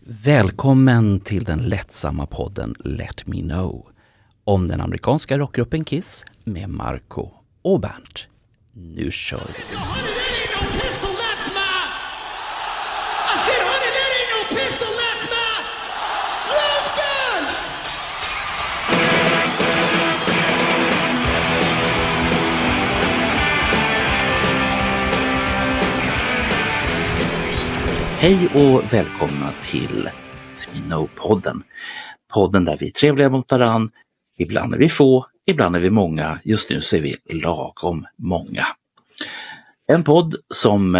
Välkommen till den lättsamma podden Let Me Know om den amerikanska rockgruppen Kiss med Marco och Bernt. Nu kör vi! Hej och välkomna till Let Me Know-podden. Podden där vi är trevliga mot varann. Ibland är vi få, ibland är vi många. Just nu så är vi lagom många. En podd som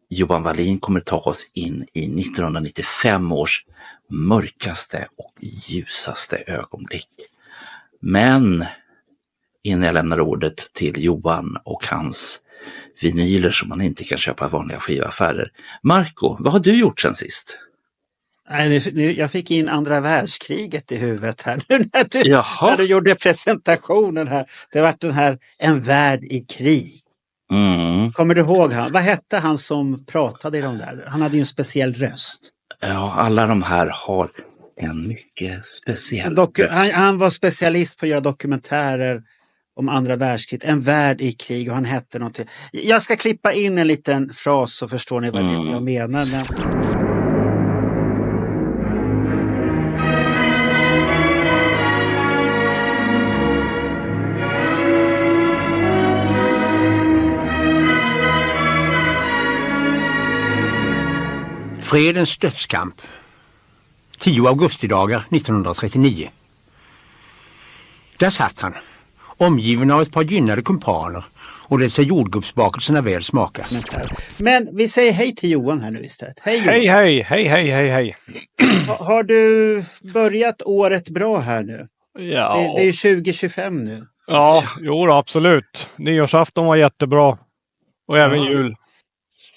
Johan Wallin kommer ta oss in i 1995 års mörkaste och ljusaste ögonblick. Men innan jag lämnar ordet till Johan och hans vinyler som man inte kan köpa i vanliga skivaffärer. Marco, vad har du gjort sen sist? Jag fick in andra världskriget i huvudet här nu när du gjorde presentationen här. Det var den här En värld i krig. Kommer du ihåg han? Vad hette han som pratade i de där? Han hade ju en speciell röst. Ja, alla de här har en mycket speciell röst. Han var specialist på att göra dokumentärer om andra världskriget, En värld i krig, och han hette någonting. Jag ska klippa in en liten fras så förstår ni vad jag menar. Fredens dödskamp. 10 augustidagar 1939. Där satt han, omgiven av ett par gynnade kumpaner, och det ser jordgubbsbakelserna väl smaka. Men vi säger hej till Johan här nu istället. Hej Johan. Hej. Har du börjat året bra här nu? Ja. Det är ju 2025 nu. Ja, jo då, absolut. Nyårsafton var jättebra. Och även jul.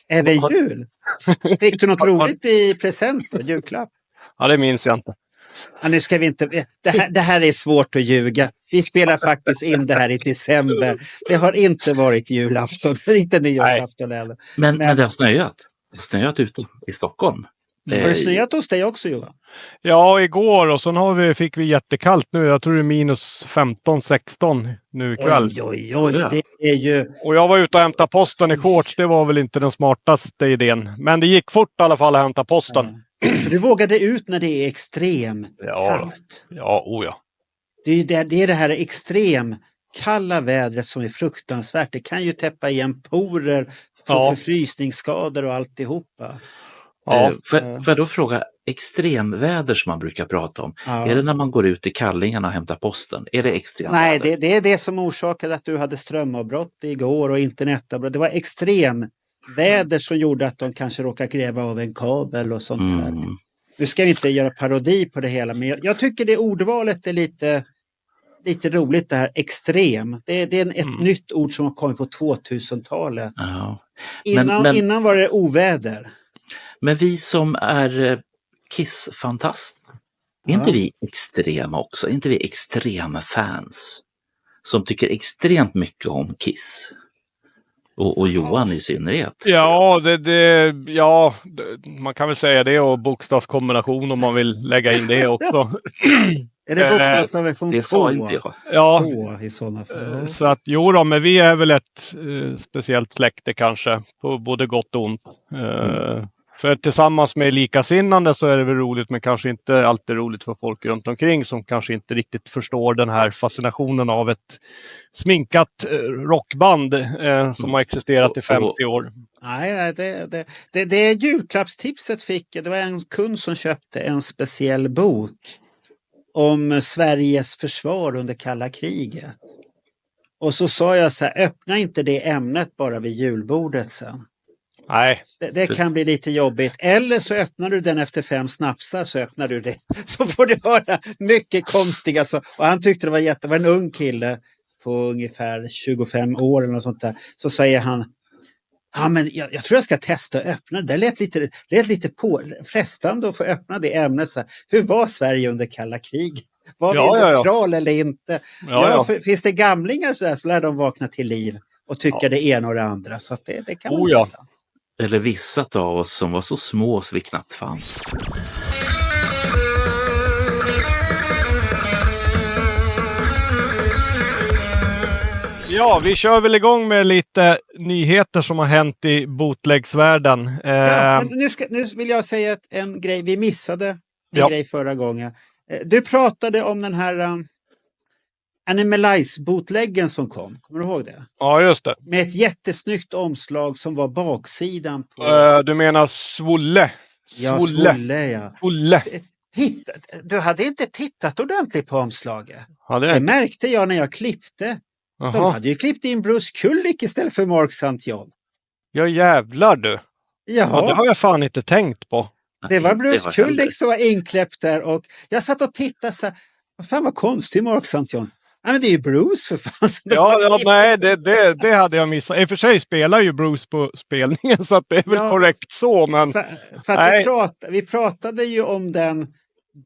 Även jul? Fick du något roligt i present då, julklapp? Ja, det minns jag inte. Ja, nu ska vi inte... Det här är svårt att ljuga. Vi spelar faktiskt in det här i december. Det har inte varit julafton, inte nyårsafton heller. Men det har snöat. Det har snöat ute i Stockholm. Har det snöat hos dig också, Johan? Ja, igår, och sen fick vi jättekallt nu. Jag tror det är minus 15-16 nu ikväll. Oj, det är ju... Och jag var ute och hämtade posten i shorts. Det var väl inte den smartaste idén. Men det gick fort i alla fall att hämta posten. För du vågade ut när det är extrem kallt. Ja. Det är det här extrem kalla vädret som är fruktansvärt. Det kan ju täppa igen porer, få förfrysningsskador och alltihopa. Ja. Får jag då fråga, extremväder som man brukar prata om, är det när man går ut i kallingarna och hämtar posten? Är det extremväder? Nej, det är det som orsakade att du hade strömavbrott igår och internetavbrott. Det var extremväder som gjorde att de kanske råkade gräva av en kabel och sånt där. Nu ska vi inte göra parodi på det hela, men jag tycker det ordvalet är lite roligt, det här extrem. Det är ett nytt ord som har kommit på 2000-talet. Innan var det oväder. Men vi som är Kiss-fantaster, är inte vi extrema också? Är inte vi extrema fans som tycker extremt mycket om Kiss? Och Johan i synnerhet. Ja, man kan väl säga det, och bokstavskombination om man vill lägga in det också. Är det bokstavskombination? Det sa inte jag. Ja, i sådana fall. Så att men vi är väl ett speciellt släkte kanske, på både gott och ont. För tillsammans med likasinnande så är det väl roligt, men kanske inte alltid roligt för folk runt omkring som kanske inte riktigt förstår den här fascinationen av ett sminkat rockband som har existerat i 50 år. Nej, det julklappstipset det var en kund som köpte en speciell bok om Sveriges försvar under kalla kriget. Och så sa jag så här, öppna inte det ämnet bara vid julbordet sen. Nej. Det kan bli lite jobbigt. Eller så öppnar du den efter 5 snapsar, så öppnar du det. Så får du höra mycket konstiga. Och han tyckte det var en ung kille på ungefär 25 år eller något sånt där. Så säger han, men jag tror jag ska testa att öppna det. Det lät lite frestande att få öppna det ämnet. Så här, hur var Sverige under kalla krig? Var vi neutral eller inte? Finns det gamlingar så lär de vakna till liv och tycka det ena och det andra. Så att det kan vara intressant. Eller vissa av oss som var så små så vi knappt fanns. Ja, vi kör väl igång med lite nyheter som har hänt i bootlegsvärlden. Ja, men nu vill jag säga en grej. Vi missade en grej förra gången. Du pratade om den här Animalize-bootleggen som kom. Kommer du ihåg det? Ja, just det. Med ett jättesnyggt omslag som var baksidan på... Du menar Svolle? Ja, Svolle, ja. Svolle. Du hade inte tittat ordentligt på omslaget. Hade Det jag? märkte jag när jag klippte. De Jaha. hade ju klippt in Bruce Kulick istället för Mark St. John. Ja, jävlar du. Ja, det Ja, har jag fan inte tänkt på. det var Nej, Bruce var heller. Kulick som var inkläppt där och jag satt och tittade så här, vad fan vad konstig Mark St. John. Nej men det är ju Bruce för fan. som de har Ja, klippt. nej, det hade jag missat. I och för sig spelar ju Bruce på spelningen så att det är väl Ja, korrekt så, men För att nej. vi pratade ju om den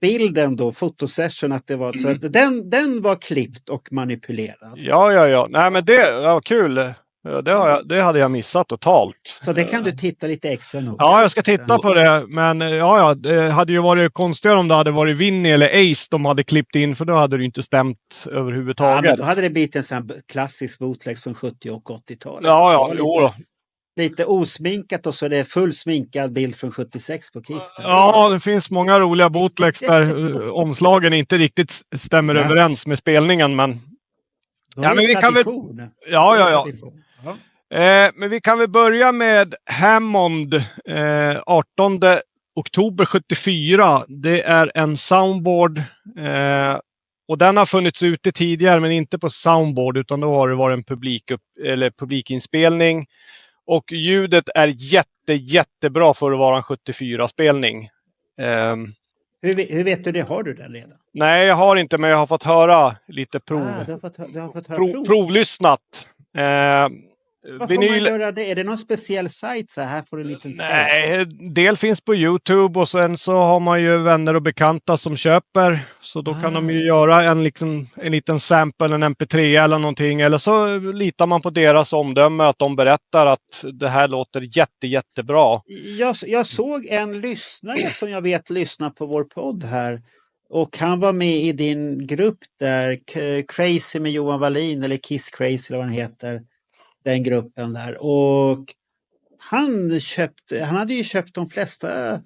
bilden då, fotosession, att det var så att den var klippt och manipulerad. Ja. Nej, men det var kul. Ja, det hade jag missat totalt. Så det kan du titta lite extra noga. Ja, jag ska titta på det. Men ja, det hade ju varit konstigare om det hade varit Vinny eller Ace de hade klippt in, för då hade det ju inte stämt Ja, överhuvudtaget. men då hade det blivit en sån här klassisk bootlegs från 70- och 80-talet. Ja, Det jo var då. lite osminkat och så är det full sminkad bild från 76 på Kisten. Ja, det finns många roliga bootlegs där omslagen inte riktigt stämmer Ja. överens med spelningen, men Då ja, är men det vi kan väl- tradition. ja. Tradition. Ja. Men vi kan väl börja med Hammond 18 oktober 74. Det är en soundboard och den har funnits ute tidigare, men inte på soundboard, utan då har det varit en publikinspelning. Och ljudet är jättebra för att vara en 74-spelning. Hur vet du det? Har du den redan? Nej, jag har inte, men jag har fått höra lite Du har fått höra prov. provlyssnat. Vad får man göra det? Är det någon speciell sajt så här får du en liten test? Nej, del finns på YouTube och sen så har man ju vänner och bekanta som köper. Så då kan de ju göra en liten sample, en MP3 eller någonting. Eller så litar man på deras omdöme, att de berättar att det här låter jättebra. Jag såg en lyssnare som jag vet lyssnar på vår podd här. Och han var med i din grupp där, Crazy med Johan Wallin, eller Kiss Crazy eller vad den heter. Den gruppen där. Och han hade ju köpt de flesta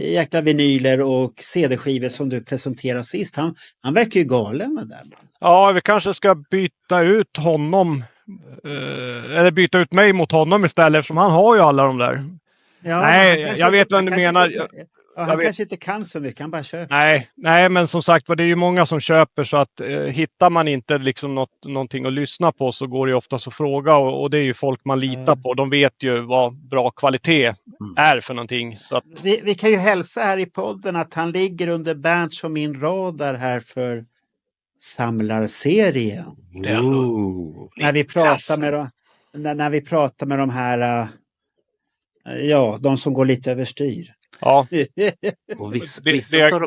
jäkla vinyler och CD-skivor som du presenterade sist. Han verkar ju galen med det. Ja, vi kanske ska byta ut honom. Eller byta ut mig mot honom istället, eftersom han har ju alla de där. Ja, Nej, jag vet vad du menar. Han kanske inte kan så mycket, han bara köper. Nej, men som sagt, det är ju många som köper, så att hittar man inte liksom någonting att lyssna på så går det ju oftast att fråga, och det är ju folk man litar på. De vet ju vad bra kvalitet är för någonting. Så att... vi kan ju hälsa här i podden att han ligger under Bernt och min radar här för samlarserien. När vi pratar med de här, de som går lite överstyr. Ja, Och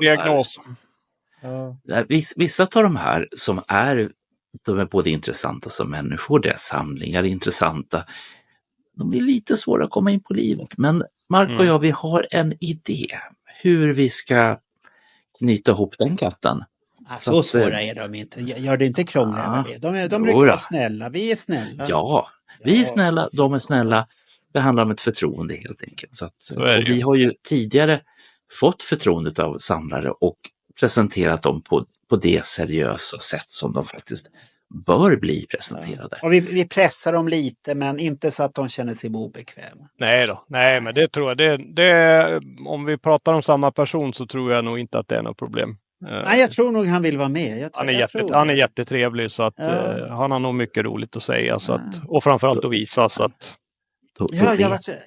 diagnos. Vissa av de här som de är både intressanta som människor, det är samlingar intressanta. De blir lite svåra att komma in på livet. Men Mark och jag, vi har en idé hur vi ska knyta ihop den katten. Så svåra är de inte. Gör det inte krångligare med det. De brukar vara snälla. Vi är snälla. Ja, vi är snälla, de är snälla. Det handlar om ett förtroende helt enkelt. Så och vi har ju tidigare fått förtroendet av samlare och presenterat dem på det seriösa sätt som de faktiskt bör bli presenterade. Och vi pressar dem lite, men inte så att de känner sig obekväma. Nej, men det tror jag. Det, om vi pratar om samma person så tror jag nog inte att det är något problem. Nej, jag tror nog han vill vara med. Han är jättetrevlig, så att han har nog mycket roligt att säga, så att, och framförallt att visa. Så att...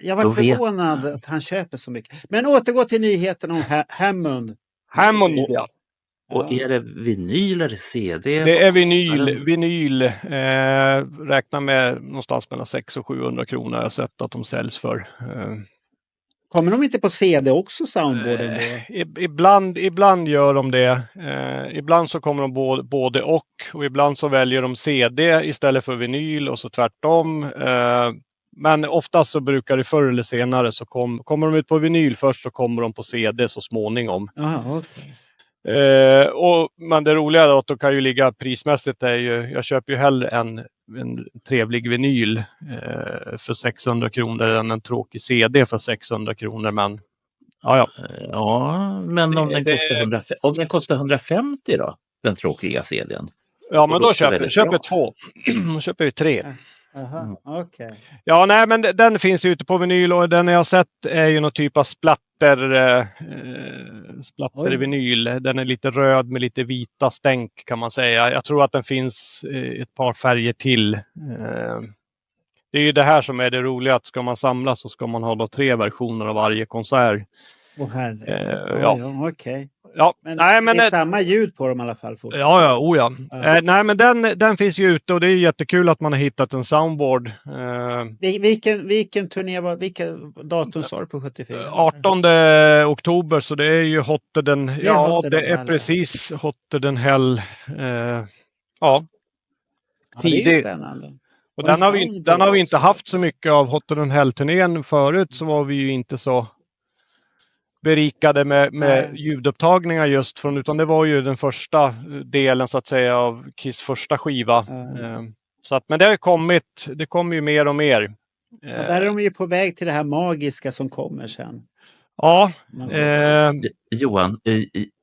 Jag var förvånad att han köper så mycket. Men återgå till nyheten om Hammond. Ja. Och är det vinyl eller CD? Det är vinyl. Räknar med någonstans mellan 600 och 700 kronor. Jag har sett att de säljs för. Kommer de inte på CD också, soundboarden då? Ibland gör de det. Ibland så kommer de både och ibland så väljer de CD istället för vinyl och så tvärtom. Men oftast så brukar det förr eller senare så kommer de ut på vinyl först, så kommer de på CD så småningom. Okay. Men det roliga är att de kan ju ligga prismässigt, jag köper ju hellre en en trevlig vinyl för 600 kronor än en tråkig CD för 600 kronor. Men ja. Ja, men om den kostar 150 då, den tråkiga CDn? Ja, men då låter väldigt köper bra. 2. Då köper vi 3. Aha, okej. Ja, nej, men den finns ute på vinyl och den jag har sett är ju någon typ av splatter vinyl. Den är lite röd med lite vita stänk kan man säga. Jag tror att den finns ett par färger till. Det är ju det här som är det roliga, att ska man samla så ska man ha då 3 versioner av varje konsert. Ja, okej. Ja, Men men det är samma ljud på dem i alla fall fortfarande. Ja. Nej, men den finns ju ute och det är jättekul att man har hittat en soundboard. Vilken turné vilken datum sa du på 74? 18 oktober, så det är ju Hotter den... Det är precis Hotter den Hell. Det är ju spännande. Och den har vi inte haft så mycket av. Hotter den Hell-turnén förut så var vi ju inte så berikade med ljudupptagningar just från, utan det var ju den första delen så att säga av Kiss första skiva. Så att, men det kommer ju mer och mer. Där är de ju på väg till det här magiska som kommer sen. Ja. Johan,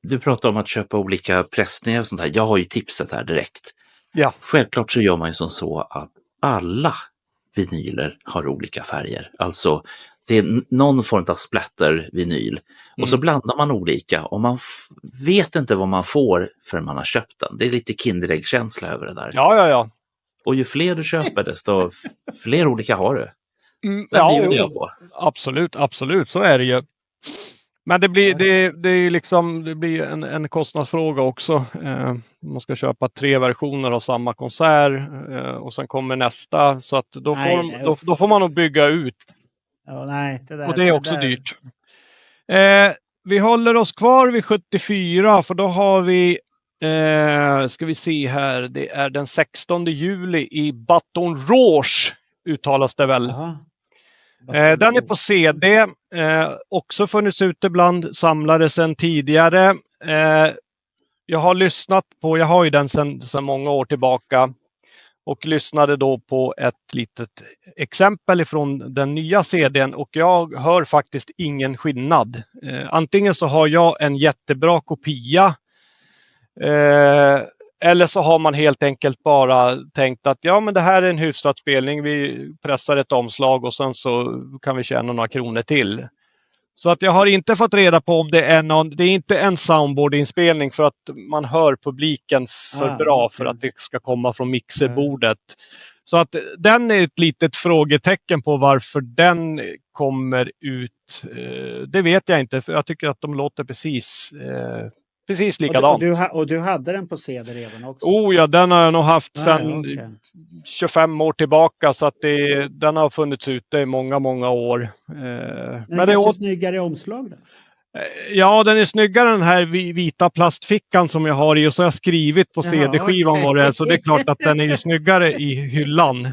du pratar om att köpa olika pressningar och sånt här. Jag har ju tipset här direkt. Ja. Självklart så gör man ju som så att alla vinyler har olika färger. Alltså det är någon form av splatter-vinyl. Och så blandar man olika och man vet inte vad man får förrän man har köpt den. Det är lite Kinderäggskänsla över det där. Ja. Och ju fler du köper desto fler olika har du. Absolut, så är det ju. Men det blir en kostnadsfråga också. Man ska köpa 3 versioner av samma konsert och sen kommer nästa, så att då får man nog bygga ut. Och det är också dyrt. Vi håller oss kvar vid 74, för då har vi ska vi se här, det är den 16 juli i Baton Rouge uttalas det väl. Den är på CD, också funnits ute bland samlare sedan tidigare. Jag har ju den sedan många år tillbaka och lyssnade då på ett litet exempel ifrån den nya CDn och jag hör faktiskt ingen skillnad. Antingen så har jag en jättebra kopia eller så har man helt enkelt bara tänkt att men det här är en hyfsad spelning, vi pressar ett omslag och sen så kan vi tjäna några kronor till. Så att jag har inte fått reda på om det är inte en soundboard-inspelning för att man hör publiken för bra för att det ska komma från mixerbordet. Så att den är ett litet frågetecken på varför den kommer ut. Det vet jag inte, för jag tycker att de låter precis likadant. Och du hade den på CD redan också? Ja, den har jag nog haft sedan 25 år tillbaka, så att den har funnits ute i många, många år. Men det är snyggare omslag då? Ja, den är snyggare den här vita plastfickan som jag har i, och så har jag skrivit på CD-skivan vad det är, så det är klart att den är ju snyggare i hyllan.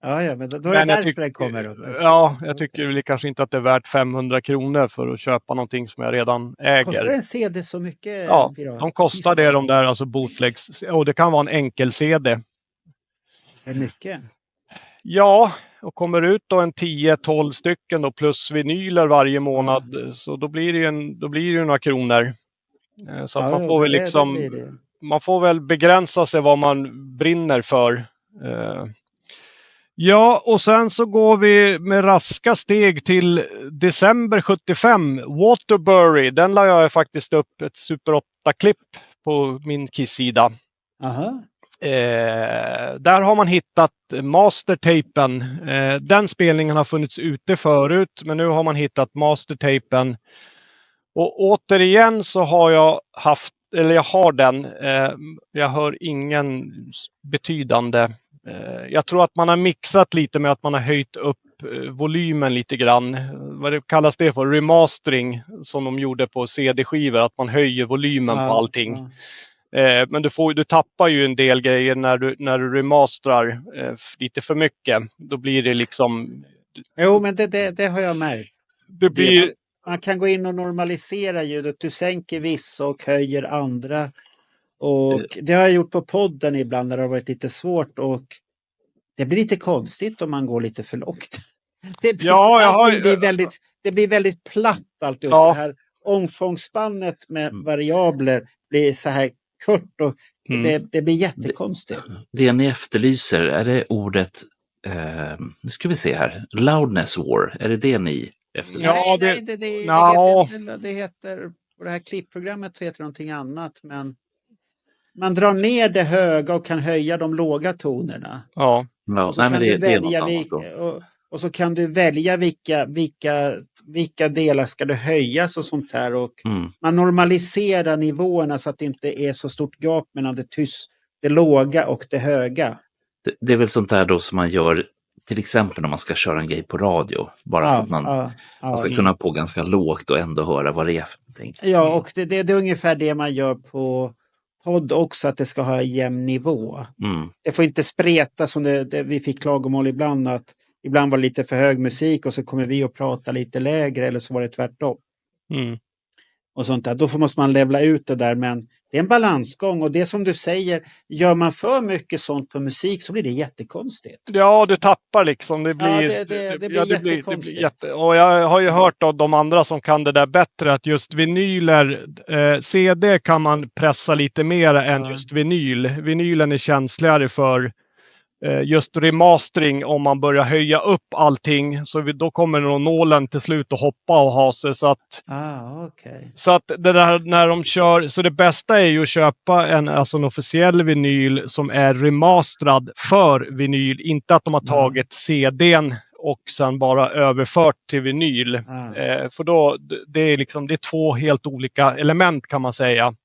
Ja, men då är det därför den kommer upp. Ja, jag tycker väl kanske inte att det är värt 500 kronor för att köpa någonting som jag redan äger. Kostar en CD så mycket? Ja, de kostar det, de där, alltså bootlegs. Och det kan vara en enkel-CD. Är det mycket? Ja, och kommer ut då en 10-12 stycken då, plus vinyler varje månad, så då blir det ju några kronor. Så att man får väl man får väl begränsa sig vad man brinner för. Ja, och sen så går vi med raska steg till december 75. Waterbury, den la jag faktiskt upp ett Super 8-klipp på min Kiss-sida. Där har man hittat mastertapen. Den spelningen har funnits ute förut, men nu har man hittat mastertapen. Och återigen så har jag har den. Jag hör ingen betydande. Jag tror att man har mixat lite med att man har höjt upp volymen lite grann. Vad kallas det för? Remastering, som de gjorde på CD-skivor, att man höjer volymen på allting. Men du tappar ju en del grejer när du remastrar lite för mycket. Då blir det liksom... Jo, men det har jag märkt. Man kan gå in och normalisera ljudet. Du sänker vissa och höjer andra. Och det har jag gjort på podden ibland när det har varit lite svårt. Och det blir lite konstigt om man går lite för långt. Det blir, Ja, det blir väldigt platt alltihop. Ja. Det här omfångsspannet med variabler blir så här kort och det blir jättekonstigt. Det ni efterlyser, är det ordet, nu ska vi se här, loudness war, är det ni efterlyser? Ja, det heter, på det här klippprogrammet så heter det någonting annat, men man drar ner det höga och kan höja de låga tonerna. Ja. Och så kan du välja och så kan du välja vilka delar ska du höjas och sånt här. Och man normaliserar nivåerna så att det inte är så stort gap mellan det låga och det höga. Det är väl sånt där då som man gör till exempel om man ska köra en grej på radio. Bara för att man ska kunna på ganska lågt och ändå höra vad det är för någonting. Ja, och det är ungefär det man gör på podd också, att det ska ha jämn nivå. Det får inte spreta som det vi fick klagomål ibland, att ibland var det lite för hög musik och så kommer vi att prata lite lägre, eller så var det tvärtom. Och sånt där. Då måste man levla ut det där, men det är en balansgång, och det som du säger, gör man för mycket sånt på musik så blir det jättekonstigt. Ja, du tappar liksom. Det blir, det blir jättekonstigt. Och jag har ju hört av de andra som kan det där bättre, att just vinyler, CD kan man pressa lite mer än just vinyl. Vinylen är känsligare för just remastering om man börjar höja upp allting, så då kommer nog nålen till slut att hoppa och ha sig, så att så att det där när de kör, så det bästa är ju att köpa en officiell vinyl som är remasterad för vinyl, inte att de har tagit CD:n och sen bara överfört till vinyl. För då det är två helt olika element, kan man säga.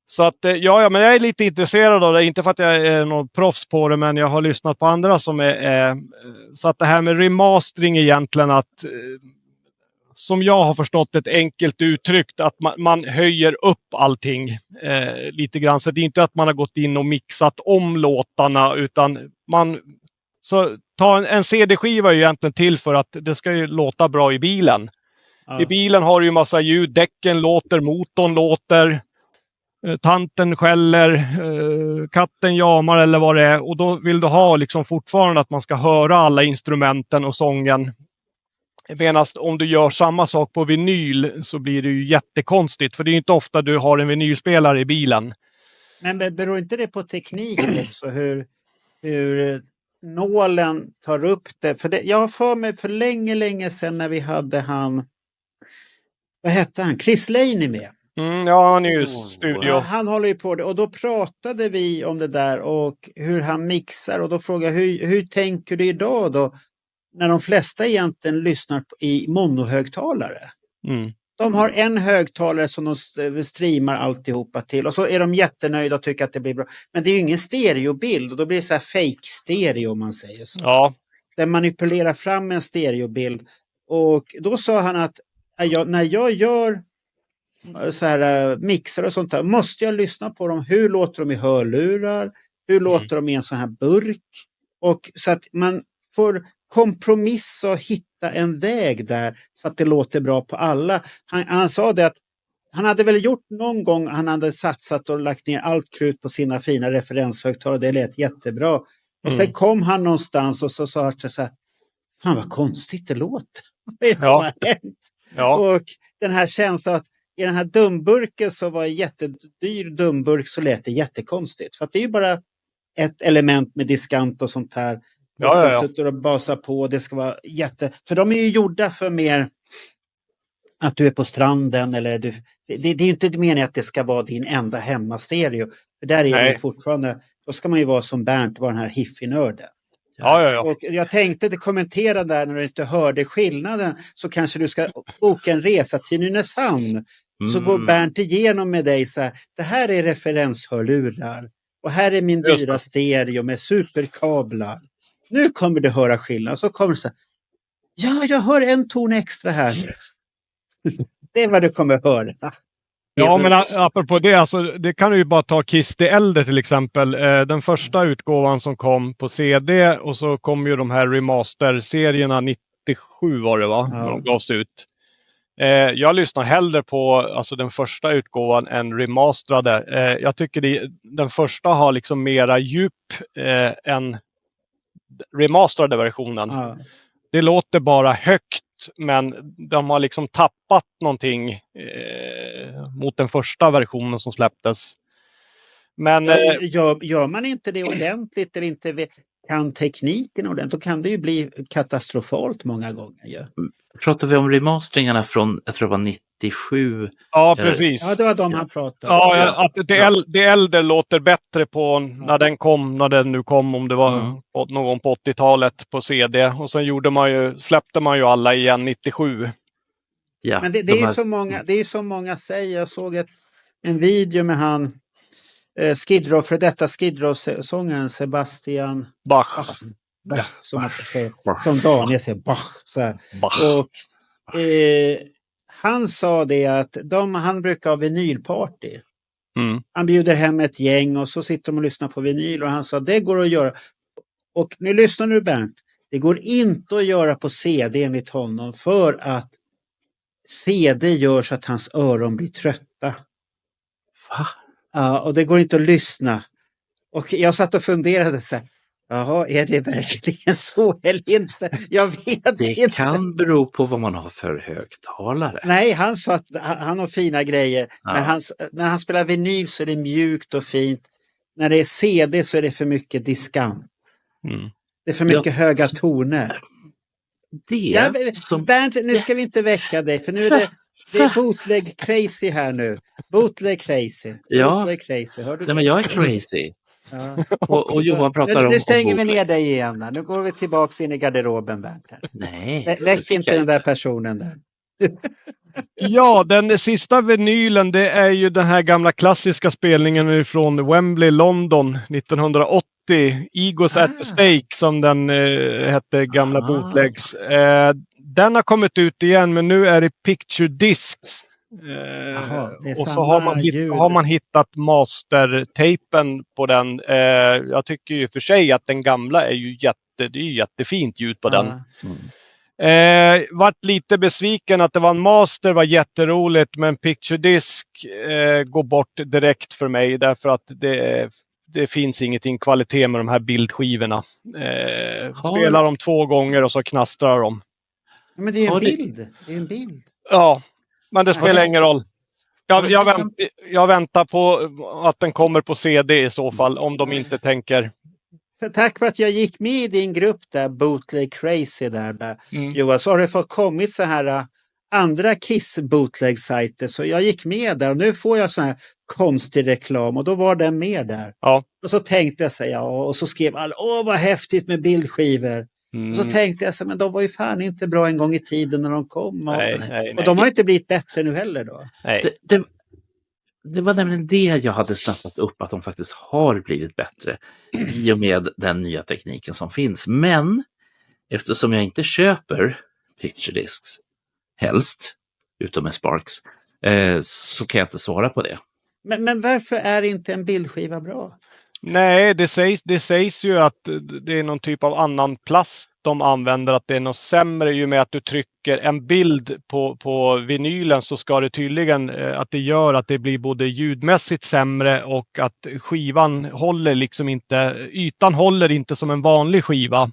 Så att men jag är lite intresserad av det, inte för att jag är någon proffs på det, men jag har lyssnat på andra som är så att det här med remastering egentligen, att som jag har förstått ett enkelt uttryckt, att man höjer upp allting lite grann, så det är inte att man har gått in och mixat om låtarna, utan en CD-skiva är ju egentligen till för att det ska ju låta bra i bilen. I bilen har du ju massa ljud, däcken låter, motorn låter, tanten skäller, katten jamar eller vad det är, och då vill du ha fortfarande att man ska höra alla instrumenten och sången. Medan om du gör samma sak på vinyl så blir det ju jättekonstigt, för det är inte ofta du har en vinylspelare i bilen. Men beror inte det på teknik också, hur nålen tar upp det? För jag har för mig för länge sedan när vi hade vad hette han? Chris Laney med. Ja, han är ju studio. Ja, han håller ju på det, och då pratade vi om det där och hur han mixar, och då frågade jag, hur tänker du idag då, när de flesta egentligen lyssnar i monohögtalare? De har en högtalare som de streamar alltihopa till, och så är de jättenöjda och tycker att det blir bra. Men det är ju ingen stereobild, och då blir det så här fake stereo, om man säger så. Ja. Den manipulerar fram en stereobild, och då sa han att när jag gör så här mixar och sånt där, måste jag lyssna på dem. Hur låter de i hörlurar? Hur låter de i en sån här burk? Och så att man får kompromissa och hitta en väg där så att det låter bra på alla. Han sa det att han hade väl gjort någon gång, han hade satsat och lagt ner allt krut på sina fina referenshögtalare. Det lät jättebra. Och sen kom han någonstans och så sa han så här, fan vad konstigt det låter. Vad är det som har hänt? Ja. Och den här känslan att i den här dumburken, så var en jättedyr dumburk, så lät det jättekonstigt. För att det är ju bara ett element med diskant och sånt här. Och basa på, det ska vara för de är ju gjorda för mer att du är på stranden, eller det är ju inte meningen att det ska vara din enda hemmastereo. För där är det fortfarande, då ska man ju vara som Bernt, vara den här hiffig-nörden. Och jag tänkte kommentera där, när du inte hörde skillnaden, så kanske du ska boka en resa till Nynäshamn. Så går Bernt igenom med dig så här, det här är referenshörlurar och här är min dyra stereo med superkablar. Nu kommer du höra skillnad. Så kommer du så här, ja, jag hör en ton extra här. Det är vad du kommer höra. Ja, men apropå det, det kan du ju bara ta Kiss the Elder till exempel. Den första utgåvan som kom på CD, och så kom ju de här remaster-serierna 97 var det, va? När de gavs ut. Jag lyssnar hellre på den första utgåvan än remasterade. Jag tycker den första har mera djup än remasterade versionen. Ja. Det låter bara högt, men de har liksom tappat någonting mot den första versionen som släpptes. Men Gör man inte det ordentligt eller inte kan tekniken ordentligt, då kan det ju bli katastrofalt många gånger. Ja. Pratar vi om remasteringarna från, jag tror det var 97? ja, precis. Ja, det var de han pratade om. Ja, att det äldre låter bättre på när den nu kom, om det var någon gång på 80-talet på CD. Och sen släppte man ju alla igen 97. Ja, Men det är ju så många, det är så många säger. Jag såg en video med han för detta Skid Row-sångaren Sebastian Bach. som man ska säga, som Daniel säger, Bach. Så här. Bach. Och han sa det att han brukar ha vinylparty. Han bjuder hem ett gäng och så sitter de och lyssnar på vinyl, och han sa det går att göra. Och nu lyssnar du, Bernt, det går inte att göra på CD enligt honom, för att CD gör så att hans öron blir trötta. Va? Ja, och det går inte att lyssna. Och jag satt och funderade så här, jaha, är det verkligen så eller inte? Jag vet inte. Det kan bero på vad man har för högtalare. Nej, han sa att han har fina grejer. Ja. Men när han spelar vinyl så är det mjukt och fint. När det är CD så är det för mycket diskant. Det är för mycket höga toner. Bernt, nu ska vi inte väcka dig, för nu är det bootleg crazy här nu. Bootleg crazy. Ja. Bootleg crazy. Hör du det? Nej, men jag är crazy. Ja. Och Johan pratar om... Nu stänger vi bootleg. ner dig igen. Nu går vi tillbaka in i garderoben, Bernt. Nej. Väck inte den där personen där. Ja, den sista vinylen, det är ju den här gamla klassiska spelningen från Wembley, London 1980. Egos at the Stake, som den hette, gamla bootlegs. Den har kommit ut igen, men nu är det Picture Discs. Och så har man hittat mastertapen på den. Jag tycker ju för sig att den gamla är ju det är jättefint ljud på den. Vart lite besviken att det var en master, var jätteroligt, men Picture Disc går bort direkt för mig, därför att det finns ingenting kvalitet med de här bildskivorna. Spelar de 2 gånger och så knastrar de. Men det är ju en bild. Det är en bild. Ja, men det spelar ingen roll. Jag väntar på att den kommer på CD i så fall, om de inte tänker. Tack för att jag gick med i din grupp där, Bootleg Crazy där. Johan, så har det fått kommit så här andra Kiss bootleg-sajter, så jag gick med där och nu får jag så här konstig reklam, och då var den med där. Ja. Och så tänkte jag säga, och så skrev alla, vad häftigt med bildskivor. Och så tänkte jag så, men de var ju fan inte bra en gång i tiden när de kom. Och de har inte blivit bättre nu heller då. Nej. Det var nämligen det jag hade snappat upp, att de faktiskt har blivit bättre i och med den nya tekniken som finns. Men eftersom jag inte köper Picture Discs helst, utom med Sparks, så kan jag inte svara på det. Men varför är inte en bildskiva bra? Nej, det sägs ju att det är någon typ av annan plast de använder, att det är något sämre. Ju med att du trycker en bild på vinylen, så ska det tydligen att det gör att det blir både ljudmässigt sämre, och att skivan håller liksom inte, ytan håller inte som en vanlig skiva.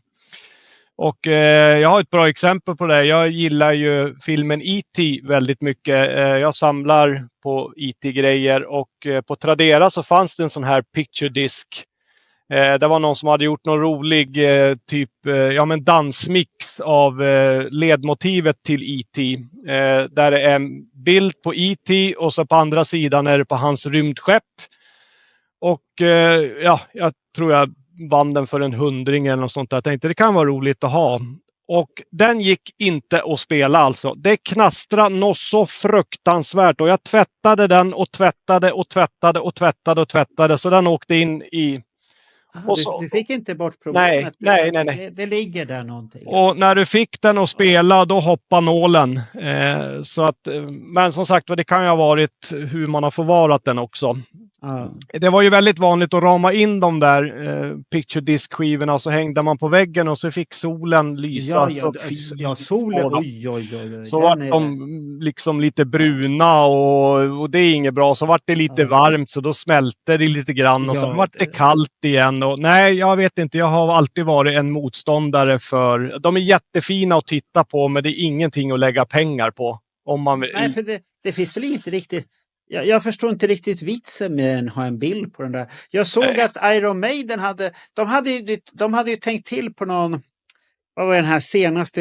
Och jag har ett bra exempel på det. Jag gillar ju filmen E.T. väldigt mycket. Jag samlar på E.T. grejer, och på Tradera så fanns det en sån här picture disc. Det var någon som hade gjort någon rolig dansmix av ledmotivet till E.T. Där det är en bild på E.T. och så på andra sidan är det på hans rymdskepp. Och jag tror jag vann den för 100 eller något sånt där. Jag tänkte det kan vara roligt att ha. Och den gick inte att spela alltså. Det knastrade något så fruktansvärt. Och jag tvättade den och tvättade. Så den åkte in i... Du fick inte bort problemet? Nej. Det ligger där någonting. Och när du fick den att spela, då hoppade nålen. Men som sagt, det kan ju ha varit hur man har förvarat den också. Ja. Det var ju väldigt vanligt att rama in de där picture disc-skivorna och så hängde man på väggen och så fick solen lysa så fint. solen, på dem. oj. Så vart de liksom lite bruna och det är inget bra. Så vart det lite varmt så då smälte det lite grann och så vart det kallt igen. Och, nej, jag vet inte. Jag har alltid varit en motståndare för... De är jättefina att titta på men det är ingenting att lägga pengar på. Om man... Nej, för det finns väl inget riktigt... Jag förstår inte riktigt vitsen med att ha en bild på den där. Jag såg att Iron Maiden de hade ju tänkt till på någon... Vad var den här senaste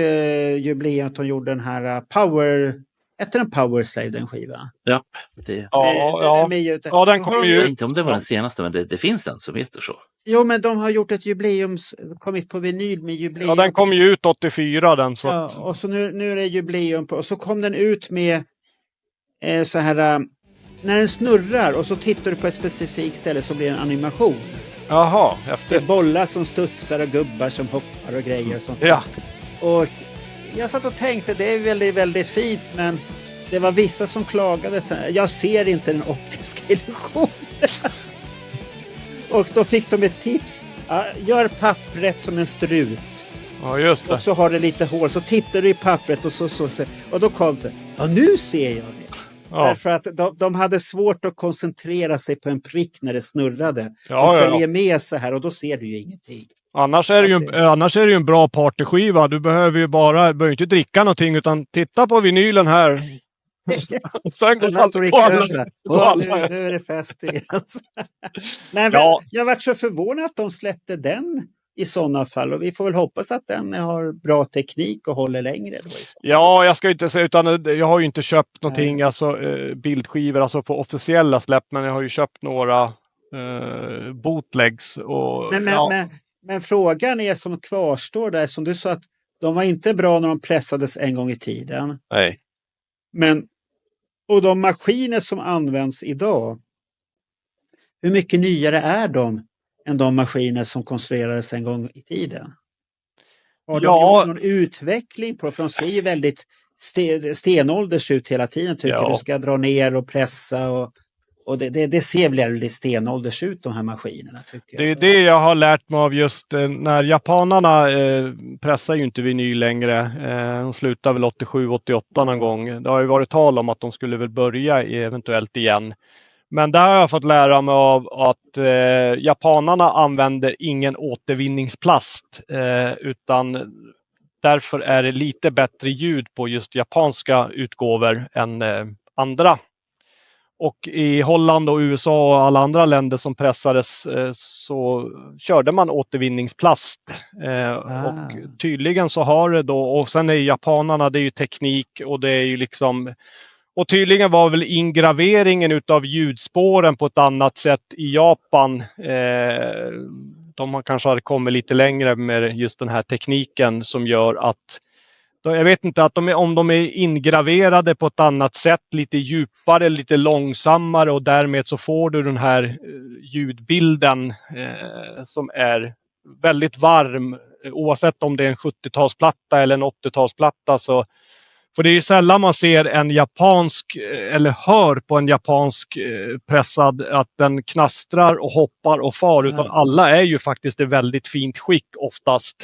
jubileet de gjorde den här Power... Hette den Power Slave, den skivan? Ja, den kom ju... Inte om det var den senaste, men det finns en som heter så. Jo, men de har gjort ett kommit på vinyl med jubileum. Ja, den kom ju ut 84 den. Så. Ja, och så nu är det jubileum på, och så kom den ut med så här... När den snurrar och så tittar du på ett specifikt ställe så blir det en animation. Jaha, Det är bollar som studsar och gubbar som hoppar och grejer och sånt. Ja. Och jag satt och tänkte, det är väldigt, väldigt fint, men det var vissa som klagade så här, jag ser inte den optiska illusionen. Och då fick de ett tips. Gör pappret som en strut. Ja, just det. Och så har det lite hål, så tittar du i pappret och och då kom det. Ja, nu ser jag det. Ja. Därför att de hade svårt att koncentrera sig på en prick när det snurrade. De följer med så här och då ser du ju ingenting. Annars är det ju en bra partyskiva. Du behöver inte dricka någonting utan titta på vinylen här. Sen går nu är det fest igen. Nej, jag varit så förvånad att de släppte den i sådana fall. Och vi får väl hoppas att den har bra teknik och håller längre. Ja, jag ska inte säga, utan jag har ju inte köpt någonting, alltså bildskivor, alltså på officiella släpp, men jag har ju köpt några bootlegs. Och, men frågan är som kvarstår där, som du sa att de var inte bra när de pressades en gång i tiden. Nej. Och de maskiner som används idag, hur mycket nyare är de än de maskiner som konstruerades en gång i tiden? Har de gjort någon utveckling på det? För de ser ju väldigt stenålders ut hela tiden, tycker du ska dra ner och pressa och det ser väldigt stenålders ut, de här maskinerna, tycker jag. Det är det jag har lärt mig av just när japanerna pressar ju inte vinyl längre. De slutar väl 87-88 någon gång. Det har ju varit tal om att de skulle väl börja eventuellt igen. Men där har jag fått lära mig av att japanerna använder ingen återvinningsplast utan därför är det lite bättre ljud på just japanska utgåvor än andra. Och i Holland och USA och alla andra länder som pressades så körde man återvinningsplast. Och tydligen så har det då, och sen är japanerna, det är ju teknik och det är ju liksom... Och tydligen var väl ingraveringen utav ljudspåren på ett annat sätt i Japan. De kanske hade kommit lite längre med just den här tekniken som gör att... Jag vet inte om de är ingraverade på ett annat sätt, lite djupare, lite långsammare och därmed så får du den här ljudbilden som är väldigt varm. Oavsett om det är en 70-talsplatta eller en 80-talsplatta så... För det är ju sällan man ser en japansk eller hör på en japansk pressad att den knastrar och hoppar och far. Utan alla är ju faktiskt i väldigt fint skick oftast.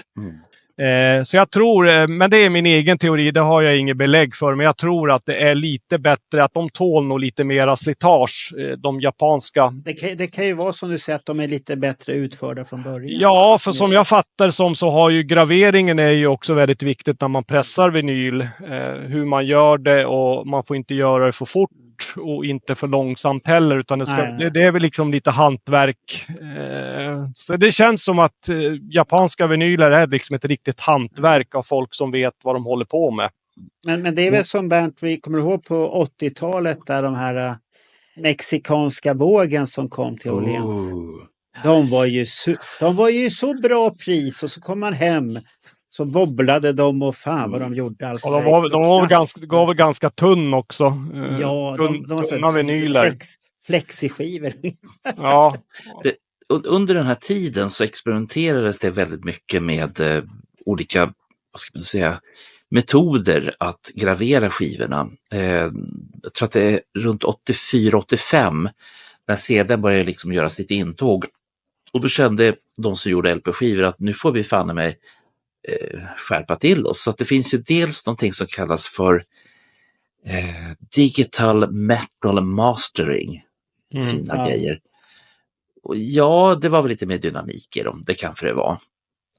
Så jag tror, men det är min egen teori, det har jag inget belägg för. Men jag tror att det är lite bättre, att de tål nog lite mera slitage, de japanska. Det kan ju vara som du säger att de är lite bättre utförda från början. Ja, för som jag fattar så har ju graveringen är ju också väldigt viktigt när man pressar vinyl. Hur man gör det och man får inte göra det för fort och inte för långsamt heller utan det är väl liksom lite hantverk. Så det känns som att japanska vinyler är liksom ett riktigt hantverk av folk som vet vad de håller på med. Men det är väl som Bernt, vi kommer ihåg på 80-talet där de här mexikanska vågen som kom till Åhléns. De var ju så bra pris och så kom man hem så wobblade de och fan vad de gjorde allt. Och de var väl ganska tunn också. Ja, de tunna vinyler. Flexiskivor. Ja. Under den här tiden så experimenterades det väldigt mycket med olika, vad ska man säga, metoder att gravera skivorna. Jag tror att det är runt 84-85 när CD:n började liksom göra sitt intåg. Och då kände de som gjorde LP-skivor att nu får vi fan mig skärpa till oss. Så att det finns ju dels någonting som kallas för digital metal mastering. Fina grejer. Och ja, det var väl lite mer dynamik i dem, det kanske det var.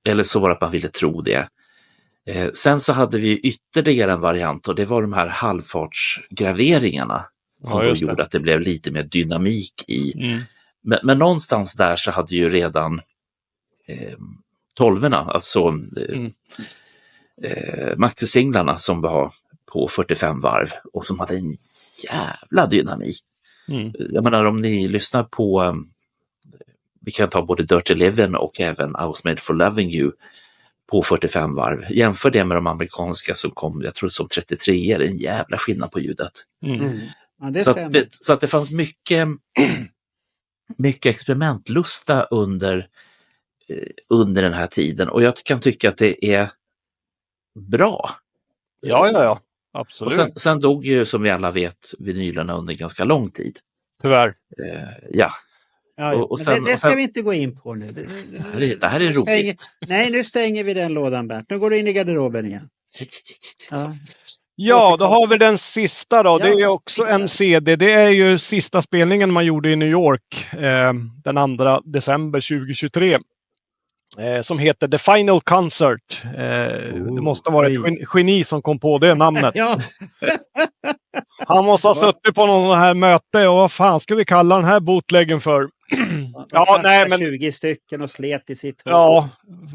Eller så var det att man ville tro det. Sen så hade vi ytterligare en variant och det var de här halvfartsgraveringarna som då gjorde att det blev lite mer dynamik i. Men någonstans där så hade ju redan 12-erna, alltså maxisinglarna som var på 45 varv och som hade en jävla dynamik. Jag menar om ni lyssnar på vi kan ta både Dirty Livin' och även I Was Made For Loving You på 45 varv. Jämför det med de amerikanska som kom, jag tror som 33, är en jävla skillnad på ljudet. Ja, det så att det fanns mycket experimentlusta under den här tiden och jag kan tycka att det är bra. Ja, absolut. Och sen dog ju som vi alla vet vinylerna under ganska lång tid. Tyvärr. Ja. Och sen, det ska vi inte gå in på nu. Det här är roligt. Nu stänger vi den lådan, Bernt. Nu går du in i garderoben igen. Ja, då har vi den sista då. Det är också en CD. Det är ju sista spelningen man gjorde i New York den 2 december 2023. Som heter The Final Concert. Det måste vara ett geni som kom på det namnet. Han måste ha suttit på någon här möte och vad fan ska vi kalla den här bootleggen för? Ja, nej, men 20 stycken och slet i sitt hår. Ja,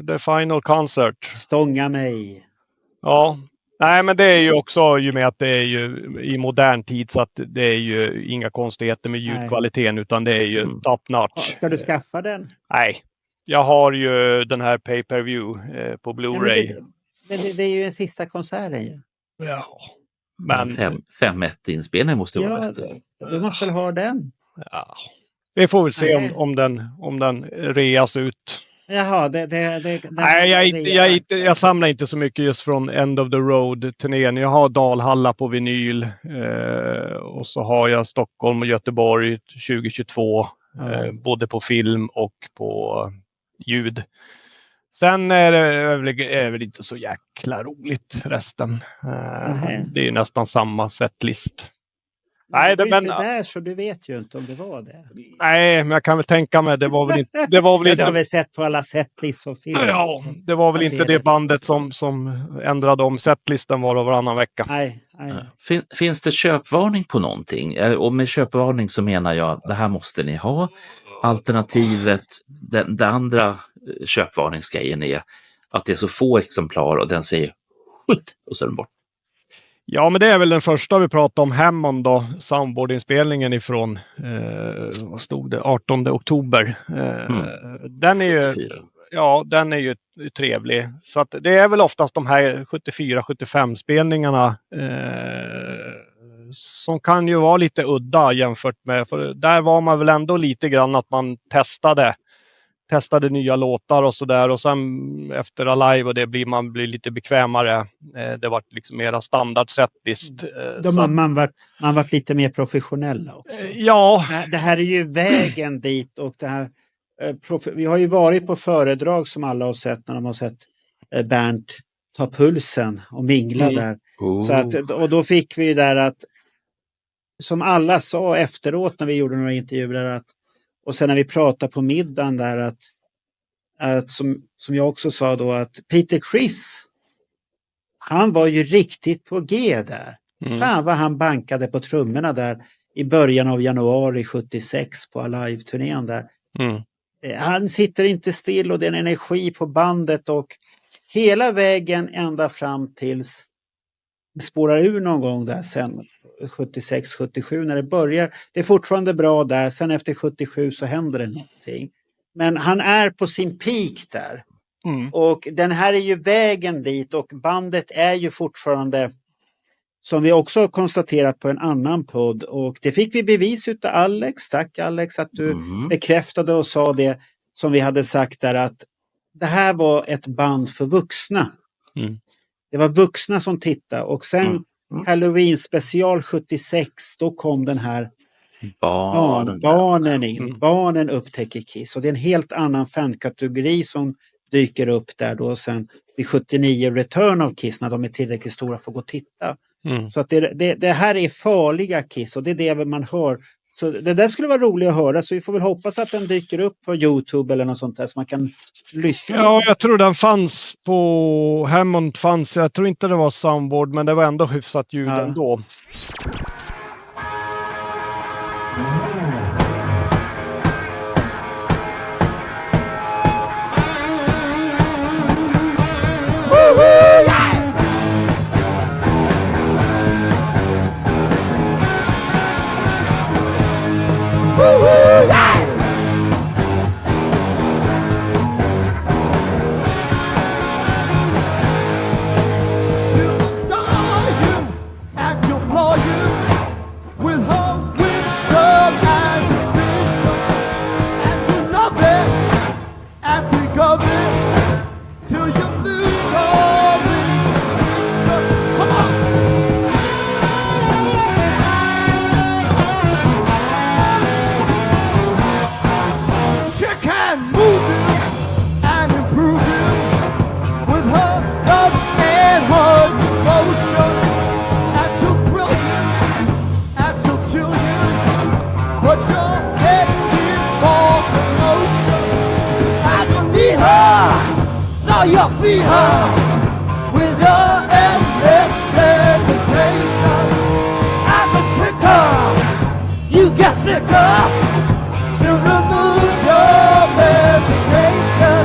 The Final Concert. Stånga mig. Ja, nej men det är ju också ju med att det är ju i modern tid så att det är ju inga konstigheter med ljudkvaliteten utan det är ju top notch. Ska du skaffa den? Nej, jag har ju den här pay-per-view på Blu-ray. Men det är ju den sista konserten ju. Ja. Men 5-1 inspelning måste vara bättre. Du måste väl ha den? Ja. Vi får väl se om den reas ut. Jaha, Nej, jag samlar inte så mycket just från End of the Road-turnén. Jag har Dalhalla på vinyl och så har jag Stockholm och Göteborg 2022 både på film och på ljud. Sen är det väl inte så jäkla roligt resten. Det är ju nästan samma setlist. Nej, det var inte där så du vet ju inte om det var det. Nej, men jag kan väl tänka mig det var väl inte. Det har vi sett på alla setlist och film. Ja, det var väl inte det bandet som ändrade om setlisten var och varannan vecka. Nej. Finns det köpvarning på någonting? Och med köpvarning så menar jag det här måste ni ha. Alternativet, den andra köpvarningsgrejen är att det är så få exemplar och den säger och så är den bort. Ja, men det är väl den första vi pratade om, Hammond då, soundboardinspelningen ifrån vad stod det, 18 oktober. Den är ju 74. Ja, den är ju trevlig. Så att det är väl oftast de här 74-75 spelningarna som kan ju vara lite udda jämfört med, för där var man väl ändå lite grann att man testade nya låtar och sådär och sen efter Alive och det blir lite bekvämare. Det var liksom mera standard setlist. Man var lite mer professionella också. Ja. Det här är ju vägen dit och det här vi har ju varit på föredrag som alla har sett när de har sett Bernt ta pulsen och mingla där. Så att, och då fick vi ju där att som alla sa efteråt när vi gjorde några intervjuer att och sen när vi pratade på middagen där att som jag också sa då att Peter Criss han var ju riktigt på G där. Fan vad han bankade på trummorna där i början av januari 76 på Alive-turnén där. Han sitter inte still och det är en energi på bandet och hela vägen ända fram tills det spårar ur någon gång där sen 76-77 när det börjar. Det är fortfarande bra där. Sen efter 77 så händer det någonting. Men han är på sin peak där. Och den här är ju vägen dit och bandet är ju fortfarande som vi också har konstaterat på en annan podd och det fick vi bevis utav Alex. Tack Alex att du bekräftade och sa det som vi hade sagt där att det här var ett band för vuxna. Det var vuxna som tittade och sen Halloween special 76 då kom den här Barnen upptäcker Kiss. Och det är en helt annan fankategori som dyker upp där då sen vid 79 Return of Kiss när de är tillräckligt stora för att gå och titta. Så att det här är farliga Kiss och det är det man hör. Så det där skulle vara roligt att höra, så vi får väl hoppas att den dyker upp på YouTube eller något sånt där så man kan lyssna. Ja, jag tror den fanns på Hammond fanns. Jag tror inte det var soundboard, men det var ändå hyfsat ljud ändå. Your feet high with your endless dedication. And the quicker you get sicker to remove your medication.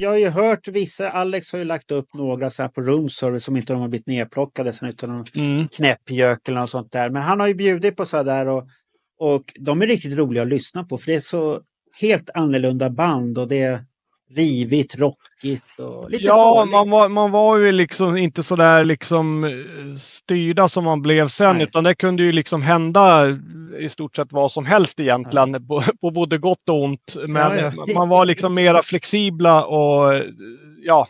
Jag har ju hört Alex har ju lagt upp några så här på roomservice som inte de har blivit nedplockade sen utan någon knäppjök eller något sånt där. Men han har ju bjudit på så där och de är riktigt roliga att lyssna på för det är så helt annorlunda band och det är rivigt, rockigt och lite farligt. Man var ju liksom inte så där liksom styrda som man blev sen. Nej. Utan det kunde ju liksom hända i stort sett vad som helst egentligen på både gott och ont. Men man var liksom mera flexibla och ja.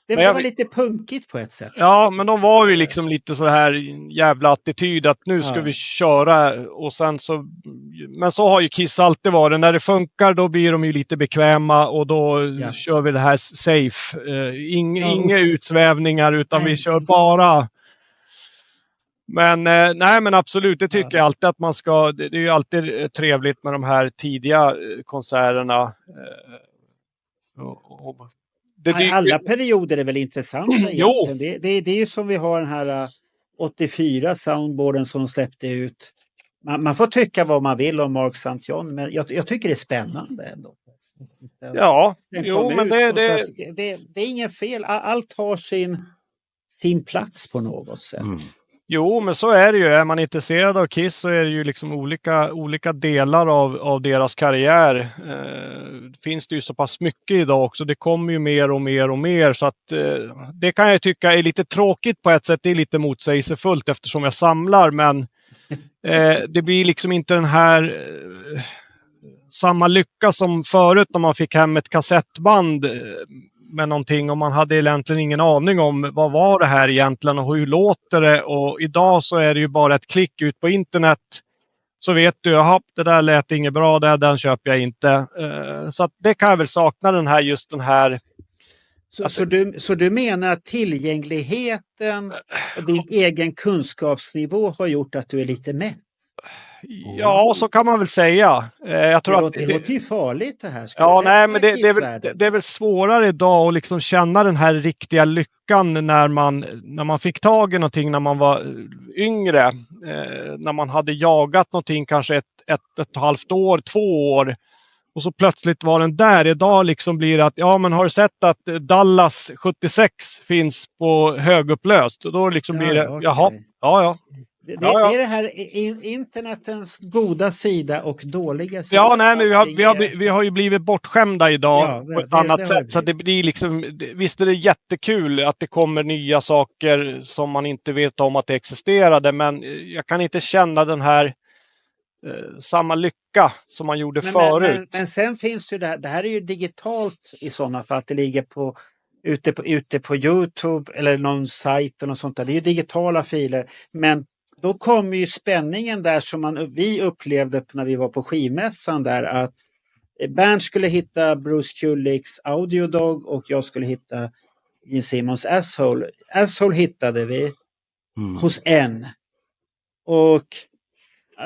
Det var lite punkigt på ett sätt. Ja, men de var ju liksom lite så här jävla attityd att nu ska vi köra och sen så. Men så har ju Kiss alltid varit. När det funkar då blir de ju lite bekväma och då kör vi det här safe. Inga utsvävningar utan vi kör bara. Men nej men absolut, det tycker jag alltid att man ska. Det är ju alltid trevligt med de här tidiga konserterna. Alla perioder är väl intressanta. Jo. Det är ju som vi har den här 84 soundboarden som släppte ut. Man får tycka vad man vill om Mark St. John, men jag tycker det är spännande ändå. Ja, men det är ingen fel. Allt har sin plats på något sätt. Jo, men så är det ju. Är man intresserad av Kiss så är det ju liksom olika delar av deras karriär. Finns det ju så pass mycket idag också. Det kommer ju mer och mer och mer. Så att det kan jag tycka är lite tråkigt på ett sätt. Det är lite motsägelsefullt eftersom jag samlar. Men det blir liksom inte den här samma lycka som förut när man fick hem ett kassettband med någonting och man hade egentligen ingen aning om vad var det här egentligen och hur låter det, och idag så är det ju bara ett klick ut på internet så vet du, det där lät inget bra, den köper jag inte. Så att det kan jag väl sakna den här Så du menar att tillgängligheten och din egen kunskapsnivå har gjort att du är lite mätt? Ja, så kan man väl säga. Jag tror det låter ju farligt det här. Men det är väl svårare idag att liksom känna den här riktiga lyckan när man fick tag i någonting när man var yngre. När man hade jagat någonting kanske ett halvt år, 2 år. Och så plötsligt var den där. Idag liksom blir det att, men har du sett att Dallas 76 finns på högupplöst? Och då liksom blir det, okay. Ja. Det är det här internetens goda sida och dåliga sida. Men vi har ju blivit bortskämda idag på ett annat sätt. Så det blir liksom, visst är det jättekul att det kommer nya saker som man inte vet om att det existerade. Men jag kan inte känna den här samma lycka som man gjorde förut. Men sen finns det här är ju digitalt i sådana fall. Det ligger på ute på YouTube eller någon sajt eller något sånt där. Det är ju digitala filer. Men då kommer ju spänningen där som vi upplevde när vi var på skivmässan där, att Bernt skulle hitta Bruce Kulicks Audiodog och jag skulle hitta Gene Simmons Asshole. Asshole hittade vi hos en. Och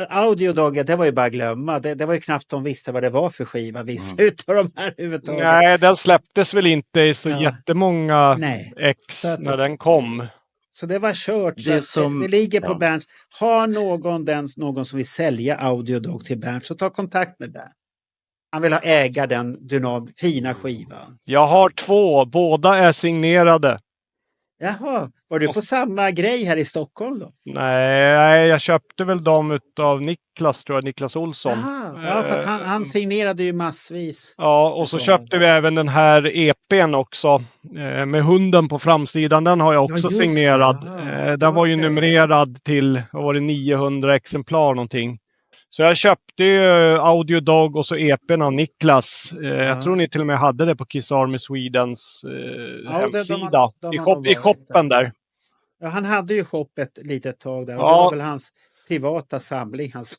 Audiodog, det var ju bara att glömma. Det var ju knappt de visste vad det var för skiva. Vissa utav de här överhuvudtaget. Nej, den släpptes väl inte i så jättemånga ex att, när den kom. Så det var kört. Det ligger på Bernt. Har någon som vill sälja Audiodog till Bernt, så ta kontakt med Bernt. Han vill äga den fina skivan. Jag har 2, båda är signerade. Jaha, var du på samma grej här i Stockholm då? Nej, jag köpte väl dem av Niklas, tror jag, Niklas Olsson. Ja, för att han signerade ju massvis. Ja, och så köpte vi även den här EPn också, med hunden på framsidan. Den har jag också signerad. Den var ju numrerad till, vad var det, 900 exemplar någonting. Så jag köpte ju Audiodog och så EPn av Niklas. Jag tror ni till och med hade det på Kiss Army Swedens hemsida. I shoppen där. Ja, han hade ju shop ett litet tag där. Och det var väl hans privata samling. Hans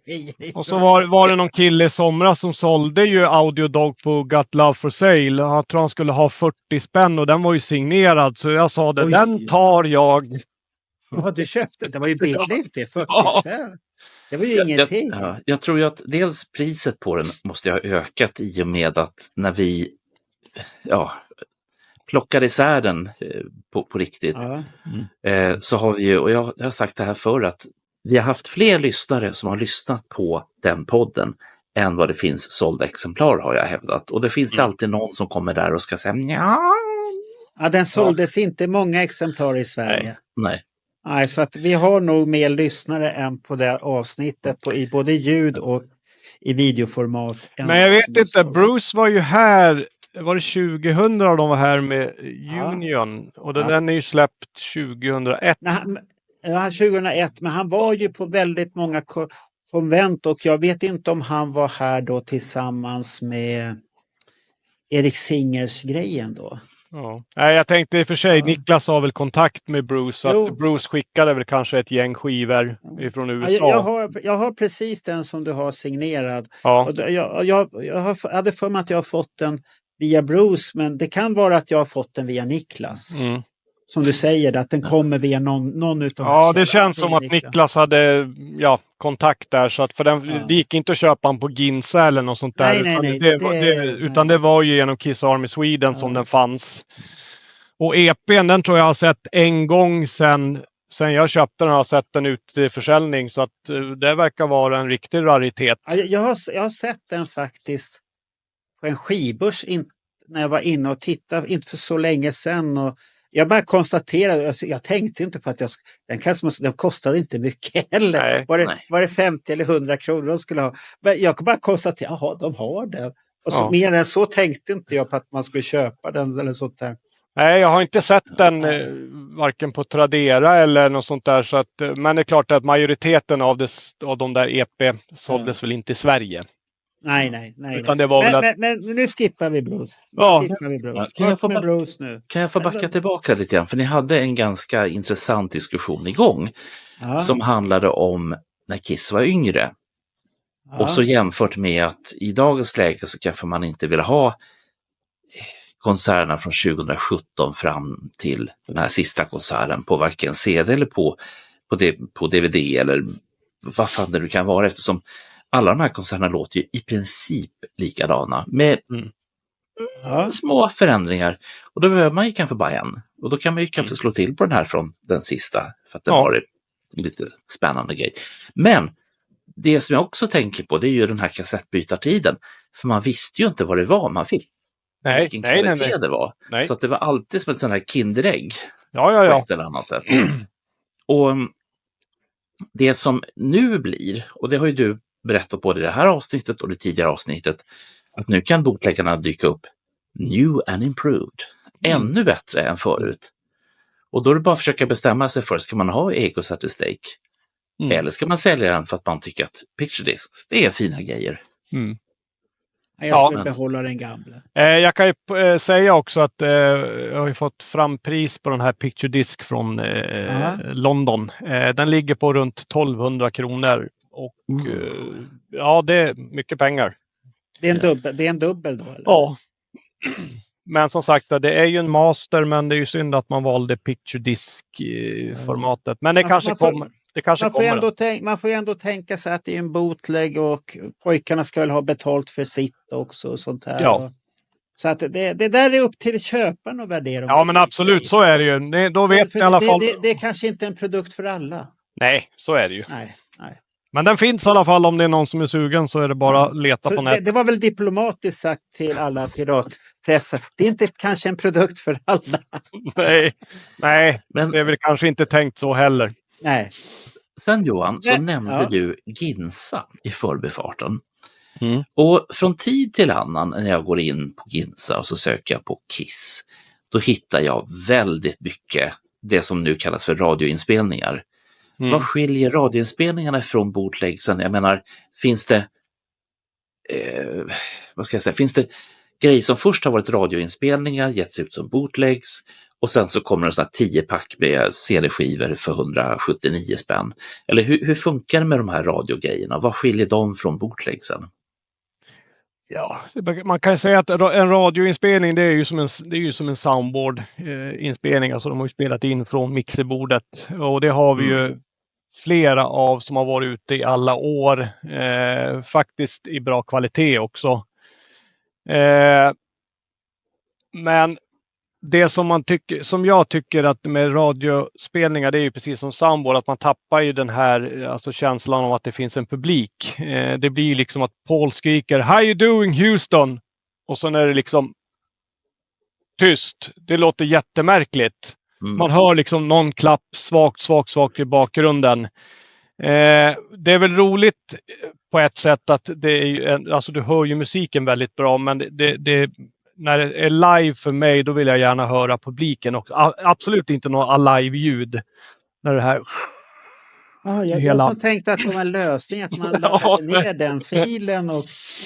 grejer. Och så var det någon kille i somras som sålde ju Audiodog på Got Love for Sale. Jag tror han skulle ha 40 spänn och den var ju signerad. Så jag sa det, den tar jag. Ja, du köpte. Det var ju billigt det, 40 spänn. Det var ju ingenting. Jag tror ju att dels priset på den måste ha ökat i och med att när vi plockade isär den på riktigt så har vi ju, och jag har sagt det här förr, att vi har haft fler lyssnare som har lyssnat på den podden än vad det finns sålda exemplar, har jag hävdat. Och det finns det alltid någon som kommer där och ska säga den såldes inte många exemplar i Sverige. Nej. Nej, så att vi har nog mer lyssnare än på det avsnittet i både ljud och i videoformat. Men jag vet inte, Bruce var ju här, var det 2000 de var här med Union och den är ju släppt 2001. 2001, men han var ju på väldigt många konvent och jag vet inte om han var här då tillsammans med Erik Singers grejen då. Ja. Nej, jag tänkte i och för sig, Niklas har väl kontakt med Bruce, så att Bruce skickade väl kanske ett gäng skivor ifrån USA. Jag har precis den som du har signerad. Ja. Och jag hade för mig att jag har fått den via Bruce, men det kan vara att jag har fått den via Niklas. Som du säger, att den kommer via någon utav Ja, det känns som att Niklas hade kontakt där, så att för det gick inte att köpa den på Ginza eller något sånt där. Utan det var ju genom Kiss Army Sweden som den fanns. Och EPn, den tror jag har sett en gång sen jag köpte den, har jag sett den ut i försäljning, så att det verkar vara en riktig raritet. Jag har sett den faktiskt på en skibörs när jag var inne och tittade, inte för så länge sedan, och jag bara konstaterade, jag tänkte inte på att den kostade inte mycket heller. Nej, var det 50 eller 100 kronor de skulle ha? Men jag kan bara konstatera, jaha, de har den. Och så, mer än så tänkte inte jag på att man skulle köpa den eller sånt där. Nej, jag har inte sett den varken på Tradera eller något sånt där. Så att, men det är klart att majoriteten av de där EP såldes väl inte i Sverige. Nej. Utan det var men nu skippar vi Bruce. Kan jag få backa tillbaka lite grann? För ni hade en ganska intressant diskussion igång som handlade om när Kiss var yngre. Och så jämfört med att i dagens läge så kanske man inte vill ha konserterna från 2017 fram till den här sista konserten på varken CD eller på DVD eller vad fan det nu kan vara, eftersom alla de här konserterna låter ju i princip likadana med små förändringar. Och då behöver man ju kanske bara en. Och då kan man ju kanske slå till på den här från den sista, för att det var en lite spännande grej. Men det som jag också tänker på, det är ju den här kassettbytartiden. För man visste ju inte vad det var man fick. Vilken kvalitet det var. Nej. Så att det var alltid som ett sån här kinderägg. På ett eller annat sätt. Och det som nu blir, och det har ju du berättat både i det här avsnittet och det tidigare avsnittet, att nu kan bootleggarna dyka upp new and improved. Ännu bättre än förut. Och då är det bara att försöka bestämma sig för, ska man ha Egos at the Stake? Eller ska man sälja den för att man tycker att Picture Discs, det är fina grejer? Jag skulle behålla den gamla. Jag kan ju säga också att jag har ju fått fram pris på den här Picture Disc från London. Den ligger på runt 1200 kronor. Och ja, det är mycket pengar. Det är en dubbel då? Eller? Ja. Men som sagt, det är ju en master, men det är ju synd att man valde Picture Disc-formatet. Men det kanske kommer. Man får ju ändå tänka sig att det är en bootleg och pojkarna ska väl ha betalt för sitt också och sånt här. Ja. Så att det där är upp till köparen att värdera. Ja, men absolut, så är det ju. Då vet ni i alla fall. Det är kanske inte en produkt för alla. Nej, så är det ju. Nej. Men den finns i alla fall, om det är någon som är sugen så är det bara att leta på nätet. Det var väl diplomatiskt sagt till alla piratpressar. Det är inte kanske en produkt för alla. Nej, men det är väl kanske inte tänkt så heller. Nej. Sen Johan, så nämnde du Ginsa i förbifarten. Och från tid till annan när jag går in på Ginsa och så söker jag på Kiss, då hittar jag väldigt mycket det som nu kallas för radioinspelningar. Vad skiljer radioinspelningarna från bootlegsen? Jag menar, finns det finns det grejer som först har varit radioinspelningar, getts ut som bootlegs och sen så kommer det sådana 10-pack med CD-skivor för 179 spänn. Eller hur funkar det med de här radiogrejerna? Vad skiljer de från bootlegsen? Ja, man kan säga att en radioinspelning det är ju som en soundboard-inspelning. Alltså de har ju spelat in från mixerbordet. Och det har vi ju flera av som har varit ute i alla år. Faktiskt i bra kvalitet också. Men det som jag tycker att med radiospelningar, det är ju precis som soundboard, att man tappar ju den här alltså känslan av att det finns en publik. Det blir liksom att Paul skriker "How you doing Houston?" och sen är det liksom tyst. Det låter jättemärkligt. Man hör liksom någon klapp svagt i bakgrunden. Det är väl roligt på ett sätt att det är alltså du hör ju musiken väldigt bra, men det när det är live för mig, då vill jag gärna höra publiken också. Absolut inte något live-ljud. När det här... Jag som tänkte att det var en lösning att man laddade ner den filen och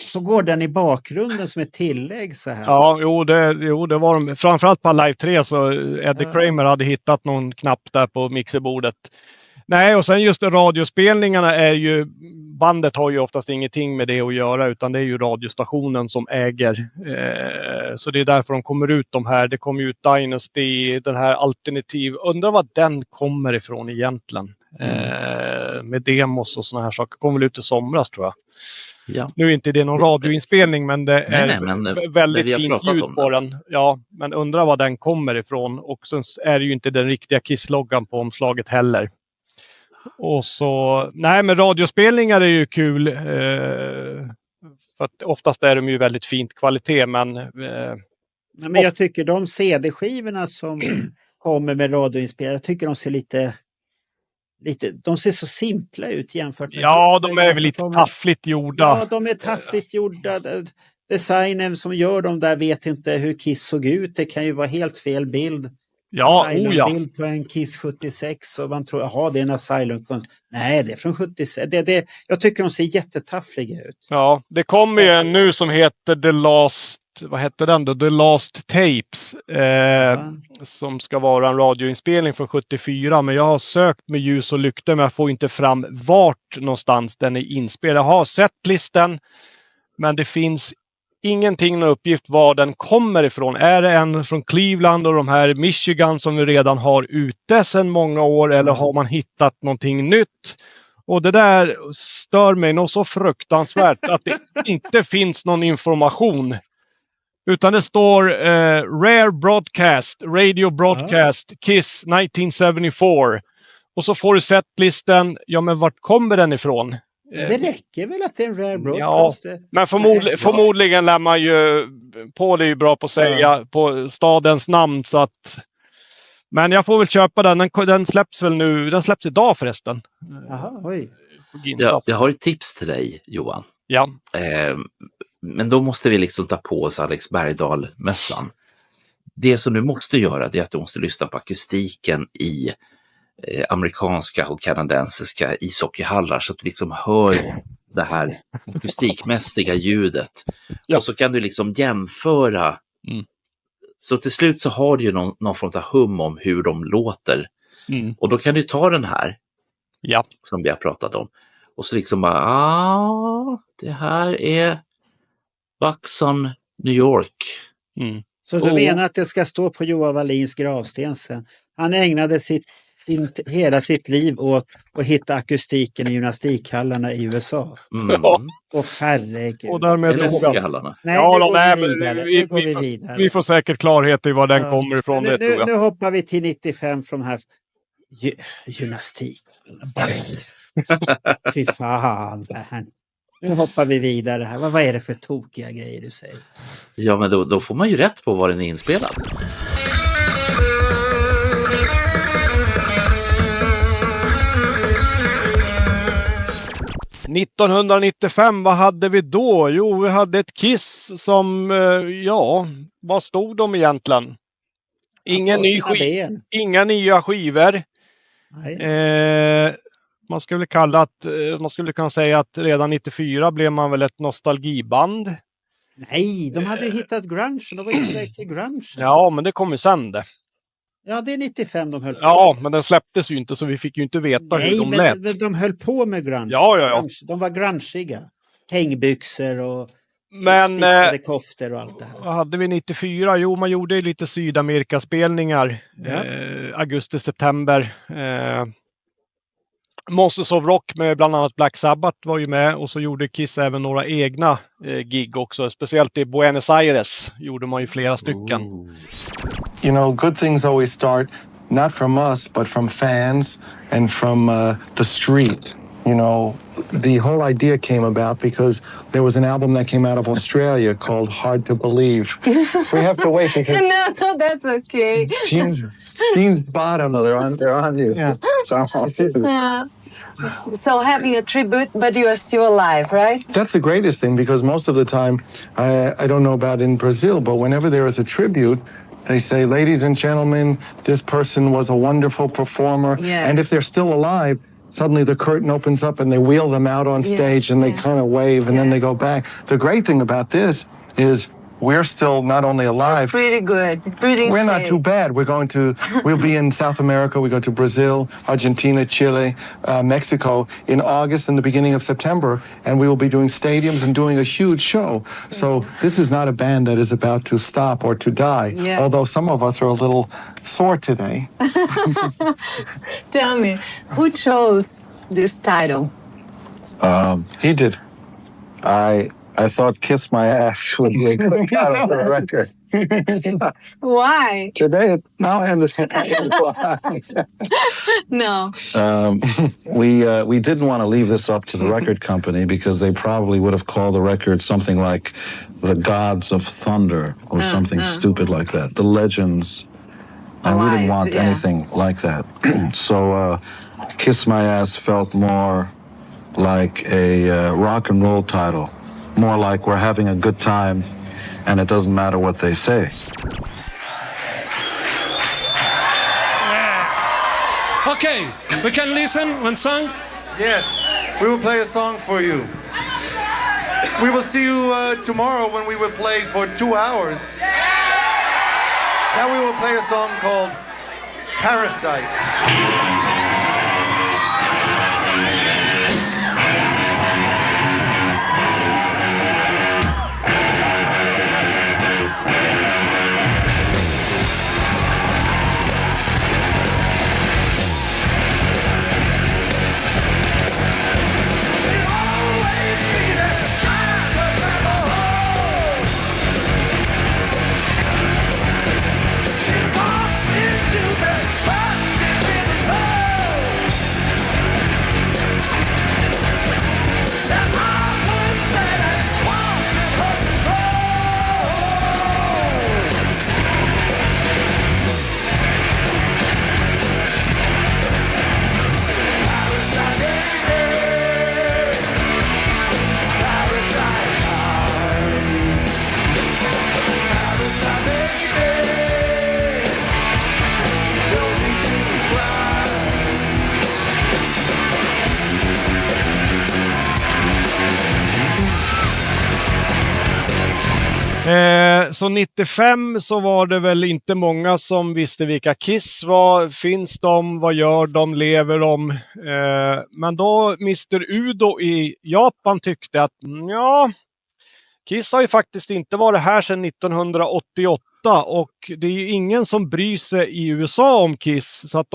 så går den i bakgrunden som ett tillägg så här. Ja, det var de. Framförallt på Live 3 så Eddie Kramer hade hittat någon knapp där på mixerbordet. Nej, och sen just radiospelningarna är ju, bandet har ju oftast ingenting med det att göra, utan det är ju radiostationen som äger. Så det är därför de kommer ut de här. Det kommer ut Dynasty, den här alternativ. Undrar vad den kommer ifrån egentligen. Med demos och såna här saker. Kommer väl ut i somras tror jag. Ja. Nu är inte det någon radioinspelning, men det är väldigt fint ljud på den. Ja, men undrar vad den kommer ifrån. Och sen är det ju inte den riktiga Kiss-loggan på omslaget heller. Och så, nej men radiospelningar är ju kul. För att oftast är de ju väldigt fint kvalitet, men... men jag tycker de CD-skivorna som kommer med radioinspelningar, jag tycker de ser lite, de ser så simpla ut jämfört med... Ja, de är väl lite taffligt gjorda. Ja, de är taffligt gjorda. Designen som gör dem där vet inte hur Kiss såg ut. Det kan ju vara helt fel bild. Ja, bild på en Kiss 76 och man tror, jaha, det är en Asylum-konst. Nej, det är från 76. Jag tycker de ser jättetaffliga ut. Ja, det kommer ju en nu som heter The Last, vad heter den då? The Last Tapes. Som ska vara en radioinspelning från 74. Men jag har sökt med ljus och lykta, men jag får inte fram vart någonstans den är inspelad. Jag har sett listan, men det finns ingenting, någon uppgift var den kommer ifrån. Är det en från Cleveland och de här Michigan som vi redan har ute sedan många år, eller har man hittat någonting nytt? Och det där stör mig nog så fruktansvärt att det inte finns någon information. Utan det står Rare Broadcast, Radio Broadcast, Kiss 1974. Och så får du setlisten, ja men vart kommer den ifrån? Det räcker väl att det är en Rare Broadcast? Ja, men förmodligen lär man ju på det är ju bra på att säga på stadens namn, så att... Men jag får väl köpa den. Den släpps väl nu. Den släpps idag förresten. Jaha, oj. Ja, jag har ett tips till dig, Johan. Ja. Men då måste vi liksom ta på oss Alex Bergdahl-mössan. Det som du måste göra, det är att du måste lyssna på akustiken i amerikanska och kanadensiska ishockeyhallar, så att du liksom hör det här akustikmässiga ljudet. Ja. Och så kan du liksom jämföra. Mm. Så till slut så har du ju någon form av hum om hur de låter. Mm. Och då kan du ta den här Ja. som vi har pratat om. Och så liksom bara, det här är Buxton, New York. Mm. Så du menar att det ska stå på Johan Wallins gravsten sen? Han ägnade hela sitt liv åt att hitta akustiken i gymnastikhallarna i USA. Ja. Och herregud. Och därmed Eller dog han. hockeyhallarna. Nej, Ja, nu går nej, vi men vidare. vi- Nu går vi vi- vidare. Vi får säkert klarhet i var den Ja. kommer ifrån. Det, tror jag. Nu hoppar vi till 95 från här gymnastik. Fy fan, Bernt. Nu hoppar vi vidare här. Vad är det för tokiga grejer du säger? Ja, men då får man ju rätt på var den är inspelad. — 1995, vad hade vi då? Jo, vi hade ett Kiss som, vad stod de egentligen? Inga nya skivor. Nej. Man skulle kunna säga att redan 94 blev man väl ett nostalgiband. Nej, de hade ju hittat grunge. De var ju på väg till grunge. Ja, men det kom ju sen det. Ja, det är 95 de höll på. Ja, men den släpptes ju inte så vi fick ju inte veta hur de lät. Men de höll på med grunge. Ja. Grunge. De var grungiga. Hängbyxor och Men stickade koftor och allt det här. vad hade vi 94? Jo, man gjorde lite Sydamerikaspelningar. Ja. Augusti-september. Monsters of Rock med bland annat Black Sabbath var ju med. Och så gjorde Kiss även några egna gig också. Speciellt i Buenos Aires gjorde man ju flera stycken. You know, good things always start not from us, but from fans and from the street. You know, the whole idea came about because there was an album that came out of Australia called Hard to Believe. We have to wait because No, that's okay. Gene's bottom. No, they're on you. Yeah. So having a tribute, but you are still alive, right? That's the greatest thing because most of the time, I don't know about in Brazil, but whenever there is a tribute, they say, ladies and gentlemen, this person was a wonderful performer. Yeah. And if they're still alive, suddenly the curtain opens up and they wheel them out on stage and they kind of wave and then they go back. The great thing about this is we're still not only alive, Pretty good. Pretty we're not fit. too bad. We'll be in South America. We go to Brazil, Argentina, Chile, Mexico in August and the beginning of September. And we will be doing stadiums and doing a huge show. So this is not a band that is about to stop or to die. Yeah. Although some of us are a little sore today. Tell me, who chose this title? He did. I thought Kiss My Ass would be a good title for a record. Why? Today, now I understand why. No. We didn't want to leave this up to the record company because they probably would have called the record something like The Gods of Thunder or something stupid like that. The Legends. And we didn't want anything like that. So Kiss My Ass felt more like a rock and roll title. More like we're having a good time and it doesn't matter what they say. Okay, we can listen one song. Yes, we will play a song for you. We will see you tomorrow when we will play for 2 hours. Now we will play a song called Parasite. She walks into the Så 95 så var det väl inte många som visste vilka Kiss var. Finns de? Vad gör de? Lever de? Men då Mr. Udo i Japan tyckte att ja, Kiss har ju faktiskt inte varit här sedan 1988 och det är ju ingen som bryr sig i USA om Kiss. Så att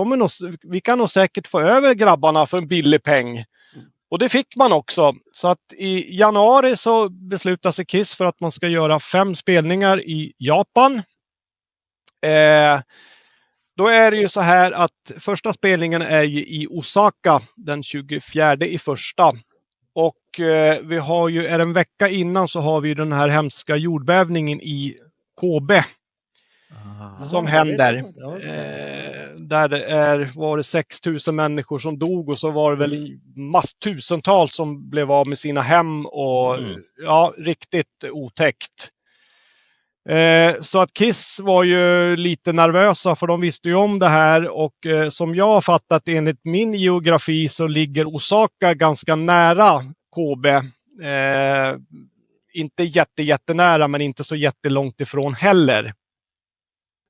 vi kan nog säkert få över grabbarna för en billig peng. Och det fick man också. Så att i januari så beslutade sig Kiss för att man ska göra 5 spelningar i Japan. Då är det ju så här att första spelningen är ju i Osaka den 24 i första. Och vi har ju, en vecka innan så har vi den här hemska jordbävningen i Kobe. Som händer. Där det var det 6 000 människor som dog och så var det väl tusentals som blev av med sina hem och ja, riktigt otäckt. Så att Kiss var ju lite nervösa för de visste ju om det här och som jag har fattat enligt min geografi så ligger Osaka ganska nära Kobe. Inte jättenära men inte så jättelångt ifrån heller.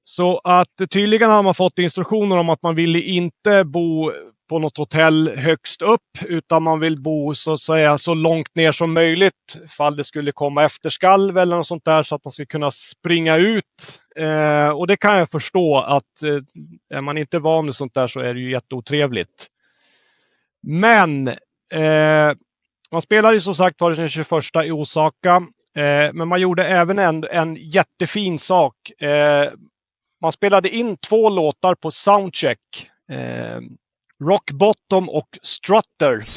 Så att tydligen har man fått instruktioner om att man ville inte bo på något hotell högst upp utan man vill bo så att säga så långt ner som möjligt ifall det skulle komma efterskalv eller något sånt där så att man skulle kunna springa ut. Och det kan jag förstå att är man inte van med sånt där så är det ju jätteotrevligt. Men man spelade ju som sagt var den 21 i Osaka men man gjorde även en jättefin sak. Man spelade in 2 låtar på soundcheck. Rock Bottom och Strutter.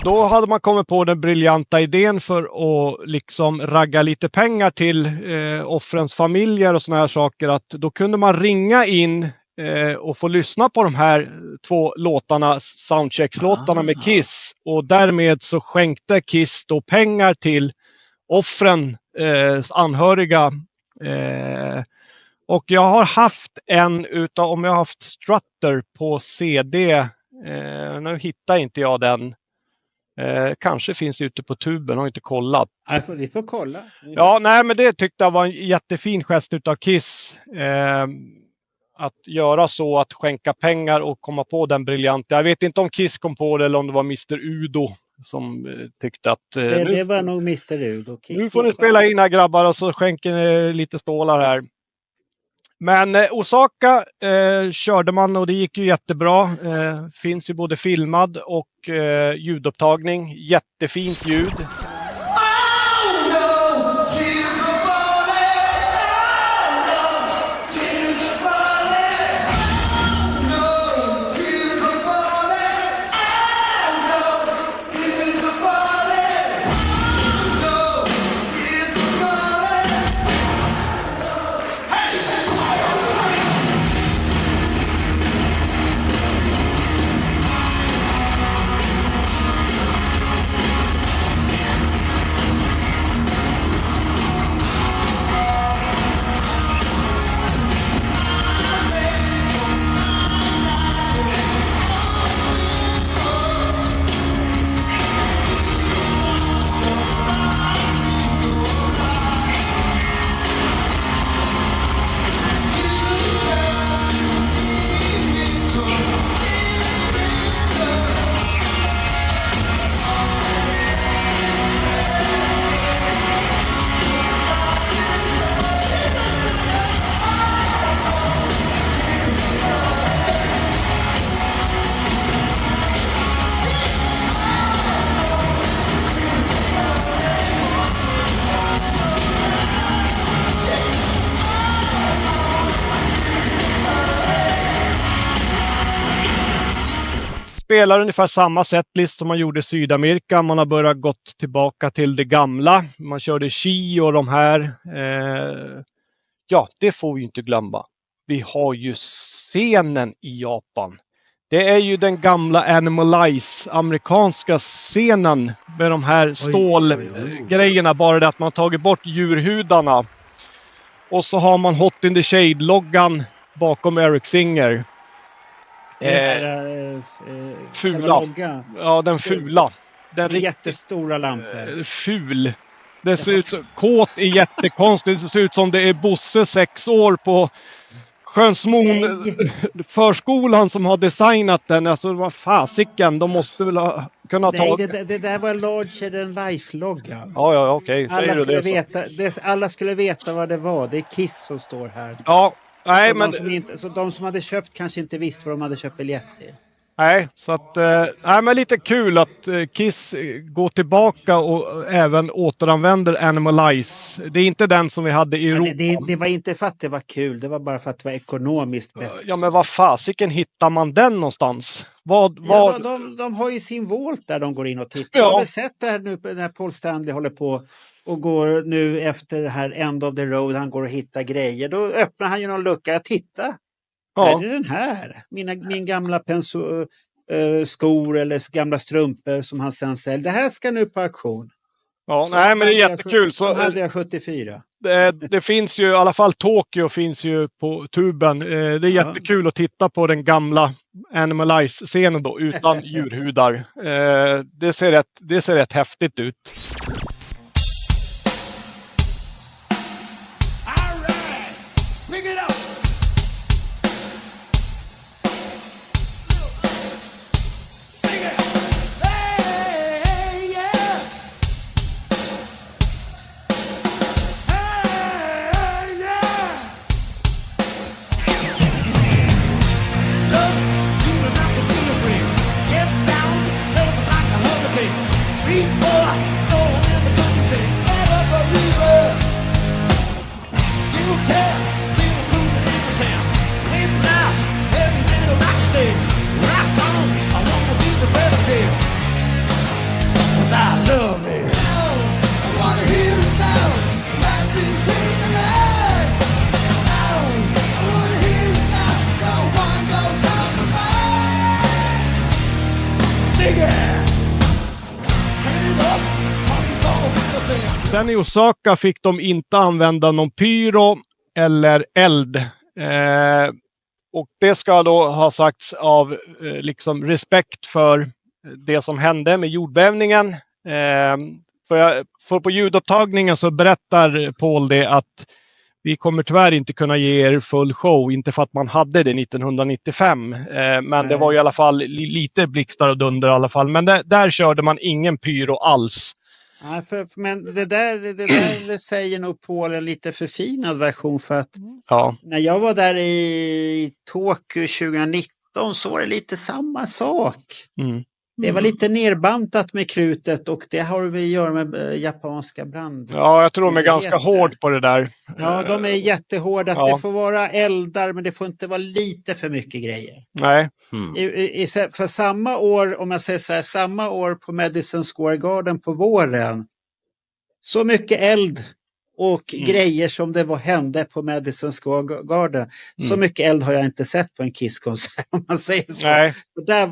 Då hade man kommit på den briljanta idén för att liksom ragga lite pengar till offrens familjer och såna här saker. Att då kunde man ringa in och få lyssna på de här 2 låtarna, soundcheckslåtarna med Kiss. Och därmed så skänkte Kiss då pengar till offrens anhöriga. Och jag har haft om jag har haft Strutter på CD. Nu hittar inte jag den. Kanske finns ute på tuben, har inte kollat. Alltså vi får kolla. Ja, nej men det tyckte jag var en jättefin gest utav Kiss. Att göra så, att skänka pengar och komma på den briljanta. Jag vet inte om Kiss kom på det eller om det var Mr. Udo som tyckte att... det var nog Mr. Udo. Nu får ni spela in här grabbar och så skänker ni lite stålar här. Men Osaka körde man och det gick ju jättebra. Finns ju både filmad och ljudupptagning. Jättefint ljud. spelar ungefär samma setlist som man gjorde i Sydamerika. Man har börjat gått tillbaka till det gamla. Man körde Chi och de här. Ja, det får vi inte glömma. Vi har ju scenen i Japan. Det är ju den gamla Animalize, amerikanska scenen med de här stålgrejerna. Bara det att man tagit bort djurhudarna. Och så har man Hot in the Shade-loggan bakom Eric Singer. Fula. Ja, den fula. Den jättestora lampor. Ful. Det ser ut som... Kåt är jättekonstigt. Det ser ut som det är Bosse 6 år på Skönsmon förskolan som har designat den. Alltså vad fasiken. De måste väl kunna ta... Nej, det där var Larger than Life-loggan. Ja, okej. Alla skulle veta vad det var. Det är Kiss som står här. Ja. Nej, så de som hade köpt kanske inte visste vad de hade köpt biljett till. Nej, så att men lite kul att Kiss går tillbaka och även återanvänder Animalize. Det är inte den som vi hade i Europa. Det var inte för att det var kul, det var bara för att det var ekonomiskt bäst. Ja, men vad fasiken hittar man den någonstans? Ja, de har ju sin volt där de går in och tittar. Jag har väl sett det här nu när Paul Stanley håller på och går nu efter det här End of the Road, han går och hittar grejer. Då öppnar han ju någon lucka, jag tittar. Ja. Är det den här? Min gamla skor eller gamla strumpor som han sen säljer. Det här ska nu på auktion. Ja, nej, men det är jättekul. Så hade jag 74. Det finns ju, i alla fall Tokyo finns ju på tuben. Det är jättekul att titta på den gamla Animalize-scenen då, utan djurhudar. Det ser rätt häftigt ut. Sen i Osaka fick de inte använda någon pyro eller eld. Och det ska då ha sagts av liksom respekt för det som hände med jordbävningen. För på ljudupptagningen så berättar Paul det att vi kommer tyvärr inte kunna ge er full show. Inte för att man hade det 1995. Men det var i alla fall lite blixtar och dunder i alla fall. Men där körde man ingen pyro alls. Ja, men det där säger nog Paul en lite förfinad version, för att när jag var där i Tokyo 2019 så var det lite samma sak. Det var lite nerbantat med krutet, och det har vi att göra med japanska brand. Ja, jag tror de är ganska hård på det där. Ja, de är jättehårda. Det får vara eldar, men det får inte vara lite för mycket grejer. Nej. För samma år, om jag säger så här, samma år på Madison Square Garden på våren, så mycket eld och grejer som det hände på Madison Square Garden. Så mycket eld har jag inte sett på en Kiss-konsert, om man säger så. Nej.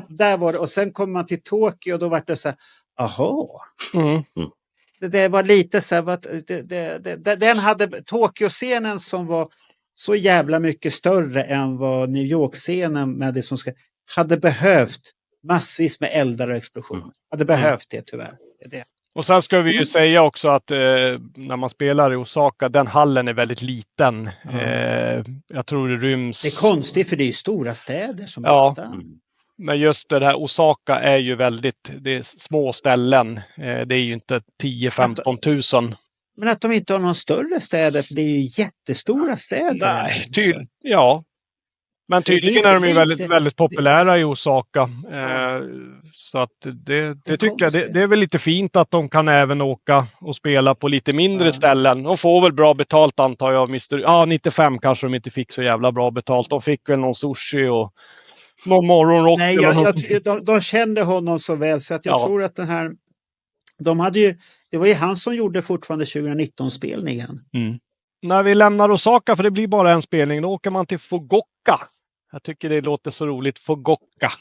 Där var det, och sen kom man till Tokyo och då var det så här, aha. Det var lite så här, den hade Tokyo-scenen som var så jävla mycket större än vad New York-scenen Madison hade behövt massvis med eldar och explosioner. Hade behövt det tyvärr. Det. Och sen ska vi ju säga också att när man spelar i Osaka, den hallen är väldigt liten. Jag tror det ryms... Det är konstigt, för det är ju stora städer som är men just det här Osaka är ju det är små ställen. Det är ju inte 10-15 tusen. Men att de inte har någon större städer, för det är ju jättestora städer. Nej, men tydligen är de ju väldigt, väldigt populära i Osaka. Så att det tycker jag, det är väl lite fint att de kan även åka och spela på lite mindre ställen. De får väl bra betalt, antar jag. 95 kanske de inte fick så jävla bra betalt. De fick väl någon sushi och någon morgonrock. Nej, eller något. de kände honom så väl så att jag tror att den här... Det var ju han som gjorde fortfarande 2019-spelningen. När vi lämnar Osaka, för det blir bara en spelning, då åker man till Fukuoka. Jag tycker det låter så roligt. Fukuoka.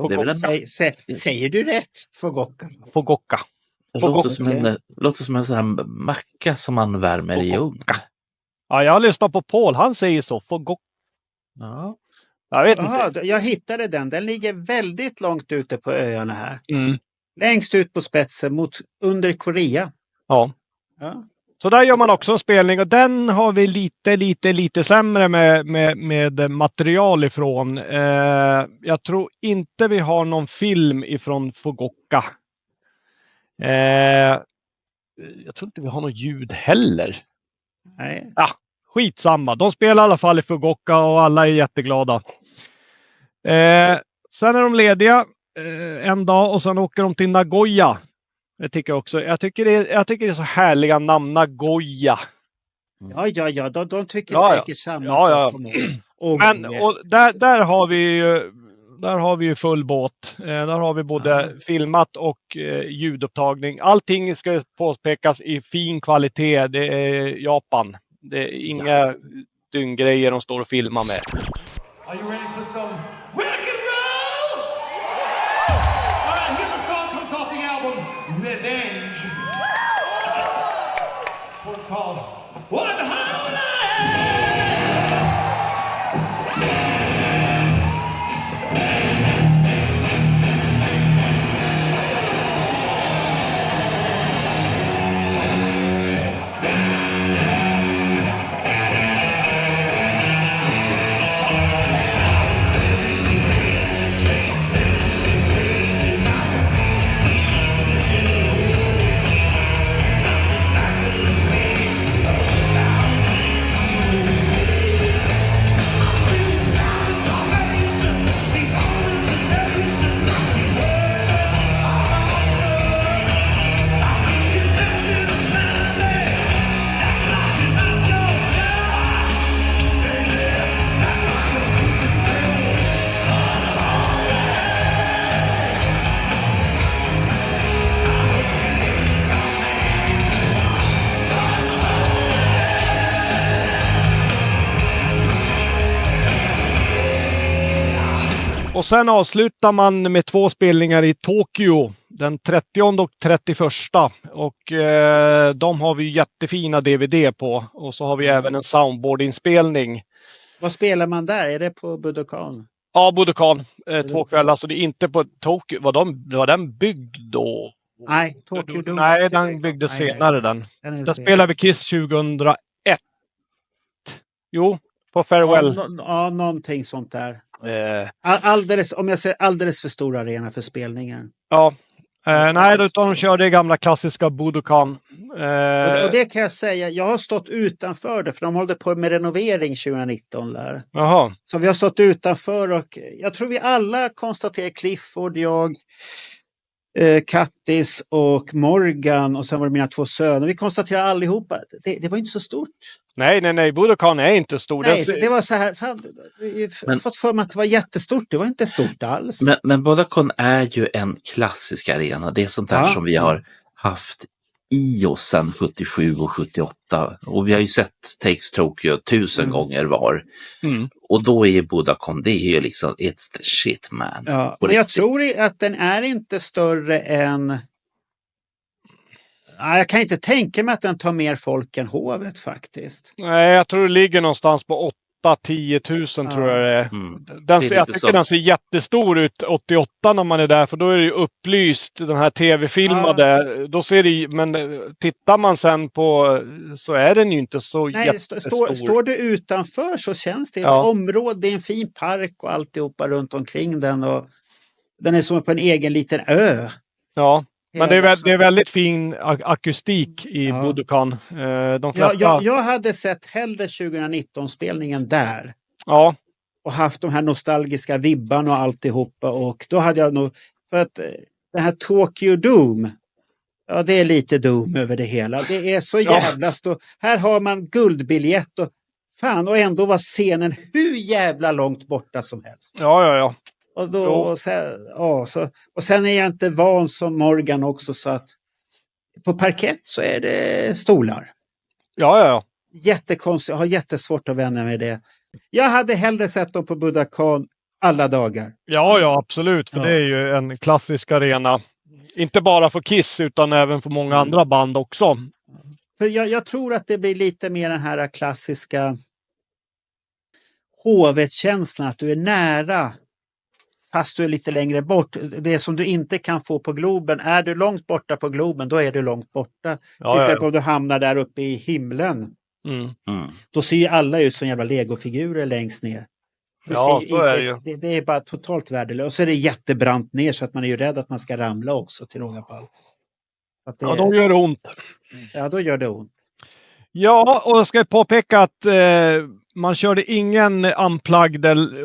Det är väl Säger du rätt? Fukuoka. Det låter som en sån här macka som man värmer i ugn. Ja, jag har lyssnat på Paul. Han säger så. Fukuoka. Ja. Jag vet inte. Jag hittade den. Den ligger väldigt långt ute på öarna här. Mm. Längst ut på spetsen under Korea. Ja. Ja. Så där gör man också en spelning och den har vi lite sämre med material ifrån. Jag tror inte vi har någon film ifrån Fukuoka. Jag tror inte vi har något ljud heller. Nej. Ja, skitsamma. De spelar i alla fall i Fukuoka och alla är jätteglada. Sen är de lediga en dag och sen åker de till Nagoya. Jag tycker det är så härliga namn, Nagoya. Ja, de tycker säkert samma sak om oss. Men och där har vi ju full båt. Där har vi både filmat och ljudupptagning. Allting ska påpekas i fin kvalitet. Det är Japan. Det är inga dynggrejer de står och filmar med. Are you ready for some rock and roll? All right, here's a song comes off the album Revenge. This one's called One Holiday. Och sen avslutar man med 2 spelningar i Tokyo den 30 och 31. Och de har vi jättefina DVD på. Och så har vi även en soundboardinspelning. Vad spelar man där? Är det på Budokan? Ja, Budokan. 2 kvällar. Så det är inte på Tokyo. Var den byggd då? Nej, Tokyo Dome. Nej, den byggdes senare den. Den spelar vi Kiss 2001. Jo, på Farewell. Ja, någonting sånt där. Alldeles för stor arena för spelningen. Ja. Nej, utan de kör det gamla klassiska Budokan. Och det kan jag säga, jag har stått utanför det för de hållde på med renovering 2019 där. Jaha. Så vi har stått utanför och jag tror vi alla konstaterar, Clifford, jag, Kattis och Morgan och sen var det mina 2 söner. Vi konstaterar allihopa, det var inte så stort. Nej, Budokan är inte stor. Nej, det var så här, jag fått för mig att det var jättestort, det var inte stort alls. Men Budokan är ju en klassisk arena, det är sånt där som vi har haft i oss sedan 77 och 78 och vi har ju sett Takes Tokyo 1000 gånger var. Och då är Budokan, det är ju liksom it's the shit man. Ja, men jag tror att den är inte större än... Jag kan inte tänka mig att den tar mer folk än Hovet faktiskt. Nej, jag tror det ligger någonstans på 8-10 000 tror jag det är. Jag tycker den ser jättestor ut 88 när man är där, för då är det ju upplyst, den här tv-filmade. Då ser det, men tittar man sen på så är den ju inte så jättestor. Står du utanför så känns det ett område, det är en fin park och alltihopa runt omkring den och den är som på en egen liten ö. Ja. Men det är väldigt fin akustik i Budokan. Jag hade sett hellre 2019-spelningen där. Ja. Och haft de här nostalgiska vibbarna och alltihopa. Och då hade jag nog... För att det här Tokyo Dome... Ja, det är lite Doom över det hela. Det är så jävla stort. Här har man guldbiljett och Fan, och ändå var scenen hur jävla långt borta som helst. Ja. Och, då, och sen är jag inte van som Morgan också, så att på parkett så är det stolar. Ja. Jättekonstigt, jag har jättesvårt att vänja mig det. Jag hade hellre sett dem på Budokan alla dagar. Ja, absolut. För Ja. det är ju en klassisk arena. Inte bara för Kiss utan även för många andra band också. För jag tror att det blir lite mer den här klassiska hovet-känslan, att du är nära fast du är lite längre bort. Det som du inte kan få på Globen. Är du långt borta på Globen, då är du långt borta. Till exempel om du hamnar där uppe i himlen. Då ser ju alla ut som jävla legofigurer längst ner. Ja, så är det ju. Det är bara totalt värdelöst. Och så är det jättebrant ner, så att man är ju rädd att man ska ramla också till råga på allt. Ja, då gör det ont. Ja, då gör det ont. Ja, och jag ska påpeka att man körde ingen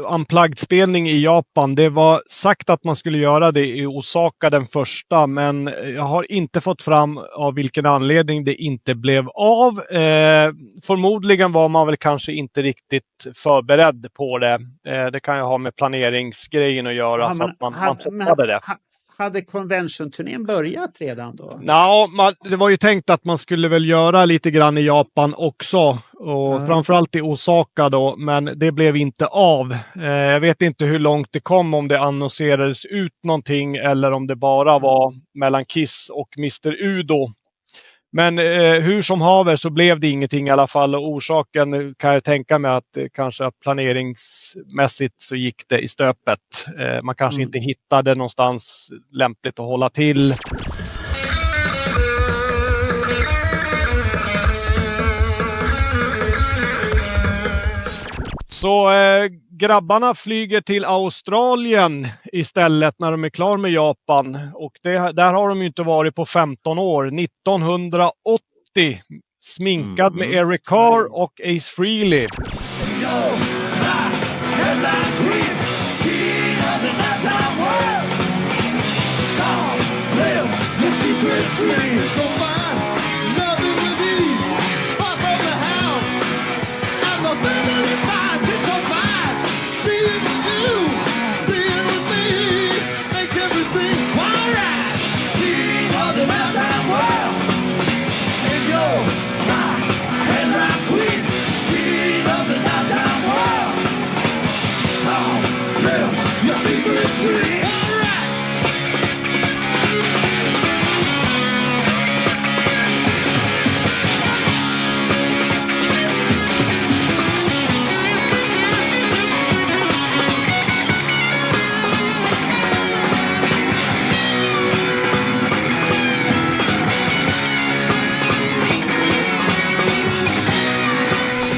unplugged-spelning i Japan. Det var sagt att man skulle göra det i Osaka den första, men jag har inte fått fram av vilken anledning det inte blev av. Förmodligen var man väl kanske inte riktigt förberedd på det. Det kan ju ha med planeringsgrejen att göra, så att man hoppade det. Hade convention-turnén börjat redan då? Det var ju tänkt att man skulle väl göra lite grann i Japan också. Och framförallt i Osaka då. Men det blev inte av. Jag vet inte hur långt det kom, om det annonserades ut någonting. Eller om det bara var mellan Kiss och Mr. Udo. Men hur som haver så blev det ingenting i alla fall. Och orsaken kan jag tänka mig att kanske planeringsmässigt så gick det i stöpet. Man kanske inte hittade någonstans lämpligt att hålla till. Så grabbarna flyger till Australien istället när de är klar med Japan. Och där har de ju inte varit på 15 år. 1980 sminkad med Eric Carr och Ace Frehley.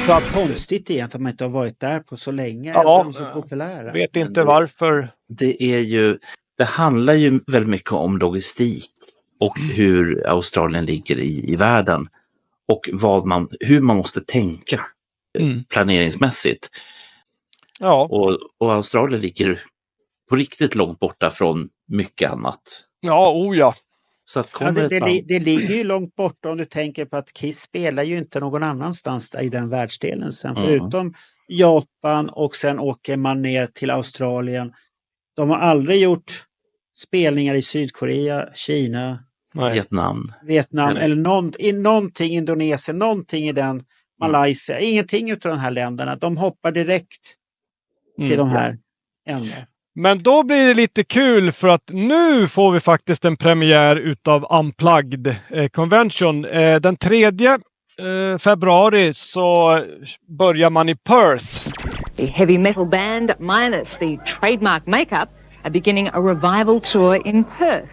Vad konstigt egentligen att man inte har varit där på så länge. Ja, de är så populära. Vet inte varför. Det handlar ju väldigt mycket om logistik och hur Australien ligger i världen. Och hur man måste tänka planeringsmässigt. Ja. Och Australien ligger på riktigt långt borta från mycket annat. Ja. Så att det ligger ju långt bort om du tänker på att Kiss spelar ju inte någon annanstans i den världsdelen sen. Förutom Japan, och sen åker man ner till Australien. De har aldrig gjort spelningar i Sydkorea, Kina, Vietnam eller någonting, Indonesien, någonting i den, Malaysia. Ingenting utav de här länderna. De hoppar direkt till de här ämnena. Men då blir det lite kul, för att nu får vi faktiskt en premiär utav Unplugged Convention. Den 3 februari så börjar man i Perth. The heavy metal band minus the trademark makeup are beginning a revival tour in Perth.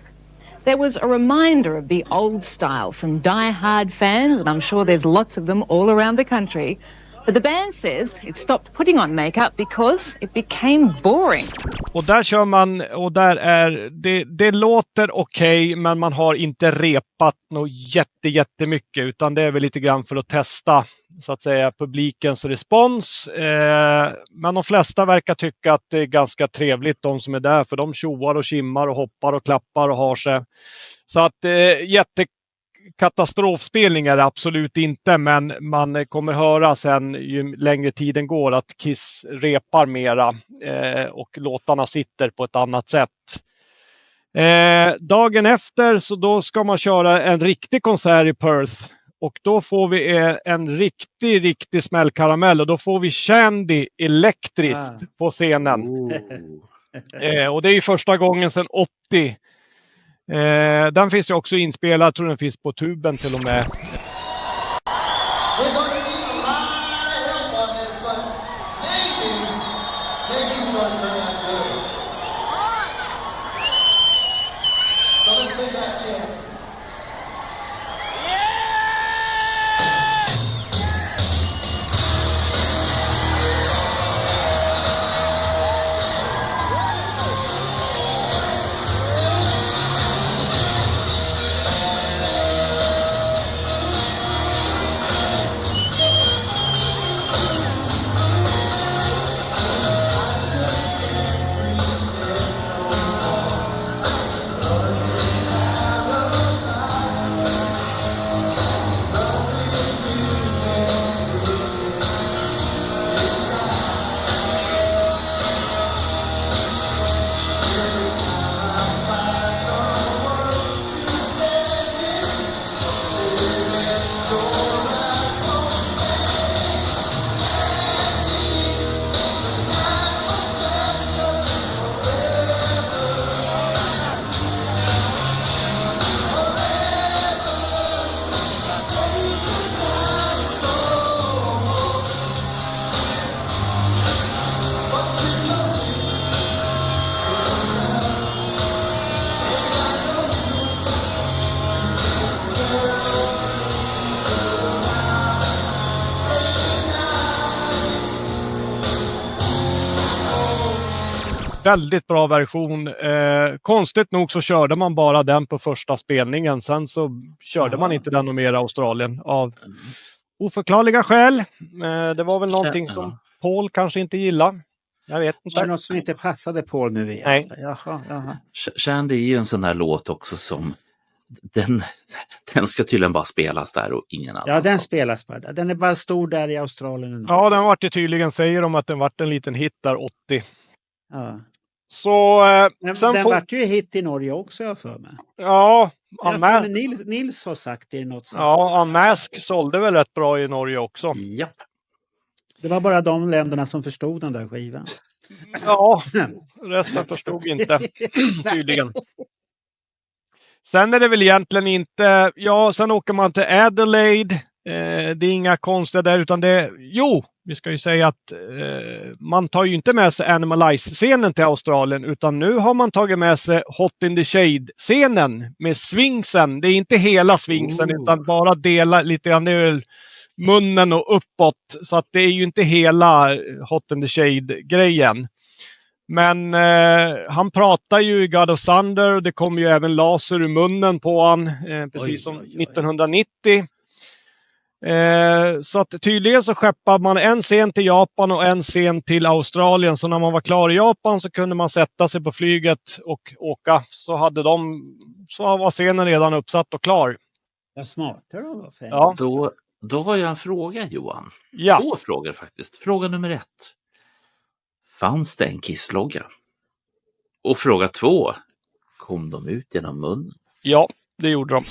There was a reminder of the old style from die-hard fans, and I'm sure there's lots of them all around the country. But the band says it stopped putting on makeup because it became boring. Och där kör man, och där är det låter okej, men man har inte repat något jättemycket, utan det är väl lite grann för att testa, så att säga, publikens respons. Men de flesta verkar tycka att det är ganska trevligt, de som är där, för de tjoar och kimmar och hoppar och klappar och har sig. Så att katastrofspelning är det absolut inte, men man kommer höra sen ju längre tiden går att Kiss repar mera och låtarna sitter på ett annat sätt. Dagen efter så då ska man köra en riktig konsert i Perth och då får vi en riktig smällkaramell och då får vi Shandy elektriskt på scenen. Och det är ju första gången sedan 80. Den finns ju också inspelad, jag tror den finns på tuben till och med. Väldigt bra version. Konstigt nog så körde man bara den på första spelningen. Sen så körde man inte den mer i Australien av oförklarliga skäl. Det var väl någonting som Paul kanske inte gillade. Jag vet inte. Var det något som inte passade Paul nu igen? Nej. Jaha. Shandy är ju en sån här låt också som den ska tydligen bara spelas där och ingen annan. Ja, den spelas bara där. Den är bara stor där i Australien. Ja, den vart ju tydligen, säger de att den vart en liten hit där 80. Ja. Så, den vart ju hit i Norge också, jag för mig. Ja, Nils har sagt det i något sätt. Ja, Unmask sålde väl rätt bra i Norge också. Japp. Det var bara de länderna som förstod den där skivan. Ja, resten förstod inte tydligen. Sen är det väl egentligen inte, sen åker man till Adelaide. Det är inga konstiga där, utan vi ska ju säga att man tar ju inte med sig Animalize-scenen till Australien, utan nu har man tagit med sig Hot in the Shade-scenen med swingsen. Det är inte hela swingsen utan bara dela lite grann, det är väl munnen och uppåt, så att det är ju inte hela Hot in the Shade-grejen. Men han pratar ju i God of Thunder och det kommer ju även laser ur munnen på han, precis som 1990. Så att tydligen så skeppar man en scen till Japan och en scen till Australien. Så när man var klar i Japan så kunde man sätta sig på flyget och åka. Så var scenen redan uppsatt och klar. Vad smart det var. Ja. Då har jag en fråga, Johan. Ja. 2 frågor faktiskt. Fråga nummer 1. Fanns det en kisslogga? Och fråga 2. Kom de ut genom munnen? Ja, det gjorde de.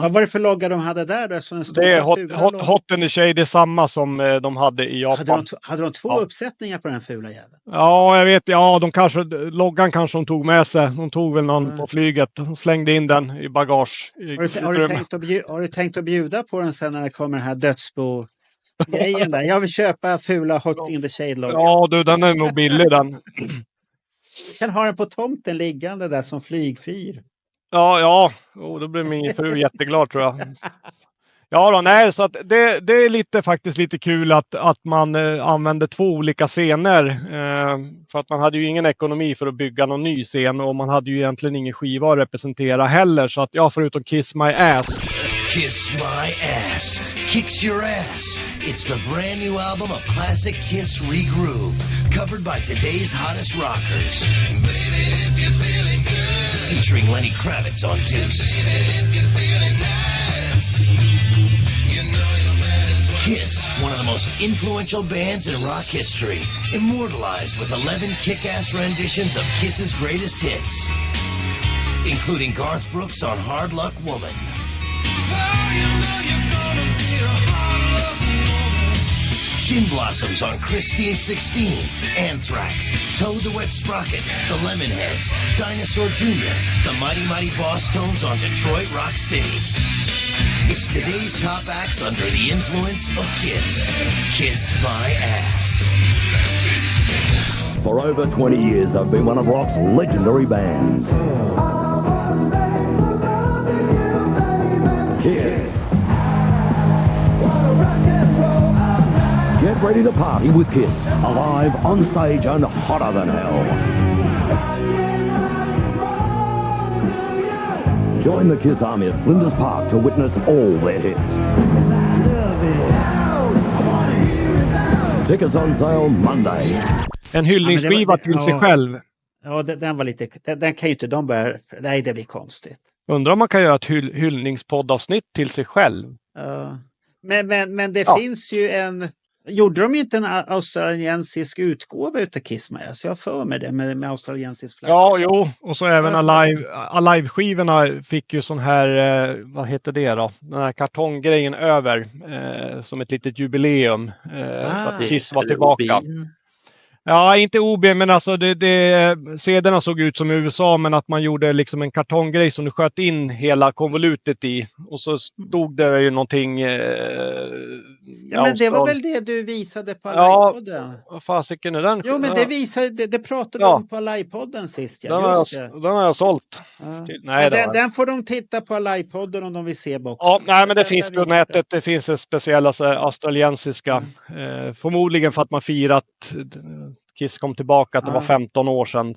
Vad var det för logga de hade där då? Så det är Hot and the Shade, det är samma som de hade i Japan. Hade de 2 uppsättningar på den fula jäveln? Ja, jag vet. Ja, loggan kanske de tog med sig. De tog väl någon på flyget och slängde in den i bagage. Har du tänkt att bjuda på den sen när det kommer den här dödsbo-grejen där? Jag vill köpa fula Hot in the Shade-loggan. Ja, du, den är nog billig den. Du kan ha den på tomten liggande där som flygfyr. Ja. Då blir min fru jätteglad, tror jag. Ja då, nej, så att det är faktiskt lite kul att man använder 2 olika scener. För att man hade ju ingen ekonomi för att bygga någon ny scen och man hade ju egentligen ingen skiva att representera heller. Så att förutom Kiss My Ass. Kiss My Ass kicks your ass. It's the brand new album of classic Kiss Regroove, covered by today's hottest rockers. Baby, if you're feeling good. Featuring Lenny Kravitz on Deuce. Kiss, one of the most influential bands in rock history, immortalized with 11 kick-ass renditions of Kiss's greatest hits, including Garth Brooks on Hard Luck Woman. Shin Blossoms on Christine 16, Anthrax, Toad the Wet Sprocket, the Lemonheads, Dinosaur Jr., the Mighty Mighty Boss Tones on Detroit Rock City. It's today's top acts under the influence of Kiss. Kiss My Ass. For over 20 years, they've been one of rock's legendary bands. Kiss. Get ready to party with Kiss, alive, on stage and hotter than hell. Join the Kiss Army at Flinders Park to witness all their hits. Tickets on sale Monday. En hyllningsskiva till sig själv. Ja, den var lite... Den kan ju inte de börja... Nej, det blir konstigt. Undrar om man kan göra ett hyllningspoddavsnitt till sig själv. Men det finns ju en... Gjorde de inte en australiensisk utgåva utav Kiss My Ass? Jag har för mig det med australiensisk flagg. Ja, jo. Och så även Alive-skivorna fick ju sån här, vad heter det då? Den här kartonggrejen över som ett litet jubileum. Så att Kiss var tillbaka. Ja, inte OB, men alltså sederna såg ut som i USA, men att man gjorde liksom en kartonggrej som du sköt in hela konvolutet i. Och så stod det ju någonting... men det var väl det du visade på Alive-podden? Ja, vad fasiken är den? Jo, men det pratade om på Alive-podden sist. Den har jag sålt. Nej, den får de titta på Alive-podden om de vill se boxen. Ja, nej, men det finns på nätet. Det finns en speciella australiensiska. Förmodligen för att man firat... Kiss kom tillbaka att det var 15 år sedan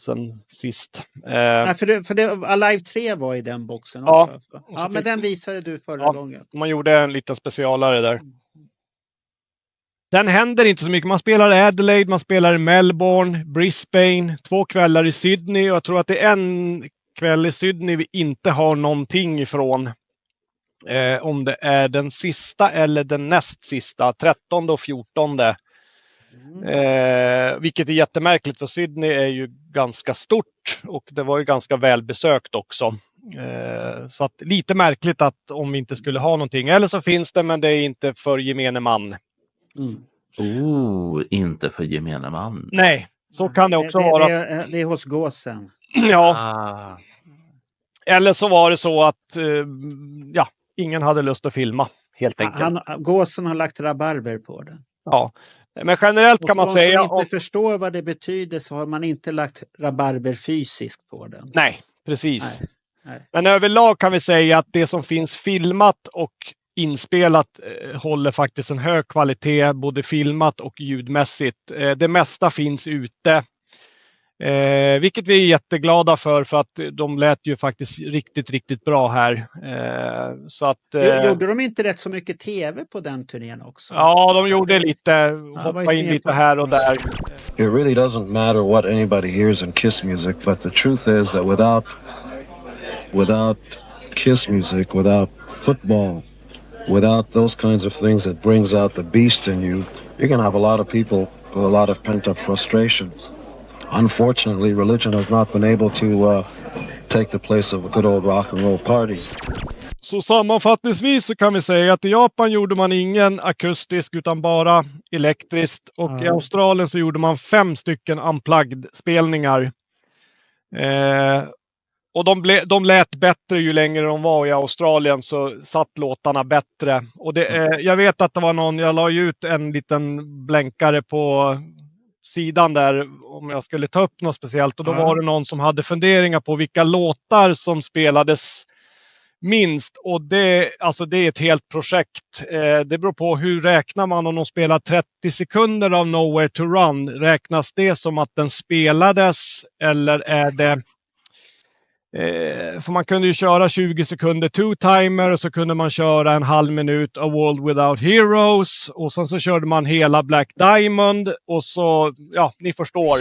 sist. Nej, för Alive 3 var i den boxen också. Ja, men den visade du förra gången. Man gjorde en liten specialare där. Sen händer inte så mycket. Man spelar i Adelaide, man spelar i Melbourne, Brisbane, 2 kvällar i Sydney. Och jag tror att det är en kväll i Sydney vi inte har någonting ifrån. Om det är den sista eller den näst sista, 13 och 14. Vilket är jättemärkligt, för Sydney är ju ganska stort och det var ju ganska välbesökt också. Så att lite märkligt att om vi inte skulle ha någonting, eller så finns det, men det är inte för gemene man. Inte för gemene man. Nej, så kan det också vara. Det är hos gåsen. Ja. Eller så var det så att ingen hade lust att filma, helt enkelt. Gåsen har lagt rabarber på det. Ja. Men generellt kan man säga... Om man inte förstår vad det betyder så har man inte lagt rabarber fysiskt på den. Nej, precis. Nej. Men överlag kan vi säga att det som finns filmat och inspelat håller faktiskt en hög kvalitet, både filmat och ljudmässigt. Det mesta finns ute. Vilket vi är jätteglada för att de lät ju faktiskt riktigt, riktigt bra här. Så att, gjorde de inte rätt så mycket tv på den turnén också? Ja, de gjorde lite, hoppa in lite här och där. It really doesn't matter what anybody hears in Kiss music, but the truth is that without Kiss music, without football, without those kinds of things that brings out the beast in you, you're going to have a lot of people with a lot of pent-up frustration. Unfortunately, religion has not been able to take the place of a good old rock and roll party. Så sammanfattningsvis så kan vi säga att i Japan gjorde man ingen akustisk utan bara elektriskt. Och i Australien så gjorde man 5 stycken unplugged-spelningar. Och de lät bättre ju längre de var i Australien, så satt låtarna bättre. Och jag vet att det var någon, jag la ut en liten blänkare på sidan där om jag skulle ta upp något speciellt. Och då var det någon som hade funderingar på vilka låtar som spelades minst. Och det är ett helt projekt. Det beror på hur räknar man om de spelar 30 sekunder av Nowhere to Run. Räknas det som att den spelades eller är det... för man kunde ju köra 20 sekunder two-timer och så kunde man köra en halv minut A World Without Heroes och sen så körde man hela Black Diamond och så, ja, ni förstår.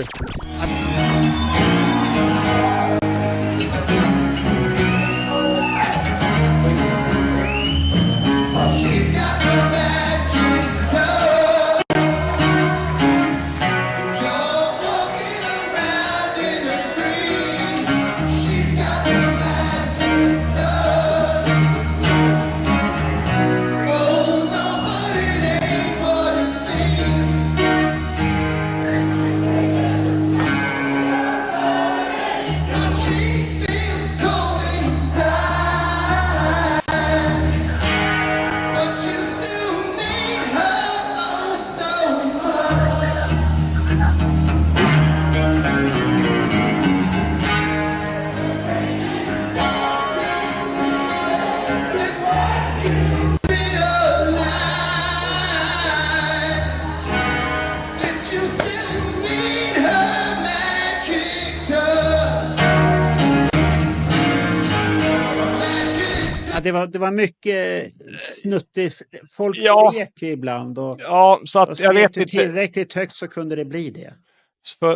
Det var mycket snuttigt. Folk skrek ju ibland. Och, så att jag vet inte. Tillräckligt högt så kunde det bli det.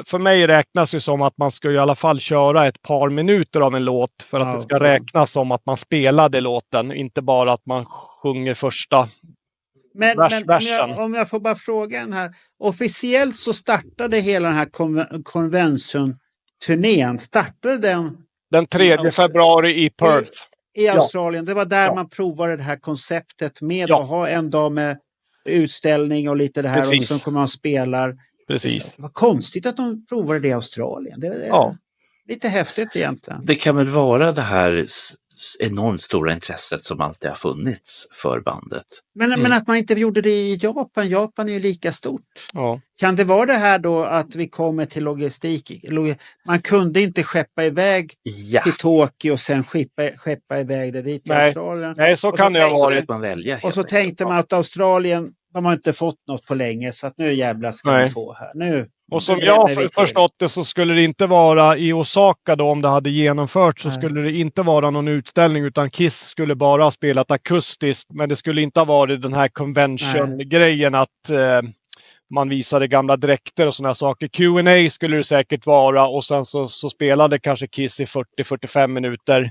För mig räknas det som att man ska i alla fall köra ett par minuter av en låt för att det ska räknas som att man spelade låten. Inte bara att man sjunger första versen. Om jag får bara fråga en här. Officiellt så startade hela den här Convention-turnén. Startade den 3 februari i Perth. I Australien. Det var där man provade det här konceptet med att ha en dag med utställning och lite det här. Precis. Och så kommer man spelar. Precis. Det var konstigt att de provade det i Australien. Det är lite häftigt egentligen. Det kan väl vara det här enormt stora intresset som alltid har funnits för bandet. Men att man inte gjorde det i Japan. Japan är ju lika stort. Ja. Kan det vara det här då att vi kommer till logistik? Man kunde inte skeppa iväg till Tokyo och sen skeppa iväg det dit till Australien. Nej, så kan det ha varit. Och så tänkte man att Australien, de har inte fått något på länge så att nu jävlar ska vi få här. Nu. Och som jag förstått det så skulle det inte vara i Osaka då, om det hade genomförts så skulle det inte vara någon utställning utan Kiss skulle bara ha spelat akustiskt, men det skulle inte ha varit den här convention-grejen att man visade gamla dräkter och sådana saker. Q&A skulle det säkert vara och sen så spelade kanske Kiss i 40-45 minuter.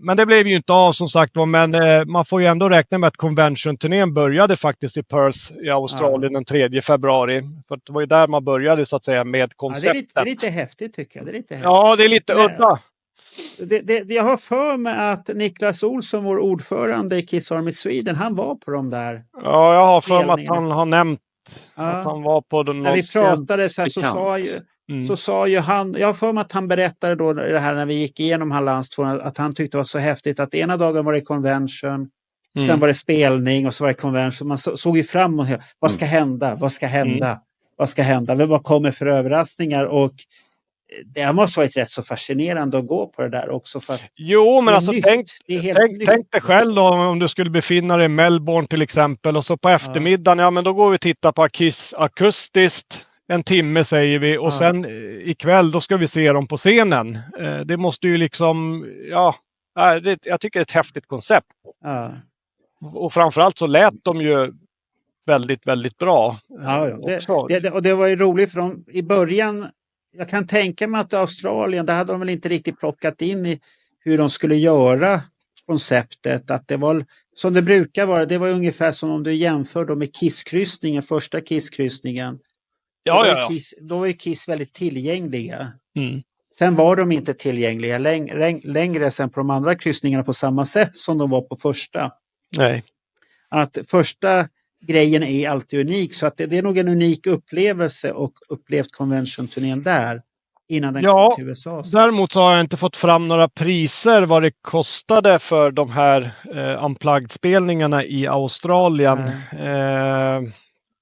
Men det blev ju inte av som sagt, men man får ju ändå räkna med att convention-turnén började faktiskt i Perth i Australien den 3 februari. För det var ju där man började så att säga med konceptet. Det är lite häftigt tycker jag. Det är lite häftigt. Ja, det är lite udda. Jag har för mig att Niklas Olsson, vår ordförande i Kiss Army Sweden, han var på de där. Ja, jag har för mig att han har nämnt att han var på den. När vi pratade så sa ju han, jag har för mig att han berättade då det här när vi gick igenom Hallandstvån att han tyckte det var så häftigt att ena dagen var det convention, sen var det spelning och så var det convention. Man såg ju fram och vad ska hända? Vad ska hända? Vad ska hända? Vad kommer för överraskningar? Och det måste varit rätt så fascinerande att gå på det där också. För jo, men alltså tänk dig själv då, om du skulle befinna dig i Melbourne till exempel och så på eftermiddagen, men då går vi och tittar på Kiss akustiskt. En timme säger vi och sen ikväll då ska vi se dem på scenen. Det måste ju liksom, jag tycker det är ett häftigt koncept. Och framförallt så lät de ju väldigt, väldigt bra. Och det var ju roligt för dem i början. Jag kan tänka mig att Australien, där hade de väl inte riktigt plockat in i hur de skulle göra konceptet. Att det var som det brukar vara, det var ungefär som om du jämför då med Kisskryssningen, första Kisskryssningen. Då var ju Kiss väldigt tillgängliga. Sen var de inte tillgängliga längre sen på de andra kryssningarna på samma sätt som de var på första. Nej. Att första grejen är alltid unik, så att det är nog en unik upplevelse och upplevt convention-turnén där innan den kom till USA. Däremot så har jag inte fått fram några priser vad det kostade för de här Unplugged-spelningarna i Australien.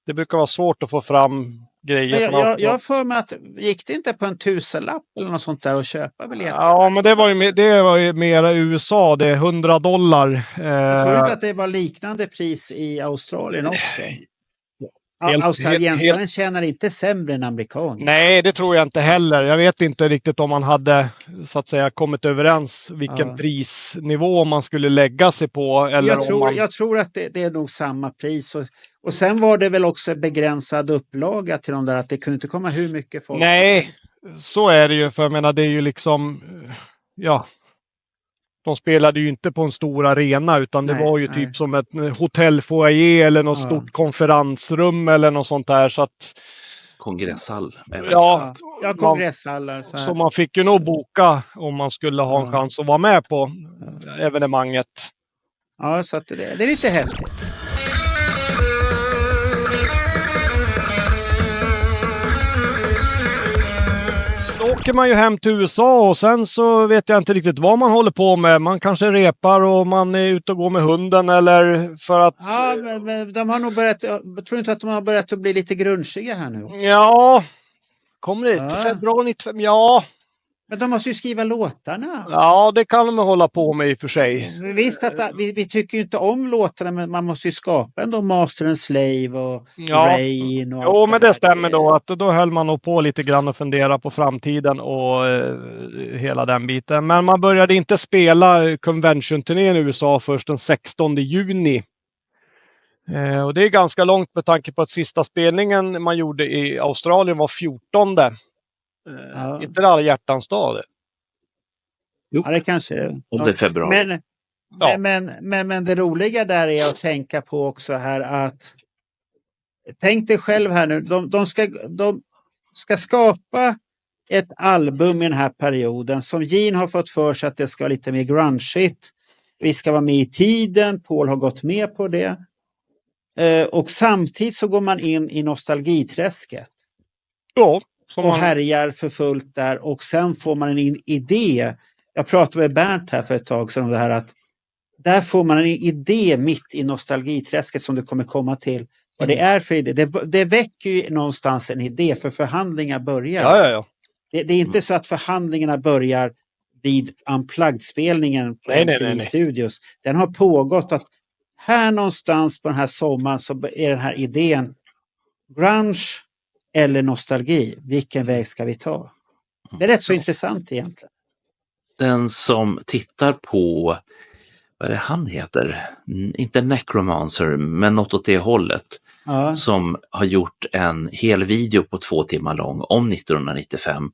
Det brukar vara svårt att få fram grejer. Jag har för mig att gick det inte på en 1000-lapp eller något sånt där och köpa biljetter? Ja, men det var ju mera USA, det är $100. Jag tror inte att det var liknande pris i Australien också. Australiensaren tjänar inte sämre än amerikaner. Nej, det tror jag inte heller. Jag vet inte riktigt om man hade så att säga kommit överens vilken prisnivå man skulle lägga sig på. Eller jag tror att det är nog samma pris. Och sen var det väl också begränsad upplaga till de där, att det kunde inte komma hur mycket folk. Nej, så är det ju. För jag menar, det är ju liksom, ja, de spelade ju inte på en stor arena, utan det var ju typ som ett hotellfoyer eller något stort konferensrum eller något sånt där. Så att, kongreshall. Ja, kongresshallar. Så man fick ju nog boka om man skulle ha en chans att vara med på evenemanget. Ja, så att det är lite häftigt. Då åker man ju hem till USA och sen så vet jag inte riktigt vad man håller på med. Man kanske repar och man är ute och går med hunden eller för att... Ja, men de har nog börjat... Jag tror inte att de har börjat att bli lite grunchiga här nu också. Ja, kommer det februari 95? Ja. Men de måste ju skriva låtarna. Ja, det kan de hålla på med i och för sig. Visst att vi tycker ju inte om låtarna, men man måste ju skapa ändå Master and Slave och Rain och jo, men det stämmer då. Att då höll man nog på lite grann och fundera på framtiden och hela den biten. Men man började inte spela convention-turnén i USA först den 16 juni. Och det är ganska långt med tanke på att sista spelningen man gjorde i Australien var 14. Inte alla hjärtans dag. Jo. Ja, det kanske är. Om det är februari. Men det roliga där är att tänka på också här att tänk dig själv här nu, de ska skapa ett album i den här perioden som Gene har fått för sig att det ska vara lite mer grungeigt. Vi ska vara med i tiden, Paul har gått med på det. Och samtidigt så går man in i nostalgiträsket. Ja. Och härjar för fullt där, och sen får man en idé. Jag pratade med Bernt här för ett tag sedan om det här, att där får man en idé mitt i nostalgiträsket som det kommer komma till. Vad det är för idé. Det väcker ju någonstans en idé, för förhandlingar börjar. Ja. Det är inte så att förhandlingarna börjar vid Unplugged-spelningen på MTV Studios. Den har pågått att här någonstans på den här sommaren så är den här idén grunge eller nostalgi. Vilken väg ska vi ta? Det är rätt så intressant egentligen. Den som tittar på, vad är det han heter? Inte Necromancer, men något åt det hållet. Ja. Som har gjort en hel video på 2 timmar lång om 1995.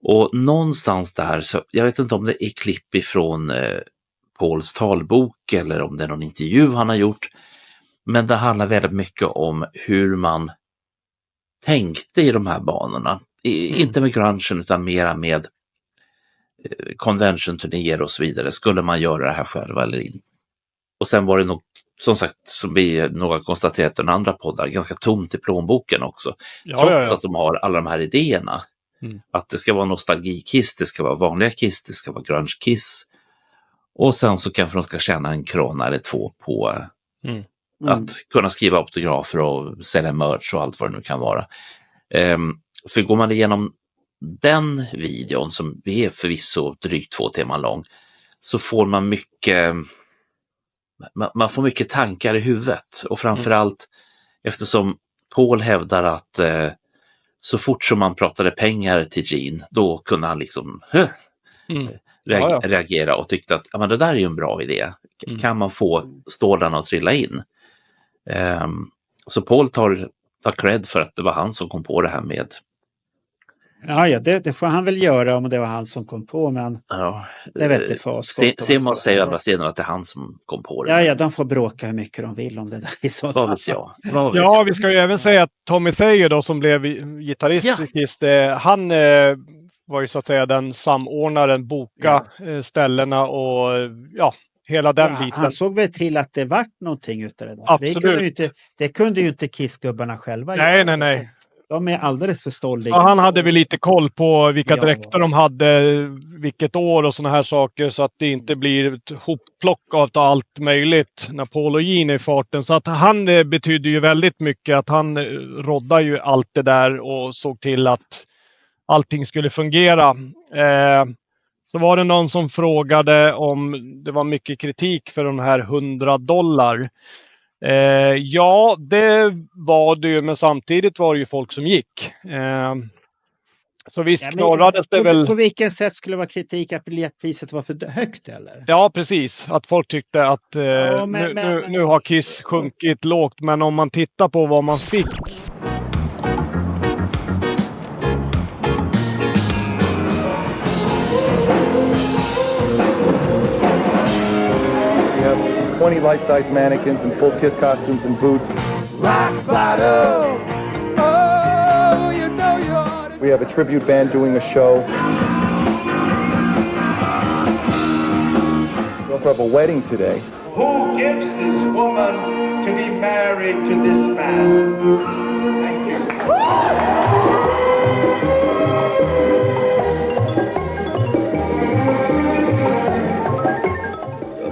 Och någonstans där, så jag vet inte om det är klipp ifrån Pauls talbok eller om det är någon intervju han har gjort. Men det handlar väldigt mycket om hur man tänkte i de här banorna. Inte med grungen utan mera med convention-turnéer och så vidare. Skulle man göra det här själva eller inte? Och sen var det nog, som sagt, som vi nog har konstaterat i den andra poddar, ganska tomt i plånboken också. Trots att de har alla de här idéerna. Att det ska vara nostalgikiss, det ska vara vanliga kiss, det ska vara grunge-kiss. Och sen så kanske de ska tjäna en krona eller 2 på att kunna skriva autografer och sälja merch och allt vad det nu kan vara. För går man igenom den videon, som är förvisso drygt 2 timmar lång, så får man får mycket tankar i huvudet. Och framförallt eftersom Paul hävdar att så fort som man pratade pengar till Gene, då kunde han liksom reagera och tyckte att men det där är ju en bra idé. Kan man få stålarna att trilla in? Så Paul tar cred för att det var han som kom på det här med. Ja, det får han väl göra om det var han som kom på, men det vet inte för Simon säger andra sidan att det är han som kom på det. Ja, de får bråka hur mycket de vill om det där i sådana fall. Vad vet jag? Ja, vi ska ju även säga att Tommy Thayer då, som blev gitarrist i Kiss, han var ju så att säga den samordnaren, boka ställena och hela den biten. Han såg väl till att det vart någonting utav det där. Absolut. Det kunde ju inte Kissgubbarna själva göra. Nej. De är alldeles för stolliga. Ja, han hade väl lite koll på vilka dräkter de hade, vilket år och såna här saker, så att det inte blir ett hopplock av allt möjligt när Paul och Gene är i farten. Så att han betyder ju väldigt mycket, att han roddar ju allt det där och såg till att allting skulle fungera. Så var det någon som frågade om det var mycket kritik för de här $100. Ja, det var det ju, men samtidigt var det ju folk som gick. Så visst klarades det väl. På vilken sätt skulle det vara kritik att biljettpriset var för högt eller? Ja, precis. Att folk tyckte att nu har Kiss sjunkit lågt, men om man tittar på vad man fick. We have 20 life-size mannequins in full Kiss costumes and boots. Rock bottom. Oh, you know you're... We have a tribute band doing a show. We also have a wedding today. Who gives this woman to be married to this man? Thank you.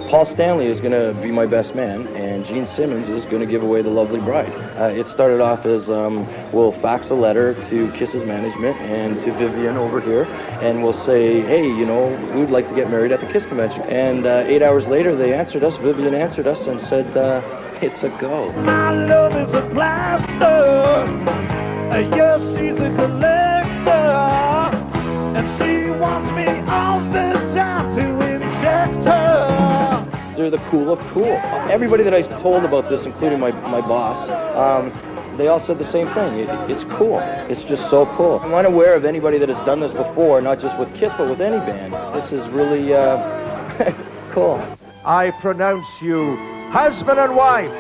Paul Stanley is going to be my best man, and Gene Simmons is going to give away the lovely bride. It started off as we'll fax a letter to Kiss's management and to Vivian over here, and we'll say, hey, you know, we would like to get married at the Kiss convention. And 8 hours later, they answered us, Vivian answered us and said, it's a go. My love is a blaster. Yes, she's a collector. And she wants me all the time to inject her. They're the cool of cool. Everybody that I told about this, including my boss, they all said the same thing. It's cool. It's just so cool. I'm unaware of anybody that has done this before, not just with Kiss, but with any band. This is really cool. I pronounce you husband and wife.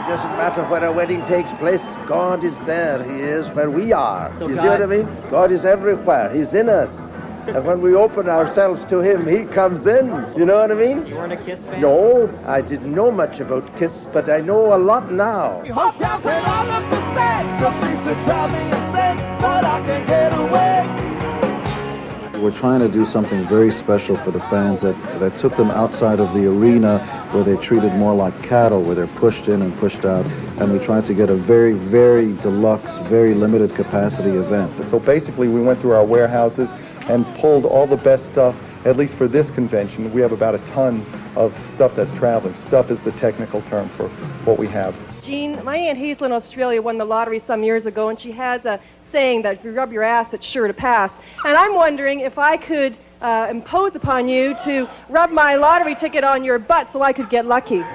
It doesn't matter where a wedding takes place. God is there. He is where we are. So you God- see what I mean? God is everywhere. He's in us. And when we open ourselves to him, he comes in. You know what I mean? You weren't a Kiss fan? No, I didn't know much about Kiss, but I know a lot now. Hotels and all of the sex, the things that drive me insane, but I can't get away. We're trying to do something very special for the fans that took them outside of the arena where they're treated more like cattle, where they're pushed in and pushed out. And we tried to get a very, very deluxe, very limited capacity event. So basically we went through our warehouses and pulled all the best stuff, at least for this convention. We have about a ton of stuff that's traveling. Stuff is the technical term for what we have. Gene, my Aunt Hazel in Australia won the lottery some years ago, and she has a saying that if you rub your ass, it's sure to pass. And I'm wondering if I could impose upon you to rub my lottery ticket on your butt so I could get lucky.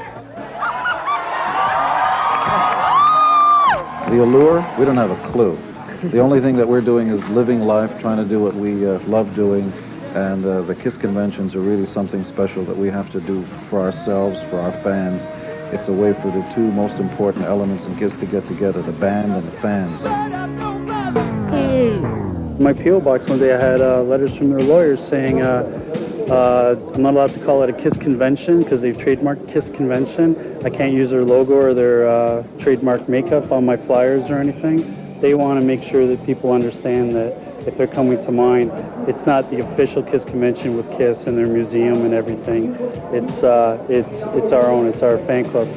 The allure, we don't have a clue. The only thing that we're doing is living life, trying to do what we love doing, and the Kiss conventions are really something special that we have to do for ourselves, for our fans. It's a way for the two most important elements in Kiss to get together, the band and the fans. My P.O. box one day I had letters from their lawyers saying I'm not allowed to call it a Kiss convention because they've trademarked Kiss convention. I can't use their logo or their trademark makeup on my flyers or anything. They want to make sure that people understand that if they're coming to mine, it's not the official Kiss convention with Kiss and their museum and everything. It's our own. It's our fan club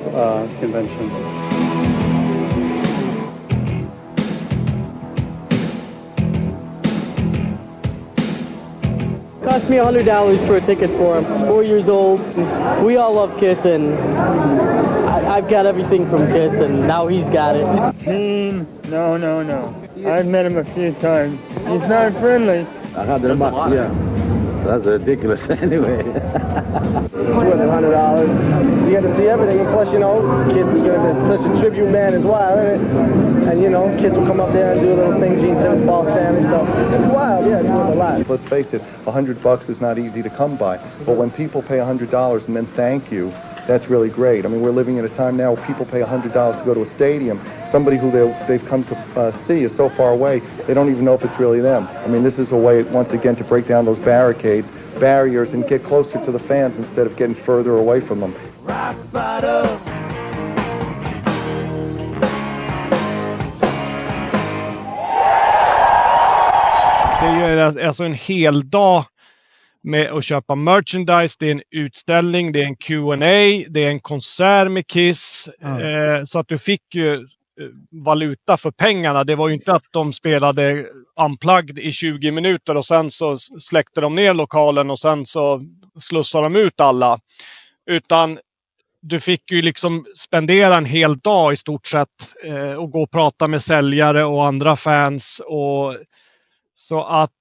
convention. Cost me $100 for a ticket for him. He's 4 years old. We all love Kiss, and I've got everything from Kiss, and now he's got it. No. I've met him a few times. He's not friendly. $100, yeah. That's ridiculous anyway. It's worth $100. You get to see everything, and plus, you know, Kiss is going to be plus a tribute man as well, isn't it? And, you know, Kiss will come up there and do a little thing, Gene Simmons, Paul Stanley, so it's wild, yeah, it's worth a lot. Let's face it, $100 is not easy to come by. But when people pay $100 and then thank you that's really great. I mean, we're living in a time now where people pay $100 to go to a stadium. Somebody who they've come to see is so far away, they don't even know if it's really them. I mean, this is a way, once again, to break down those barriers, and get closer to the fans instead of getting further away from them. Det är ju alltså en hel dag med att köpa merchandise, det är en utställning, det är en Q&A, det är en konsert med Kiss. Så att du fick ju valuta för pengarna. Det var ju inte att de spelade unplugged i 20 minuter och sen så släckte de ner lokalen och sen så slussade de ut alla. Utan du fick ju liksom spendera en hel dag i stort sett och gå och prata med säljare och andra fans. Och så att,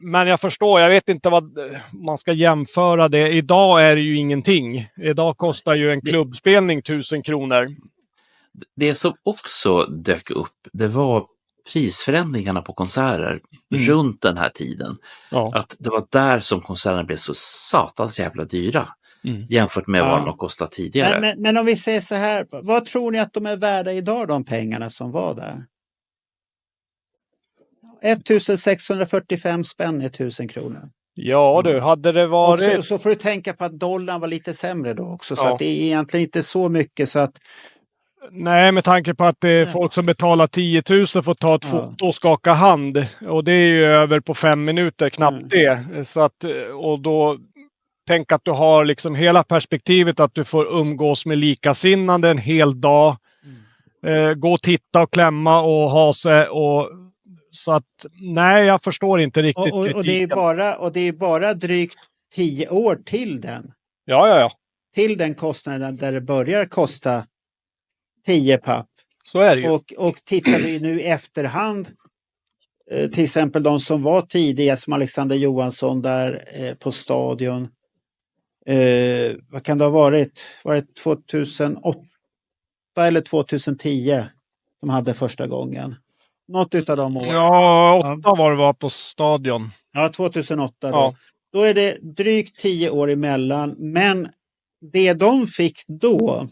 men jag förstår, jag vet inte vad man ska jämföra det. Idag är det ju ingenting. Idag kostar ju en klubbspelning 1000 kronor. Det som också dök upp, det var prisförändringarna på konserter runt den här tiden. Ja. Att det var där som konserterna blev så satans jävla dyra jämfört med vad de kostade tidigare. Men om vi säger så här, vad tror ni att de är värda idag, de pengarna som var där? 1645 spänn är 1000 kronor. Ja du, hade det varit... Och så får du tänka på att dollarn var lite sämre då också, så att det är egentligen inte så mycket så att... Nej, med tanke på att det är folk som betalar 10 000 för att ta ett foto och skaka hand. Och det är ju över på 5 minuter, knappt det. Så att, och då tänk att du har liksom hela perspektivet att du får umgås med likasinnande en hel dag. Gå och titta och klämma och ha sig och... Så att, nej, jag förstår inte riktigt. Och det är bara drygt 10 år till den. Ja. Till den kostnaden där det börjar kosta 10 papp. Så är det ju. Och tittar vi nu i efterhand, till exempel de som var tidiga som Alexander Johansson där på Stadion. Vad kan det ha varit? Var det 2008 eller 2010 de hade första gången? Något utav de åren. Ja, 8 var på Stadion. Ja, 2008 då. Ja. Då är det drygt 10 år emellan. Men det de fick då,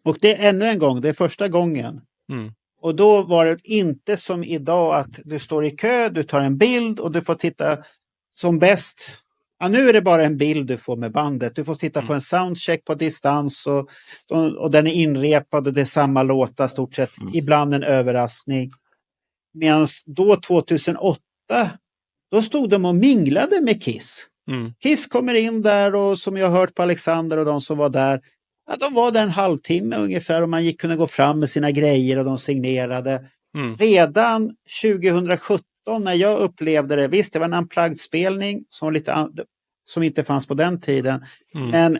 och det är ännu en gång, det är första gången. Och då var det inte som idag att du står i kö, du tar en bild och du får titta som bäst. Ja, nu är det bara en bild du får med bandet. Du får titta på en soundcheck på distans och den är inrepad och det är samma låtar stort sett. Ibland en överraskning. Medan då 2008, då stod de och minglade med Kiss. Kiss kommer in där och som jag har hört på Alexander och de som var där. Ja, de var där en halvtimme ungefär och man kunde gå fram med sina grejer och de signerade. Redan 2017 när jag upplevde det, visst det var en unplugged-spelning som inte fanns på den tiden. Men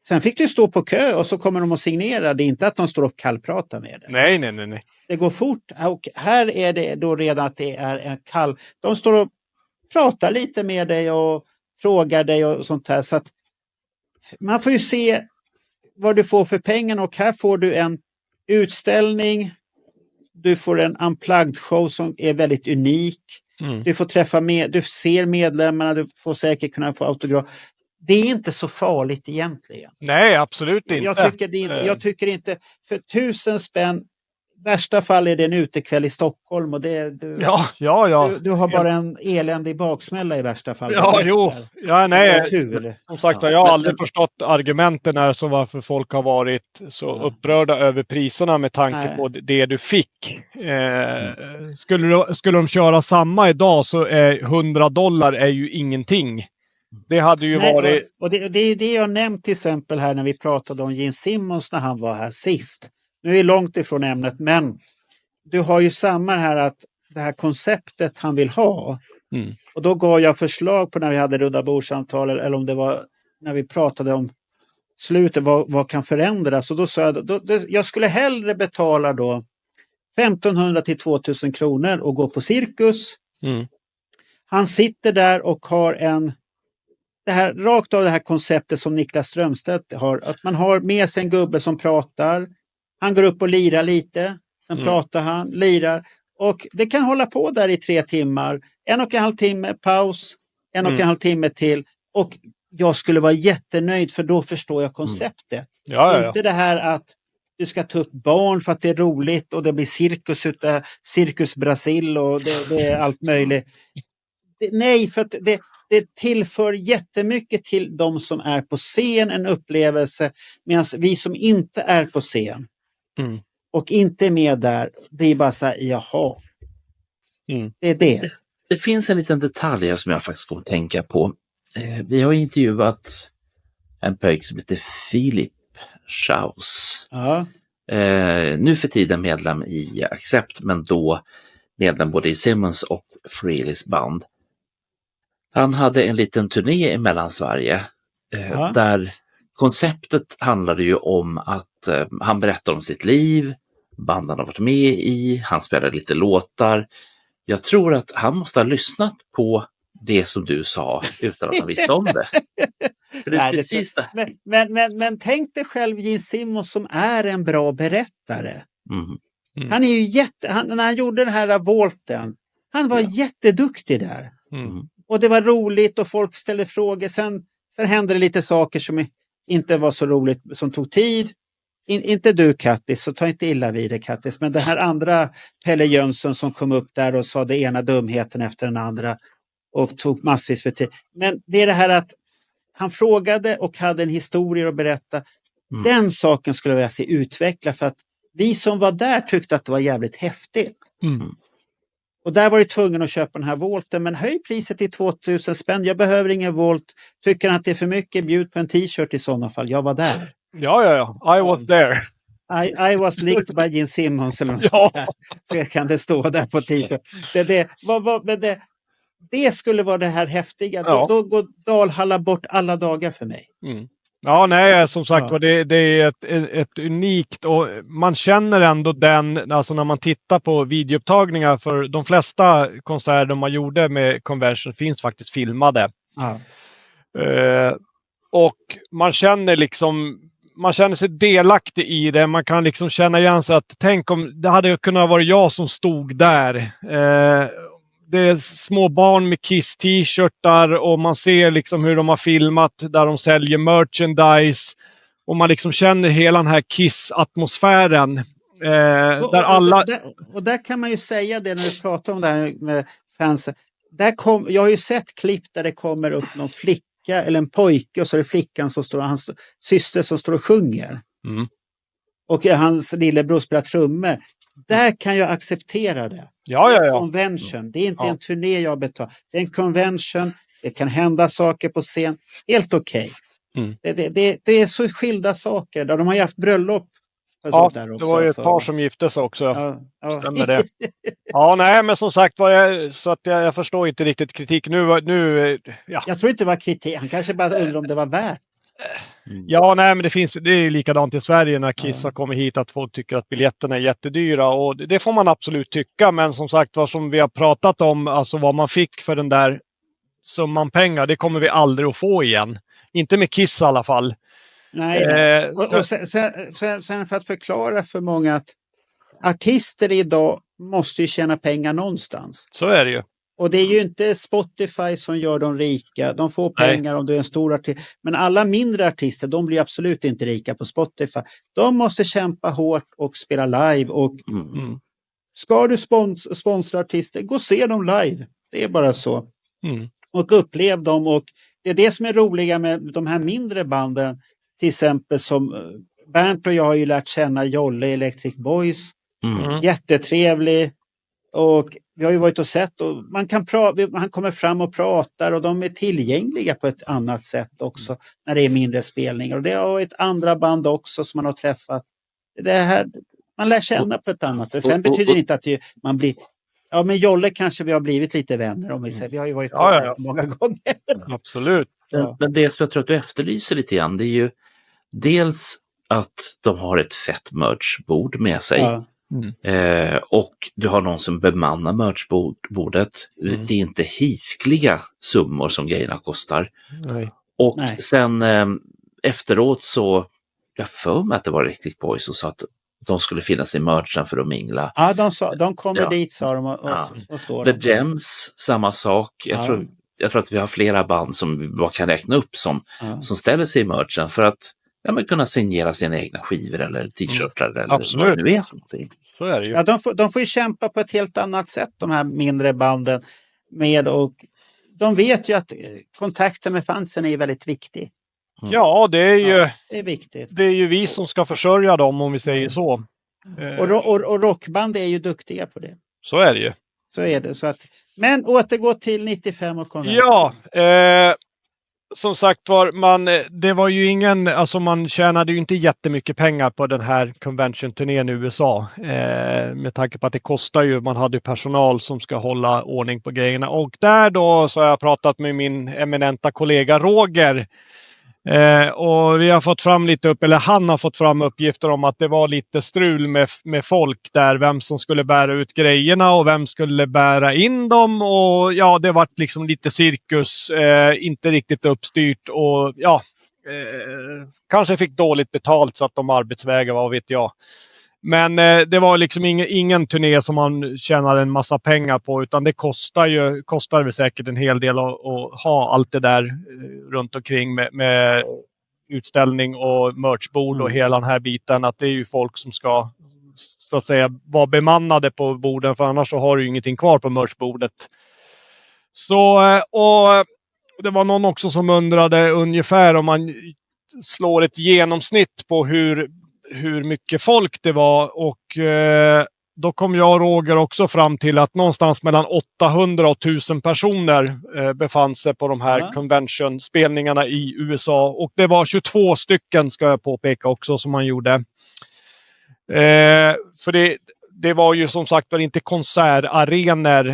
sen fick du stå på kö och så kommer de att signera. Det är inte att de står och kallpratar med dig. Nej. Det går fort. Och här är det då redan att det är en kall... De står och pratar lite med dig och frågar dig och sånt här. Så att man får ju se vad du får för pengarna. Och här får du en utställning. Du får en unplugged show som är väldigt unik. Du får träffa du ser medlemmarna. Du får säkert kunna få autograf. Det är inte så farligt egentligen. Nej, absolut inte. Jag tycker inte för 1000 spänn, värsta fall är det en utekväll i Stockholm och du har bara en eländig baksmälla i värsta fall. Som sagt, jag har aldrig förstått argumenten här så varför folk har varit så upprörda över priserna med tanke på det du fick. Skulle de köra samma idag så är $100 är ju ingenting. Det hade ju varit... Och det är det jag nämnt till exempel här när vi pratade om Gene Simmons när han var här sist. Nu är vi långt ifrån ämnet, men du har ju samma här att det här konceptet han vill ha. Och då gav jag förslag på när vi hade runda bordsamtal eller om det var när vi pratade om slutet, vad kan förändras. Och då sa jag skulle hellre betala då 1500 till 2000 kronor och gå på cirkus. Han sitter där och har rakt av det här konceptet som Niklas Strömstedt har. Att man har med sig en gubbe som pratar. Han går upp och lirar lite. Sen pratar han, lirar. Och det kan hålla på där i 3 timmar. 1,5 timme paus. 1,5 timme till. Och jag skulle vara jättenöjd för då förstår jag konceptet. Ja. Inte det här att du ska ta upp barn för att det är roligt och det blir cirkus Brasil och det är allt möjligt. Nej, för att det tillför jättemycket till de som är på scen, en upplevelse, medan vi som inte är på scen och inte är med där, det är bara så här, jaha. Det är det. Det finns en liten detalj som jag faktiskt kommer att tänka på. Vi har intervjuat en pojk som heter Filip Schaus. Ja. Nu för tiden medlem i Accept, men då medlem både i Simmons och Frehley's band. Han hade en liten turné i Mellansverige där konceptet handlade ju om att han berättar om sitt liv, banden har varit med i, han spelade lite låtar. Jag tror att han måste ha lyssnat på det som du sa utan att han visste om det. För det är precis det. Men tänk dig själv Gene Simmons som är en bra berättare. Han är ju när han gjorde den här volten, han var jätteduktig där. Och det var roligt och folk ställde frågor. Sen hände det lite saker som inte var så roligt, som tog tid. Inte du Kattis, så ta inte illa vid det Kattis. Men den här andra Pelle Jönsson som kom upp där och sa det ena dumheten efter den andra. Och tog massvis med tid. Men det är det här att han frågade och hade en historia att berätta. Den saken skulle jag vilja se utveckla, för att vi som var där tyckte att det var jävligt häftigt. Och där var det tvungen att köpa den här volten, men höj priset till 2000 spänn. Jag behöver ingen volt. Tycker att det är för mycket, bjud på en t-shirt i sådana fall. Jag var där. Ja. I was there. I was licked by Gene Simmons eller något sånt där. Så kan det stå där på t-shirt. Det skulle vara det här häftiga. Då går Dalhalla bort alla dagar för mig. Ja, nej, som sagt var det är ett unikt, och man känner ändå den, alltså när man tittar på videoupptagningar, för de flesta konserter man gjorde med Convention finns faktiskt filmade. Och man känner sig delaktig i det. Man kan liksom känna igen sig att tänk om det hade kunnat vara jag som stod där. Det är små barn med Kiss t-shirtar och man ser liksom hur de har filmat där de säljer merchandise och man liksom känner hela den här Kiss-atmosfären. Där alla... och där kan man ju säga det när du pratar om det här med fans. Jag har ju sett klipp där det kommer upp någon flicka eller en pojke och så är det flickan som står, hans syster som står och sjunger. Och hans lillebror spelar trummor. Där kan jag acceptera det. Ja. Convention. Det är inte en turné jag betalar. Det är en convention. Det kan hända saker på scen. Helt okej. Det är så skilda saker. De har ju haft bröllop. Ja, där också, det var ju ett par som gifte sig också. Stämmer det. Ja, nej, men som sagt så att jag förstår inte riktigt kritik. Jag tror inte det var kritik. Han kanske bara undrar om det var värt. Ja, nej, men det är ju likadant i Sverige när Kiss har kommit hit, att folk tycker att biljetterna är jättedyra, och det får man absolut tycka, men som sagt, vad som vi har pratat om, alltså vad man fick för den där summan pengar, det kommer vi aldrig att få igen. Inte med Kiss i alla fall. Nej. Och sen för att förklara för många att artister idag måste ju tjäna pengar någonstans. Så är det ju. Och det är ju inte Spotify som gör dem rika. De får pengar om du är en stor artist. Men alla mindre artister, de blir absolut inte rika på Spotify. De måste kämpa hårt och spela live. Och ska du sponsra artister, gå och se dem live. Det är bara så. Och upplev dem. Och det är det som är roliga med de här mindre banden. Till exempel som Bernt och jag har ju lärt känna Jolle Electric Boys. Jättetrevlig. Och vi har ju varit och sett, och han kommer fram och pratar, och de är tillgängliga på ett annat sätt också när det är mindre spelningar. Och det har ett andra band också som man har träffat. Det här, man lär känna på ett annat sätt. Sen betyder det inte att man blir... Ja, men Jolle kanske vi har blivit lite vänner om vi säger. Vi har ju varit på många gånger. Absolut. Men det som jag tror att du efterlyser lite grann, det är ju dels att de har ett fett merchbord med sig. Och du har någon som bemannar merchbordet. Det är inte hiskliga summor som grejerna kostar. Och sen efteråt så jag för mig att det var riktigt boys och sa att de skulle finnas i merchen för att mingla. Ja, de kommer dit, sa de. Och står The Gems, samma sak. Jag tror jag tror att vi har flera band som vi bara kan räkna upp som ställer sig i merchen för att kunna signera sina egna skivor eller t-shirtar eller Absolut. vad det nu är för någonting. Så är det ju. Ja, de får ju kämpa på ett helt annat sätt, de här mindre banden. Och de vet ju att kontakten med fansen är väldigt viktig. Ja, det är ju det är viktigt. Det är ju vi som ska försörja dem, om vi säger så. Och rockband är ju duktiga på det. Så är det ju. Så är det. Så att, men återgå till 95 och konvention. Ja, som sagt var, det var ju man tjänade ju inte jättemycket pengar på den här convention-turnén i USA. Med tanke på att det kostar ju, man hade ju personal som ska hålla ordning på grejerna. Och där då så har jag pratat med min eminenta kollega Roger. Och vi har fått fram han har fått fram uppgifter om att det var lite strul med folk där, vem som skulle bära ut grejerna och vem skulle bära in dem, och ja, det var liksom lite cirkus, inte riktigt uppstyrt, och ja, kanske fick dåligt betalt så att de arbetsvägar, vad vet jag. Men det var liksom ingen turné som man tjänar en massa pengar på, utan det kostar väl säkert en hel del att ha allt det där runt omkring med utställning och merchbord och hela den här biten. Att det är ju folk som ska, så att säga, vara bemannade på borden, för annars så har du ju ingenting kvar på merchbordet. Så, och det var någon också som undrade ungefär om man slår ett genomsnitt på hur mycket folk det var, och då kom jag och Roger också fram till att någonstans mellan 800 och 1000 personer befann sig på de här convention-spelningarna i USA, och det var 22 stycken, ska jag påpeka också, som man gjorde. För det var ju som sagt inte konsertarenor,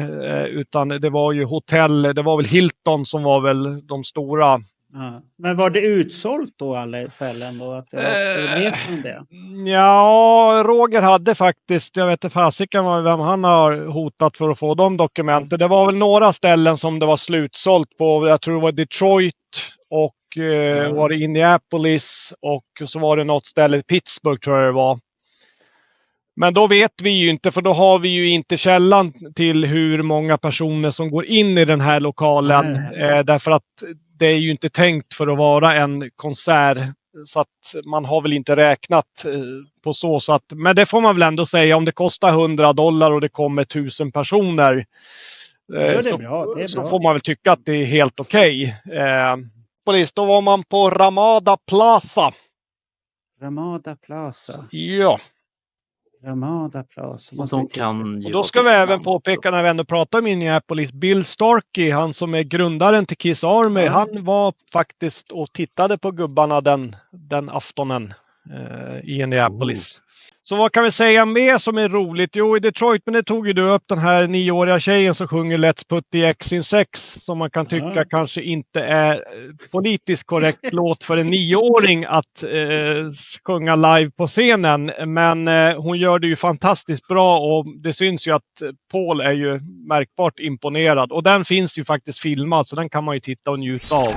utan det var ju hotell, det var väl Hilton som var väl de stora. Ja. Men var det utsålt då alla ställen då? Att vet man det? Ja, Roger hade faktiskt, jag vet inte fasiken vem han har hotat för att få de dokumenten. Det var väl några ställen som det var slutsålt på. Jag tror det var Detroit och var det Indianapolis, och så var det något ställe, Pittsburgh tror jag det var. Men då vet vi ju inte, för då har vi ju inte källan till hur många personer som går in i den här lokalen. Därför att det är ju inte tänkt för att vara en konsert, så att man har väl inte räknat på så att, men det får man väl ändå säga, om det kostar $100 och det kommer 1000 personer, så får man väl tycka att det är helt okej. Då var man på Ramada Plaza. Ramada Plaza. Ja. Ramada Plaza. Och då ska vi även påpeka, när vi ändå pratar om Minneapolis, Bill Starkey, han som är grundaren till Kiss Army, han var faktiskt och tittade på gubbarna den aftonen i Indianapolis. Så vad kan vi säga mer som är roligt? Jo, i Detroit, men det tog ju du upp den här 9-åriga tjejen som sjunger Let's Put the X in Sex, som man kan tycka kanske inte är politiskt korrekt låt för en 9-åring att sjunga live på scenen. Men hon gör det ju fantastiskt bra, och det syns ju att Paul är ju märkbart imponerad. Och den finns ju faktiskt filmad, så den kan man ju titta och njuta av.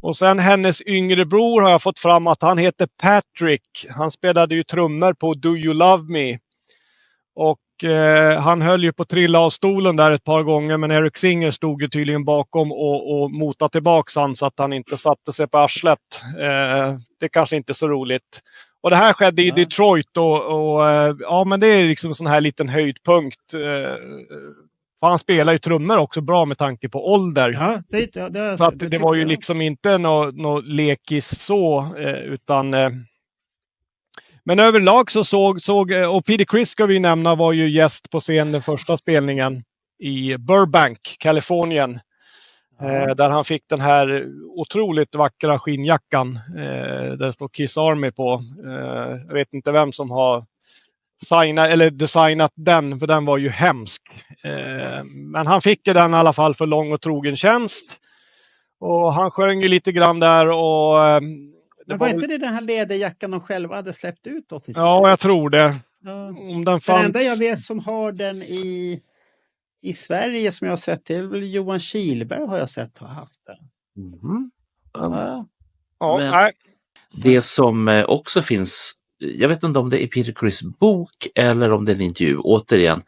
Och sen hennes yngre bror har jag fått fram att han heter Patrick. Han spelade ju trummor på Do You Love Me. Och han höll ju på att trilla av stolen där ett par gånger, men Eric Singer stod ju tydligen bakom och motade tillbaka han så att han inte satte sig på arslet. Det kanske inte är så roligt. Och det här skedde i Detroit och ja, men det är liksom en sån här liten höjdpunkt. För han spelar ju trummor också bra med tanke på ålder. Ja, så att det var ju liksom inte något lekis så, utan... Men överlag så såg och Peter Criss ska vi nämna var ju gäst på scen den första spelningen i Burbank, Kalifornien. Där han fick den här otroligt vackra skinnjackan. Där det står Kiss Army på. Jag vet inte vem som har designat den, för den var ju hemsk. Men han fick den i alla fall för lång och trogen tjänst. Och han sjöng ju lite grann där och... Men var inte det den här läderjackan de själva hade släppt ut officiellt? Ja, jag tror det. Ja. Om den fanns... Den enda jag vet som har den i Sverige som jag har sett, det är väl Johan Kihlberg har jag sett har haft den. Men det som också finns, jag vet inte om det är Peter Criss bok eller om det är en intervju, återigen.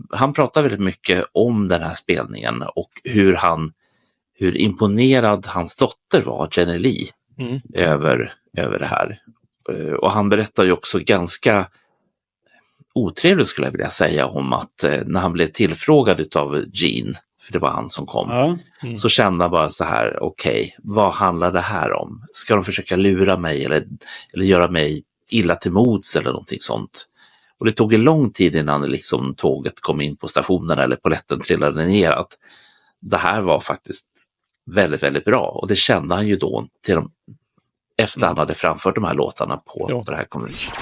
Han pratar väldigt mycket om den här spelningen och hur imponerad hans dotter var, Jenny Lee. Över det här. Och han berättar ju också ganska otrevligt skulle jag vilja säga om att när han blev tillfrågad utav Gene, för det var han som kom, så kände han bara så här, okej, vad handlar det här om? Ska de försöka lura mig eller göra mig illa till mods eller någonting sånt? Och det tog en lång tid innan liksom tåget kom in på stationen eller polletten trillade ner att det här var faktiskt väldigt, väldigt bra. Och det kände han ju då till efter han hade framfört de här låtarna på det här konventionen.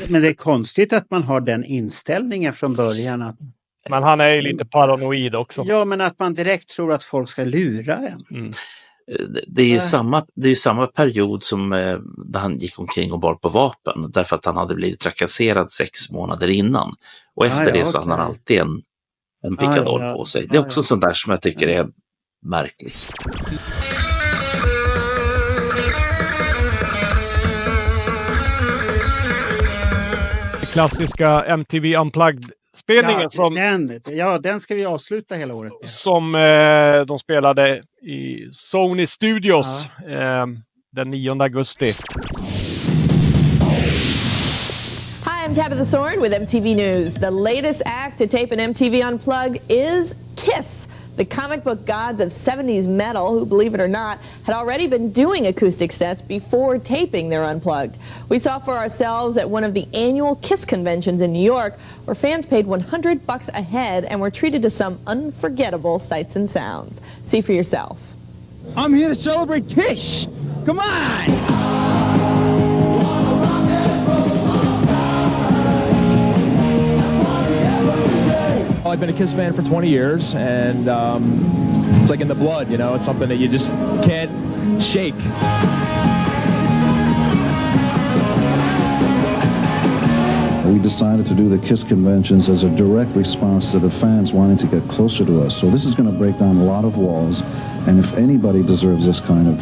Men det är konstigt att man har den inställningen från början. Att... Men han är ju lite paranoid också. Ja, men att man direkt tror att folk ska lura en. Det är ju samma period som där han gick omkring och bar på vapen. Därför att han hade blivit trakasserad 6 månader innan. Och efter det så hade han alltid en pickadoll på sig. Det är också sånt där som jag tycker är märkligt. Klassiska MTV Unplugged-spelningen den ska vi avsluta hela året med. Som de spelade i Sony Studios den 9 augusti. Hi, I'm Tabitha Soren with MTV News. The latest act to tape an MTV Unplugged is Kiss. The comic book gods of 70s metal, who, believe it or not, had already been doing acoustic sets before taping their Unplugged. We saw for ourselves at one of the annual Kiss conventions in New York, where fans paid $100 a head and were treated to some unforgettable sights and sounds. See for yourself. I'm here to celebrate Kiss. Come on! I've been a Kiss fan for 20 years, and it's like in the blood, you know. It's something that you just can't shake. decided to do the KISS conventions as a direct response to the fans wanting to get closer to us. So this is going to break down a lot of walls. And if anybody deserves this kind of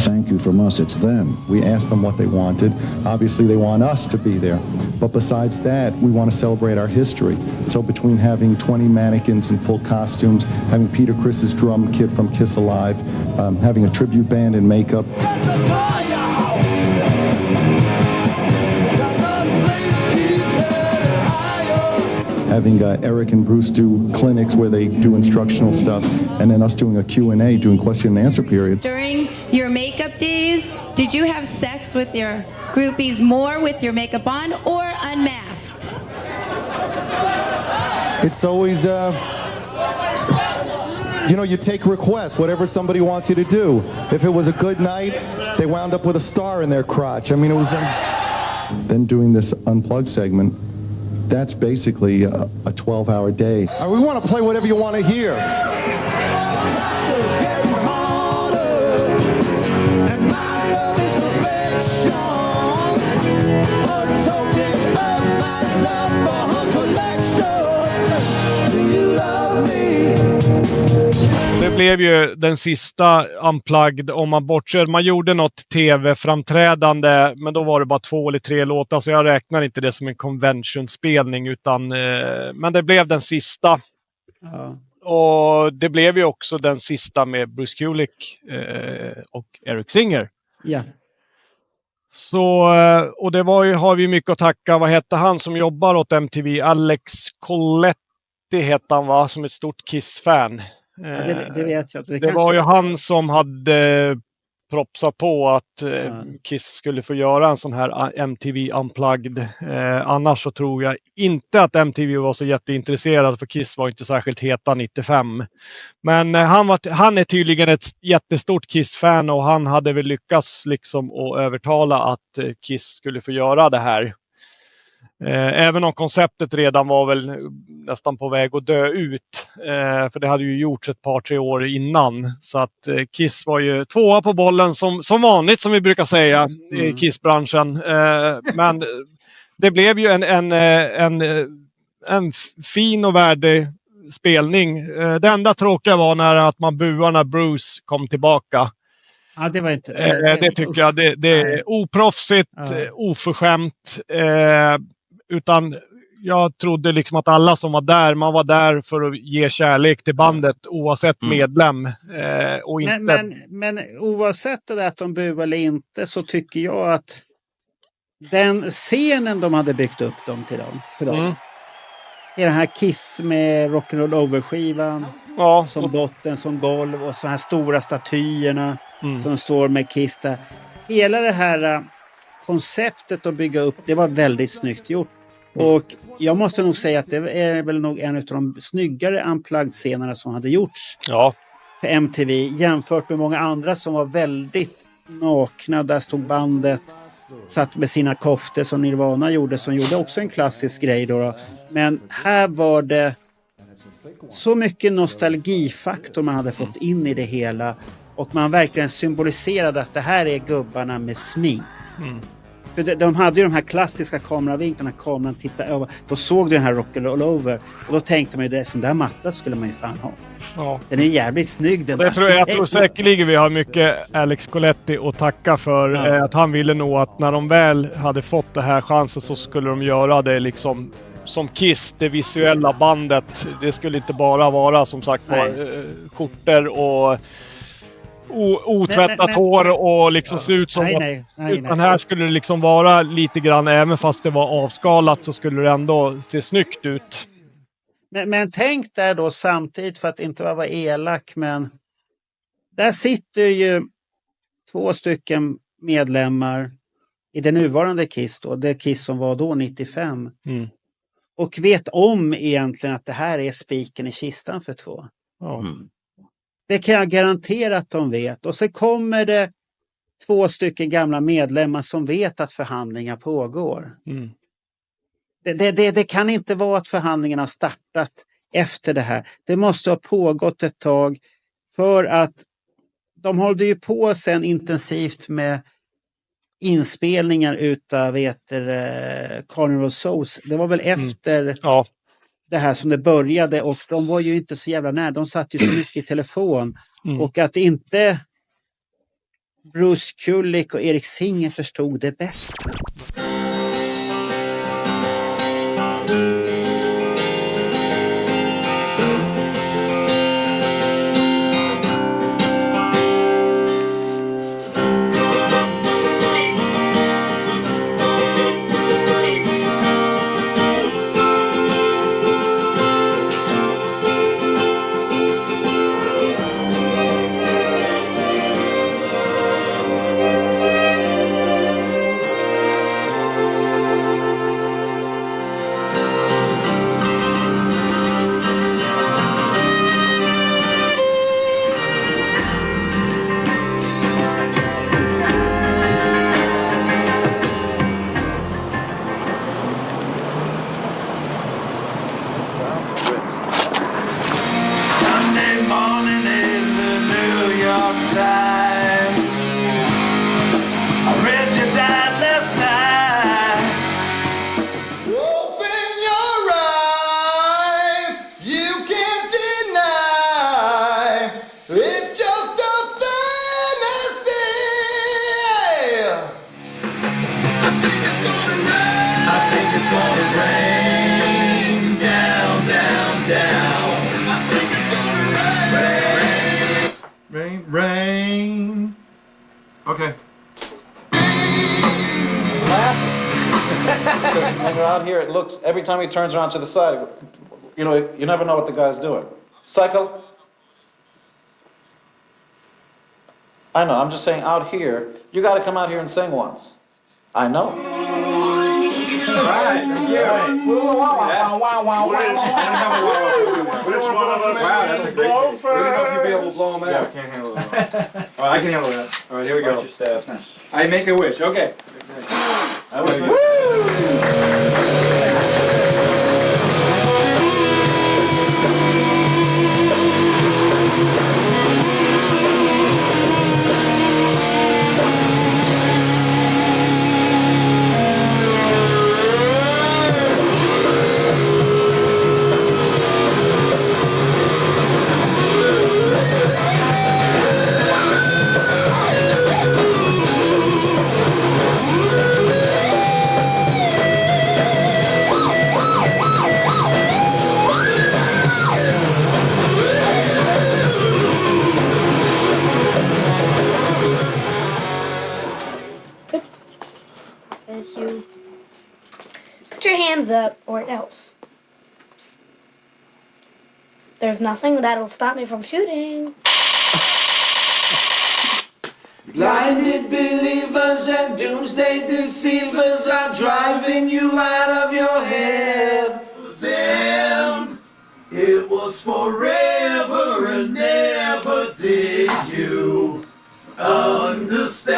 thank you from us, it's them. We asked them what they wanted. Obviously, they want us to be there. But besides that, we want to celebrate our history. So between having 20 mannequins in full costumes, having Peter Criss's drum kit from Kiss Alive, having a tribute band in makeup. Having Eric and Bruce do clinics where they do instructional stuff, and then us doing a Q&A, doing question and answer period. During your makeup days, did you have sex with your groupies more with your makeup on or unmasked? It's always, you take requests, whatever somebody wants you to do. If it was a good night, they wound up with a star in their crotch. I mean, it was... Then doing this Unplugged segment, that's basically a 12-hour day. We want to play whatever you want to hear. Det blev ju den sista Unplugged om man bortser. Man gjorde något tv-framträdande, men då var det bara 2 eller 3 låtar, så jag räknar inte det som en convention-spelning, utan men det blev den sista. Ja. Och det blev ju också den sista med Bruce Kulick och Eric Singer. Ja. Så, och det var ju, har vi mycket att tacka, vad hette han som jobbar åt MTV? Alex Colletti hette han, va? Som ett stort Kiss-fan. Ja, det vet jag. Det var ju han som hade propsat på att Kiss skulle få göra en sån här MTV Unplugged. Annars så tror jag inte att MTV var så jätteintresserad, för Kiss var inte särskilt heta 95. Men han är tydligen ett jättestort Kiss-fan, och han hade väl lyckats liksom att övertala att Kiss skulle få göra det här. Även om konceptet redan var väl nästan på väg att dö ut. För det hade ju gjorts ett par 3 år innan. Så att Kiss var ju 2 på bollen som vanligt, som vi brukar säga i Kiss-branschen. Men det blev ju en fin och värdig spelning. Det enda tråkiga var att man buade när Bruce kom tillbaka. Ja, det var inte... Det tycker jag. Det är oproffsigt, oförskämt. Utan jag trodde liksom att alla som var där, man var där för att ge kärlek till bandet oavsett medlem. Och inte... men oavsett det där att de buade eller inte, så tycker jag att den scenen de hade byggt upp dem till för dem. Det den här Kiss med Rock'n'Roll Over-skivan, som botten, som golv, och så här stora statyerna som står med Kiss där. Hela det här konceptet att bygga upp, det var väldigt snyggt gjort. Och jag måste nog säga att det är väl nog en av de snyggare Unplugged-scenerna som hade gjorts för MTV, jämfört med många andra som var väldigt nakna. Där stod bandet, satt med sina koftor som Nirvana gjorde, som gjorde också en klassisk grej då. Men här var det så mycket nostalgifaktor man hade fått in i det hela, och man verkligen symboliserade att det här är gubbarna med smink. För de hade ju de här klassiska kameravinklarna, kameran tittade över, då såg du den här Rock'n'Roll Over, och då tänkte man ju, det sån där matta skulle man ju fan ha. Ja. Den är jävligt snygg den. Jag tror säkerligen vi har mycket Alex Colletti att tacka för, att han ville nog att när de väl hade fått det här chansen, så skulle de göra det liksom som Kiss, det visuella bandet. Det skulle inte bara vara som sagt skjortor och otvättat hår och liksom se ut som utan här skulle det liksom vara lite grann, även fast det var avskalat, så skulle det ändå se snyggt ut. Men tänk där då samtidigt, för att inte vara elak, men där sitter ju 2 stycken medlemmar i det nuvarande Kiss då, det Kiss som var då 95. Och vet om egentligen att det här är spiken i kistan för 2. Det kan jag garantera att de vet. Och så kommer det 2 stycken gamla medlemmar som vet att förhandlingar pågår. Det kan inte vara att förhandlingarna har startat efter det här. Det måste ha pågått ett tag, för att de hållde ju på sen intensivt med inspelningen utav Carnival of Souls. Det var väl efter det här som det började, och de var ju inte så jävla nära. De satt ju så mycket i telefon. Och att inte Bruce Kulick och Erik Singer förstod det bäst. Rain. Okay. When you're out here, it looks, every time he turns around to the side, you know, you never know what the guy's doing. Cycle. I know, I'm just saying out here, you got to come out here and sing once. I know. Right, yeah. Wow, wow, wow, wow. Really hope you'll be able to blow them out. Yeah, I can't handle that. Oh, I can handle that. All right, here we go. I make a wish. Okay. Put your hands up or else. There's nothing that'll stop me from shooting. Blinded believers and doomsday deceivers are driving you out of your head. Damn, it was forever and never did you understand?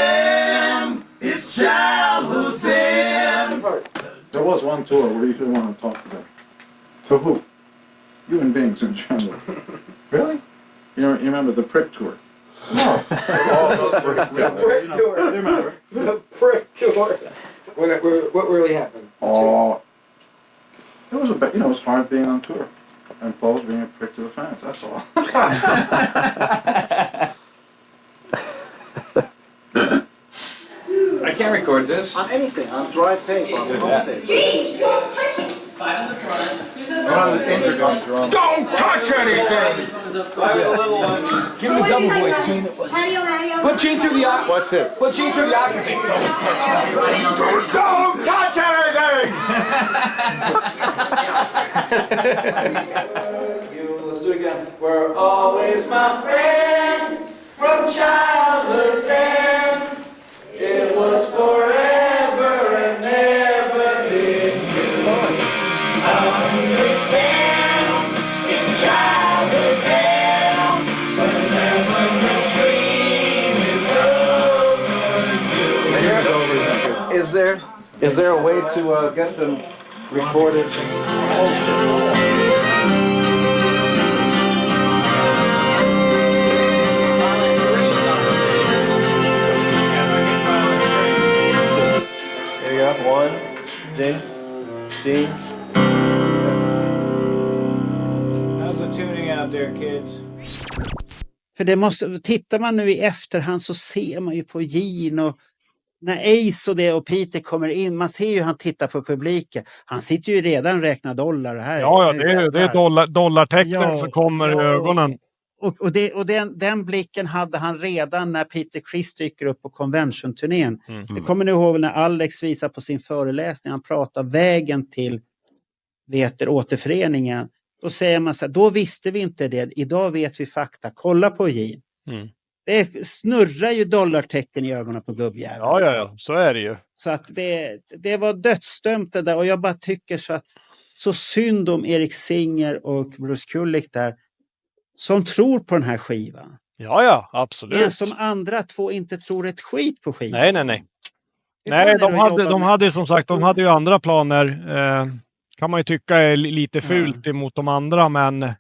It's childhood damn. There was one tour where you didn't want to talk to them. To who? Human beings in general. Really? You remember the Prick Tour? No. The Prick Tour. Remember? The Prick Tour. What really happened? Oh, it was it was hard being on tour, and Paul's being a prick to the fans. That's all. I can't record this. On anything, on dry tape, on tape. Gene, don't touch it. Five in the front. On the intercom. Don't touch anything! Give him a double voice, Gene. Put Gene through the octave. What's this? Put Gene through the octave. Don't touch anything. Don't touch anything! Let's do it again. We're always my friend from childhood's end. It was forever and never did you understand? It's childhood's end. Whenever the dream is over, Is there a way to get them recorded? 1, Gene. Gene. How's the tuning out there, kids? För det måste, tittar man nu i efterhand så ser man ju på Gene och när Ace och det och Peter kommer in, man ser ju han tittar på publiken. Han sitter ju redan och räknar dollar. Här. Ja, det är dollartecknen som kommer i ögonen. Och den blicken hade han redan när Peter Criss dyker upp på convention-turnén. Det kommer ni ihåg när Alex visar på sin föreläsning. Han pratar vägen till återföreningen. Då säger man så här, då visste vi inte det. Idag vet vi fakta. Kolla på Gene. Det snurrar ju dollartecken i ögonen på gubbjäveln. Ja, så är det ju. Så att det var dödsdömt det där. Och jag bara tycker så synd om Erik Singer och Bruce Kulick där. Som tror på den här skivan. Ja, absolut. Men som andra två inte tror ett skit på skivan. Nej. Nej, de hade som sagt, de hade ju andra planer. Kan man ju tycka är lite fult emot de andra, men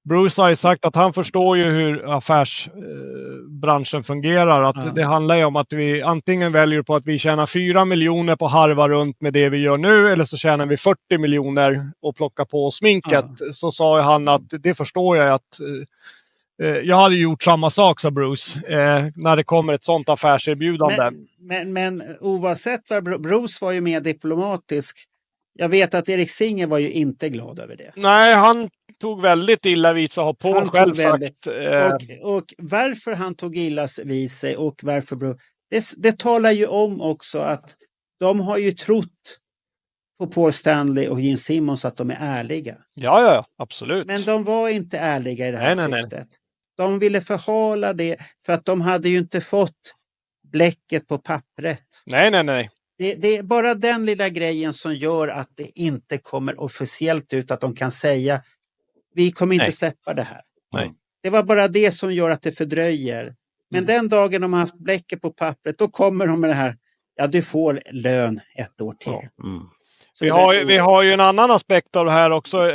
Bruce har ju sagt att han förstår ju hur affärsbranschen fungerar. Att det handlar ju om att vi antingen väljer på att vi tjänar 4 miljoner på harva runt med det vi gör nu, eller så tjänar vi 40 miljoner och plockar på sminket. Så sa han att det förstår jag att jag hade gjort samma sak, sa Bruce, när det kommer ett sånt affärserbjudande. Men oavsett vad, Bruce var ju mer diplomatisk. Jag vet att Erik Singer var ju inte glad över det. Nej, han tog väldigt illa vid sig, har på själv sagt. Och varför han tog illa vid sig och varför det talar ju om också att de har ju trott på Paul Stanley och Gene Simmons att de är ärliga. Ja, absolut. Men de var inte ärliga i det här syftet. Nej. De ville förhala det för att de hade ju inte fått bläcket på pappret. Nej. Det är bara den lilla grejen som gör att det inte kommer officiellt ut att de kan säga vi kommer inte släppa det här. Nej. Det var bara det som gör att det fördröjer. Men den dagen de har haft bläcket på pappret, då kommer de med det här. Ja, du får lön 1 år till. Vi har ju en annan aspekt av det här också.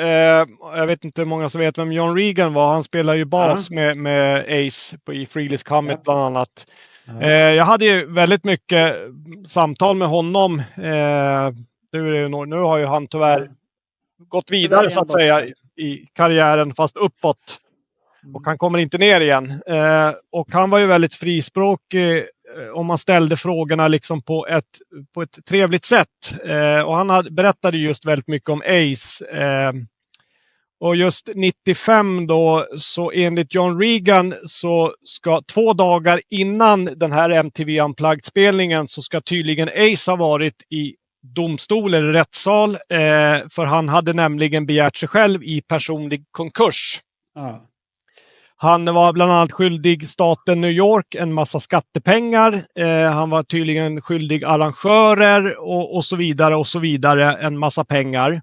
Jag vet inte hur många som vet vem John Regan var. Han spelar ju bas med Ace i Frehley's Comet bland annat. Jag hade ju väldigt mycket samtal med honom. Nu har ju han tyvärr gått vidare så att säga i karriären, fast uppåt. Och han kommer inte ner igen. Och han var ju väldigt frispråkig om man ställde frågorna liksom på ett trevligt sätt. Och han berättade just väldigt mycket om Ace. Och just 95 då, så enligt John Regan så ska 2 dagar innan den här MTV Unplugged-spelningen så ska tydligen Ace ha varit i domstol eller rättssal. För han hade nämligen begärt sig själv i personlig konkurs. Han var bland annat skyldig staten New York en massa skattepengar. Han var tydligen skyldig arrangörer och så vidare en massa pengar.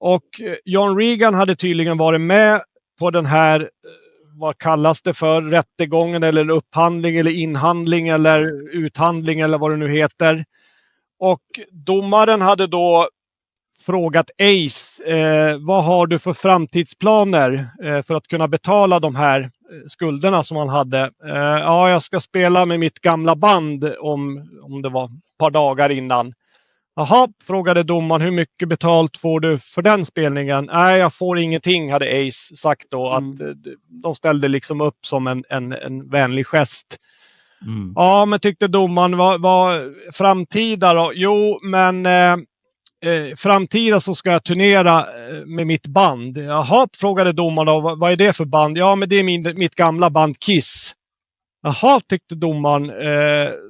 Och John Regan hade tydligen varit med på den här, vad kallas det för, rättegången eller upphandling eller inhandling eller uthandling eller vad det nu heter. Och domaren hade då frågat Ace, vad har du för framtidsplaner för att kunna betala de här skulderna som han hade? Ja, jag ska spela med mitt gamla band om det var ett par dagar innan. Jaha, frågade domaren, hur mycket betalt får du för den spelningen? Nej, jag får ingenting, hade Ace sagt då. Att de ställde liksom upp som en vänlig gest. Ja, men tyckte domaren, vad framtida då? Jo, men framtida så ska jag turnera med mitt band. Jaha, frågade domaren då, vad är det för band? Ja, men det är mitt gamla band Kiss. Jaha, tyckte domaren.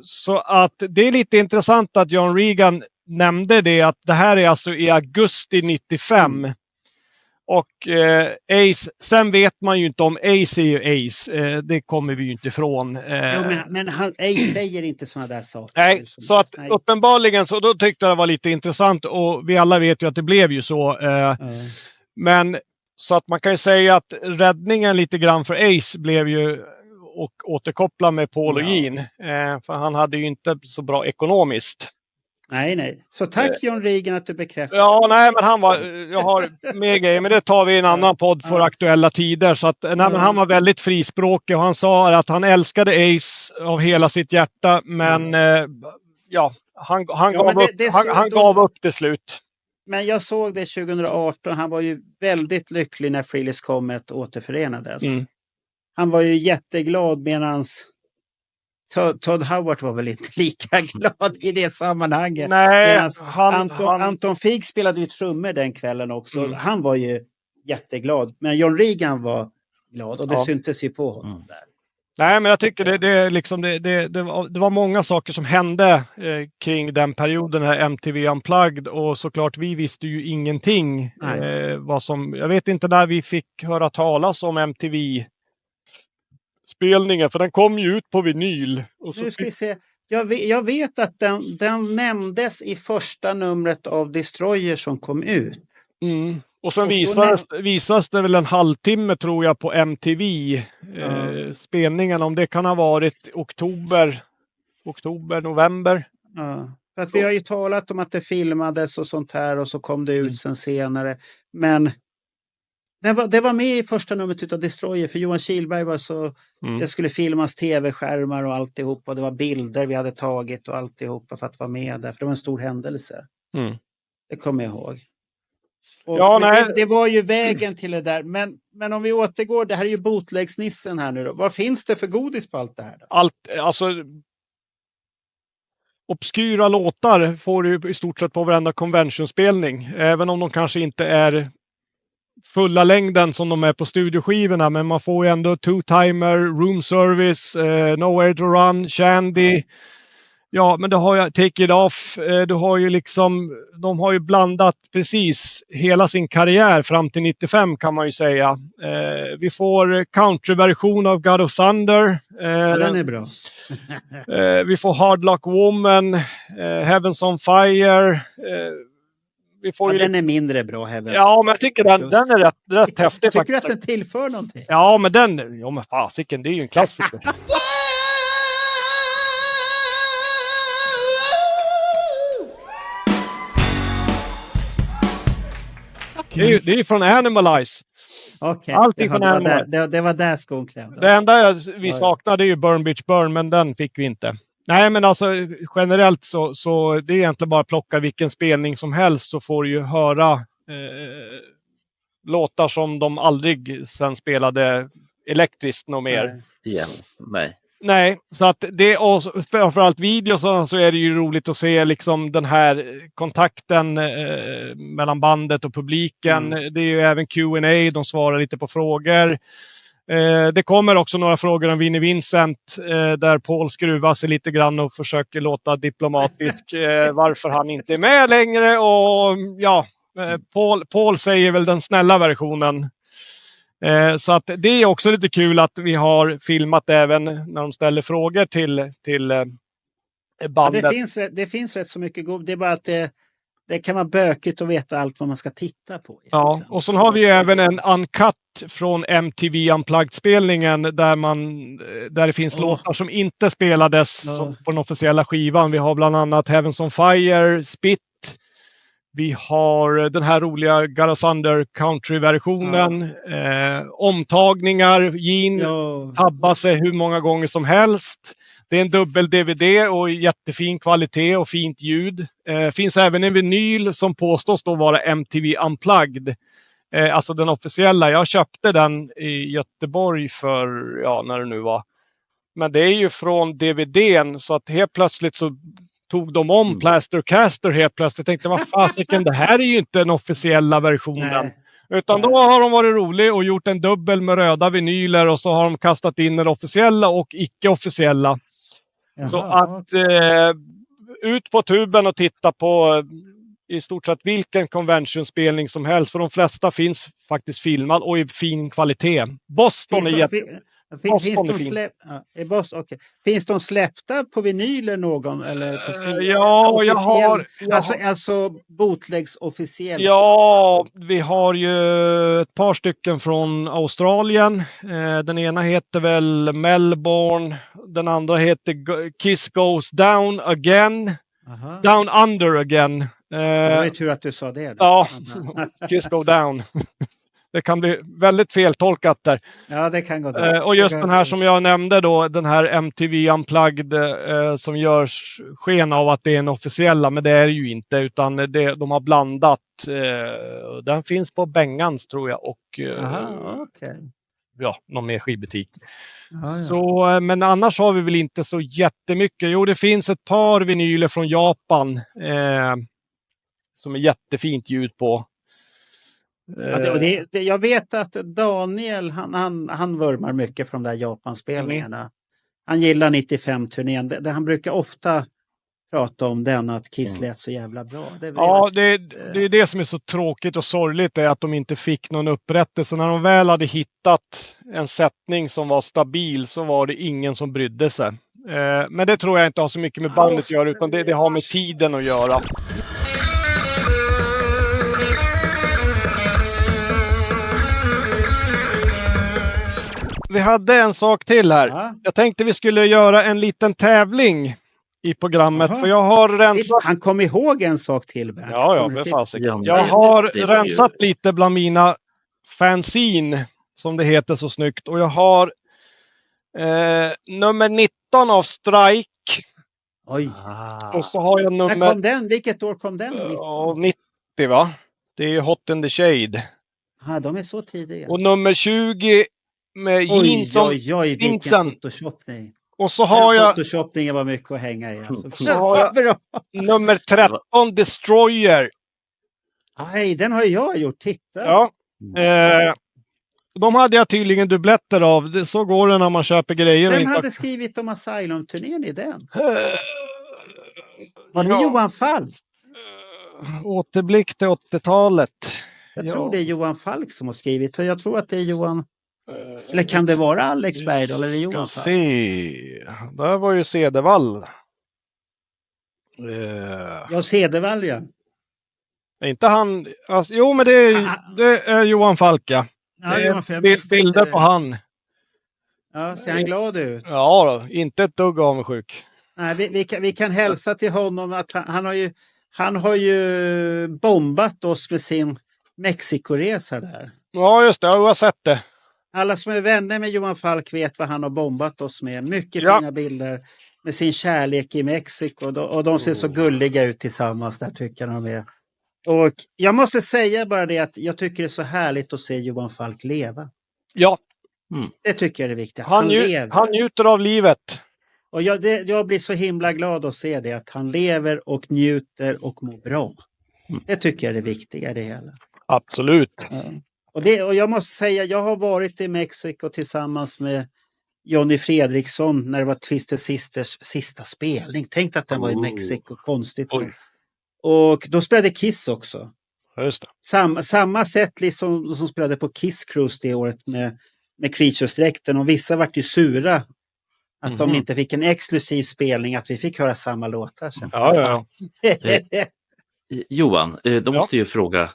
Så att det är lite intressant att John Regan nämnde det, att det här är alltså i augusti 95. Och Ace, sen vet man ju inte om Ace är ju Ace. Det kommer vi ju inte ifrån. Men Ace säger inte sådana där saker. Nej, så att uppenbarligen så då tyckte jag det var lite intressant, och vi alla vet ju att det blev ju så. Men så att man kan ju säga att räddningen lite grann för Ace blev ju och återkoppla med Paul och Gene. För han hade ju inte så bra ekonomiskt. Nej. Så tack John Regan att du bekräftar. Ja, nej, men jag har mer grejer, men det tar vi i en annan podd för aktuella tider. Så att, men han var väldigt frispråkig och han sa att han älskade Ace av hela sitt hjärta, men han gav upp till slut. Men jag såg det 2018. Han var ju väldigt lycklig när Frehley's Comet återförenades. Han var ju jätteglad medans Todd Howard var väl inte lika glad i det sammanhanget. Nej, Anton Fig spelade ju trummor den kvällen också. Han var ju jätteglad. Men John Regan var glad och det syntes ju på honom där. Nej, men jag tycker det var många saker som hände kring den perioden här MTV Unplugged, och såklart vi visste ju ingenting jag vet inte när vi fick höra talas om MTV spelningen, för den kom ju ut på vinyl. Och så nu ska vi se. Jag vet att den nämndes i första numret av Destroyer som kom ut. Och sen visades det väl en halvtimme tror jag på MTV spelningen, om det kan ha varit oktober, november. Ja, för att vi har ju talat om att det filmades och sånt här och så kom det ut sen senare. Men det var med i första numret av Destroyer, för Johan Kihlberg var så det skulle filmas tv-skärmar och alltihop, och det var bilder vi hade tagit och alltihopa för att vara med där, för det var en stor händelse. Det kommer jag ihåg. Och det var ju vägen till det där. Men om vi återgår, det här är ju bootlegsnissen här nu då. Vad finns det för godis på allt det här då? Obskyra låtar får du i stort sett på varenda conventionspelning. Även om de kanske inte är fulla längden som de är på studioskivorna. Men man får ju ändå Two-Timer, Room Service, Nowhere to Run, Shandy. Ja, men du har ju Take It Off. Du har ju de har ju blandat precis hela sin karriär fram till 95 kan man ju säga. Vi får countryversion av God of Thunder. Den är bra. Vi får Hard Luck Woman, Heavens on Fire. Vi får den är mindre bra, Heavens. Ja, men jag tycker den är rätt häftig. Tycker du att den tillför någonting? Ja, men fasiken, det är ju en klassiker. Det är från Animalize. Okej, allting från Animalize. Det var där skon klämde. Det enda vi saknade är ju Burn Bitch Burn, men den fick vi inte. Nej, men alltså generellt så det är egentligen bara att plocka vilken spelning som helst, så får du ju höra låtar som de aldrig sen spelade elektriskt något mer. Nej, så att det, och framförallt videos så är det ju roligt att se den här kontakten mellan bandet och publiken. Det är ju även Q&A, de svarar lite på frågor. Det kommer också några frågor om Vinnie Vincent där Paul skruvar sig lite grann och försöker låta diplomatisk varför han inte är med längre, och Paul säger väl den snälla versionen. Så att det är också lite kul att vi har filmat även när de ställer frågor till bandet. Ja, det finns rätt så mycket god. Det är bara att det kan vara bökigt att veta allt vad man ska titta på. Ja, och så har vi även en uncut från MTV Unplugged-spelningen där det finns låtar som inte spelades på den officiella skivan. Vi har bland annat Heavens on Fire, Spit. Vi har den här roliga God of Thunder country-versionen. Omtagningar. Gene tabbar sig hur många gånger som helst. Det är en dubbel-DVD och jättefin kvalitet och fint ljud. Finns även en vinyl som påstås då vara MTV Unplugged. Alltså den officiella. Jag köpte den i Göteborg för, när det nu var. Men det är ju från DVDn, så att helt plötsligt så tog de om Plastercaster helt plötsligt. Jag tänkte, vad fasiken, det här är ju inte den officiella versionen. Nej. Utan då har de varit roliga och gjort en dubbel med röda vinyler, och så har de kastat in den officiella och icke-officiella. Så att ut på tuben och titta på i stort sett vilken convention-spelning som helst. För de flesta finns faktiskt filmad och i fin kvalitet. Boston är Finns de släppta på vinyler någon? Eller på jag har... Alltså bootlegs officiellt? Ja, vi har ju ett par stycken från Australien. Den ena heter väl Melbourne. Den andra heter Kiss Goes Down Again. Down Under Again. Det var ju tur att du sa det. Ja, Kiss Go Down. det kan bli väldigt feltolkat där. Ja, det kan gå där. Och just den här som jag nämnde då, den här MTV Unplugged som görs sken av att det är en officiella, men det är det ju inte, utan de har blandat. Den finns på Bengans tror jag och ja, någon mer skivbutik. Ja. Så, men annars har vi väl inte så jättemycket. Jo, det finns ett par vinyler från Japan som är jättefint ljud på. Jag vet att Daniel, han vurmar mycket för de där Japanspelningarna. Han gillar 95-turnén. Han brukar ofta prata om den, att Kiss lät så jävla bra. Det är det som är så tråkigt och sorgligt, är att de inte fick någon upprättelse. När de väl hade hittat en sättning som var stabil så var det ingen som brydde sig. Men det tror jag inte har så mycket med bandet att göra, utan det har med tiden att göra. Vi hade en sak till här. Ja. Jag tänkte vi skulle göra en liten tävling i programmet. För jag har rensat... Han kom ihåg en sak till, Bernt. Ja, för fasiken. Jag har rensat lite bland mina fanzine, som det heter så snyggt. Och jag har nummer 19 av Strike. Oj. Och så har jag nummer... När kom den? Vilket år kom den? 90, va? Det är ju Hot in the Shade. De är så tidiga. Och nummer 20 med jeans som vilken photoshopning. Och så har jag... Photoshopningen var mycket att hänga i. Alltså. Så har jag nummer 13, Destroyer. Nej, den har jag gjort. Titta. Ja. De hade jag tydligen dubbletter av. Så går det när man köper grejer. Vem hade skrivit om Asylum-turnén i den? Var det Johan Falk? Återblick till 80-talet. Jag tror det är Johan Falk som har skrivit. För jag tror att det är Johan... Eller kan det vara Alex Bergdahl eller Johan Falk? Se. Där var ju Cedervall. Ja, Cedervall, ja. Inte han... Alltså, jo, men det är Johan Falk, ja. Ja, Johan Falk. Bilder på han. Ja, ser han glad ut? Ja, inte ett dugg avundsjuk. Nej, vi kan hälsa till honom att han har ju bombat oss med sin Mexikoresa där. Ja, just det. Jag har sett det. Alla som är vänner med Johan Falk vet vad han har bombat oss med. Mycket fina bilder med sin kärlek i Mexiko. Och de ser så gulliga ut tillsammans där, tycker jag de är. Och jag måste säga bara det att jag tycker det är så härligt att se Johan Falk leva. Ja. Det tycker jag är viktigt. Han njuter av livet. Och jag blir så himla glad att se det. Att han lever och njuter och mår bra. Det tycker jag är det viktiga i det hela. Absolut. Ja. Och jag måste säga, jag har varit i Mexiko tillsammans med Johnny Fredriksson när det var Twisted Sisters sista spelning. Tänk att den var i Mexiko, konstigt. Och då spelade Kiss också. Just det. Samma sätt liksom som spelade på Kiss Cruise det året med Creatures-dräkten. Och vissa vart ju sura att de inte fick en exklusiv spelning, att vi fick höra samma låtar sen. Ja. Johan, då måste jag fråga,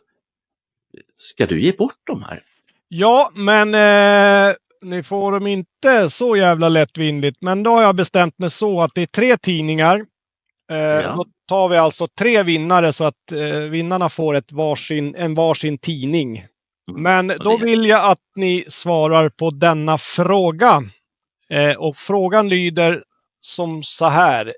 ska du ge bort de här? Ja, men ni får dem inte så jävla lättvindigt. Men då har jag bestämt mig så att det är 3 tidningar. Då tar vi alltså 3 vinnare så att vinnarna får en varsin tidning. Men då vill jag att ni svarar på denna fråga. Och frågan lyder som så här.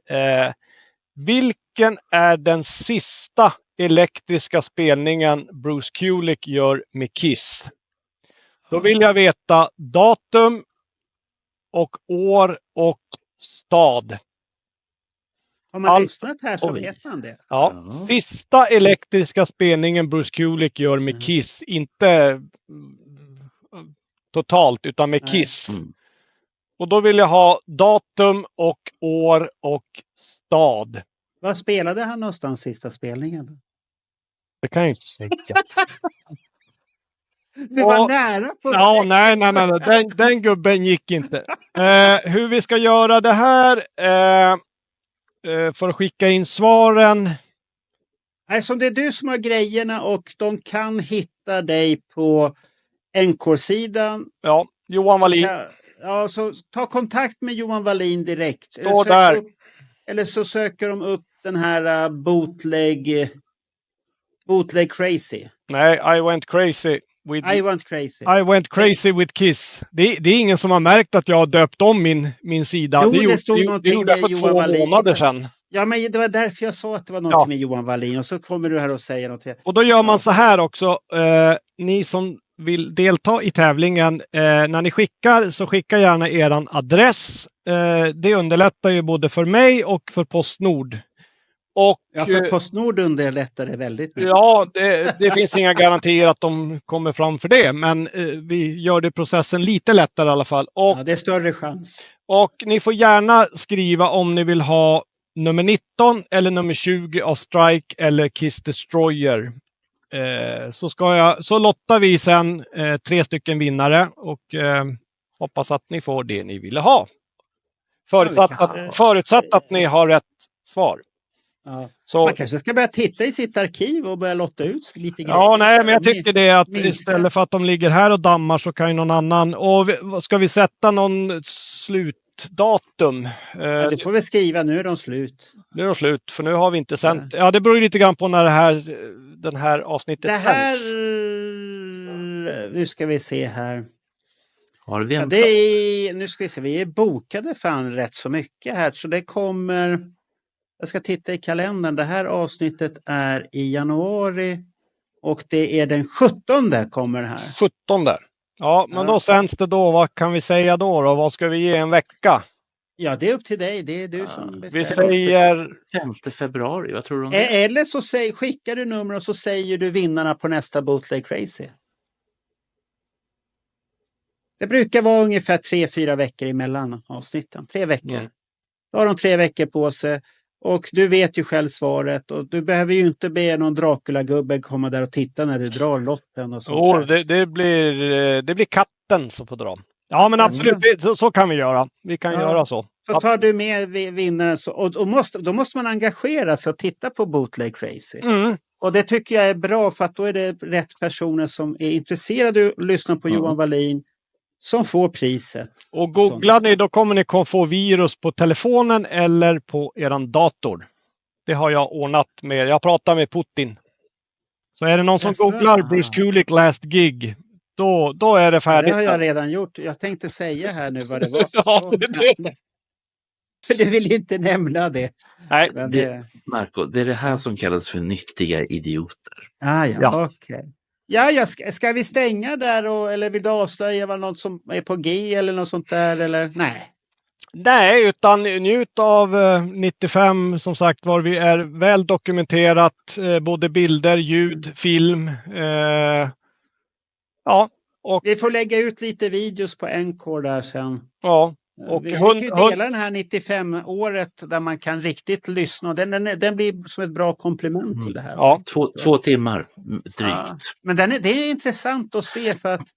Vilken är den sista elektriska spelningen Bruce Kulick gör med Kiss? Då vill jag veta datum och år och stad. Har man lyssnat här så vet man det. Ja, sista elektriska spelningen Bruce Kulick gör med Kiss. Inte totalt utan med Kiss. Och då vill jag ha datum och år och stad. Var spelade han någonstans sista spelningen? Det kan jag inte säga. Du var nära på nej. Den gubben gick inte. Hur vi ska göra det här för att skicka in svaren. Nej, som det är du som har grejerna och de kan hitta dig på NK-sidan. Ja, Johan Wallin. Så ta kontakt med Johan Wallin direkt. Står där. Eller så söker de upp den här bootleg crazy. Nej, I went crazy. I went crazy. I went crazy with Kiss. Det är ingen som har märkt att jag har döpt om min sida. Jo, det stod någonting det för med Johan 2 Wallin. månader sedan. Ja, men det var därför jag sa att det var någonting med Johan Wallin. Och så kommer du här och säger något. Och då gör man så här också. Ni som vill delta i tävlingen. När ni skickar så skicka gärna eran adress. Det underlättar ju både för mig och för Postnord. Och, ja, för Postnord underlättar det väldigt mycket. Ja, det finns inga garantier att de kommer fram för det. Men vi gör det processen lite lättare i alla fall. Och, ja, det är större chans. Och ni får gärna skriva om ni vill ha nummer 19 eller nummer 20 av Strike eller Kiss Destroyer. Så lottar vi sen 3 stycken vinnare och hoppas att ni får det ni ville ha. Förutsatt att ni har rätt svar. Ja. Så, man kanske ska börja titta i sitt arkiv och börja lotta ut lite grejer. Ja, nej, men jag tycker det att istället för att de ligger här och dammar så kan ju någon annan. Och ska vi sätta någon slutdatum? Ja, det får vi skriva, nu är de slut. Nu är de slut, för nu har vi inte sänt. Ja, det beror ju lite grann på när den här avsnittet det här sänds. Nu ska vi se här. Har vi nu ska vi se, vi är bokade fan rätt så mycket här. Så det kommer... Jag ska titta i kalendern. Det här avsnittet är i januari. Och det är den 17 kommer det här. 17. Ja, men då sänds det då. Vad kan vi säga då? Vad ska vi ge en vecka? Ja, det är upp till dig. Det är du som bestämmer. Vi säger 5 februari. Vad tror du om det? Eller så skickar du nummer och så säger du vinnarna på nästa Bootleg Crazy. Det brukar vara ungefär 3-4 veckor emellan avsnitten. 3 veckor. Då har de 3 veckor på sig. Och du vet ju själv svaret. Och du behöver ju inte be någon Dracula-gubbe komma där och titta när du drar lotten. Och sånt det blir katten som får dra. Ja, men absolut. Så kan vi göra. Vi kan göra så. Så tar du med vinnaren. Och då måste man engagera sig och titta på Bootleg Crazy. Och det tycker jag är bra. För att då är det rätt personer som är intresserade och lyssnar på Johan Wallin. Som får priset. Och googlar ni, då kommer ni få virus på telefonen eller på eran dator. Det har jag ordnat med. Jag pratar med Putin. Så är det någon som googlar Bruce Kulick last gig, då är det färdigt. Det har jag redan gjort. Jag tänkte säga här nu vad det var. För du vill inte nämna det. Nej. Marco, det är det här som kallas för nyttiga idioter. Okej. Ja, ska vi stänga där eller vill du avslöja vad något som är på G eller något sånt där eller nej? Nej, utan njut av 95 som sagt var vi är väl dokumenterat både bilder, ljud, film. Och vi får lägga ut lite videos på NK där sen. Ja. Och vi kan ju dela den här 95-året där man kan riktigt lyssna. Den blir som ett bra komplement till det här. Ja, 2 timmar drygt. Ja. Men det är intressant att se för att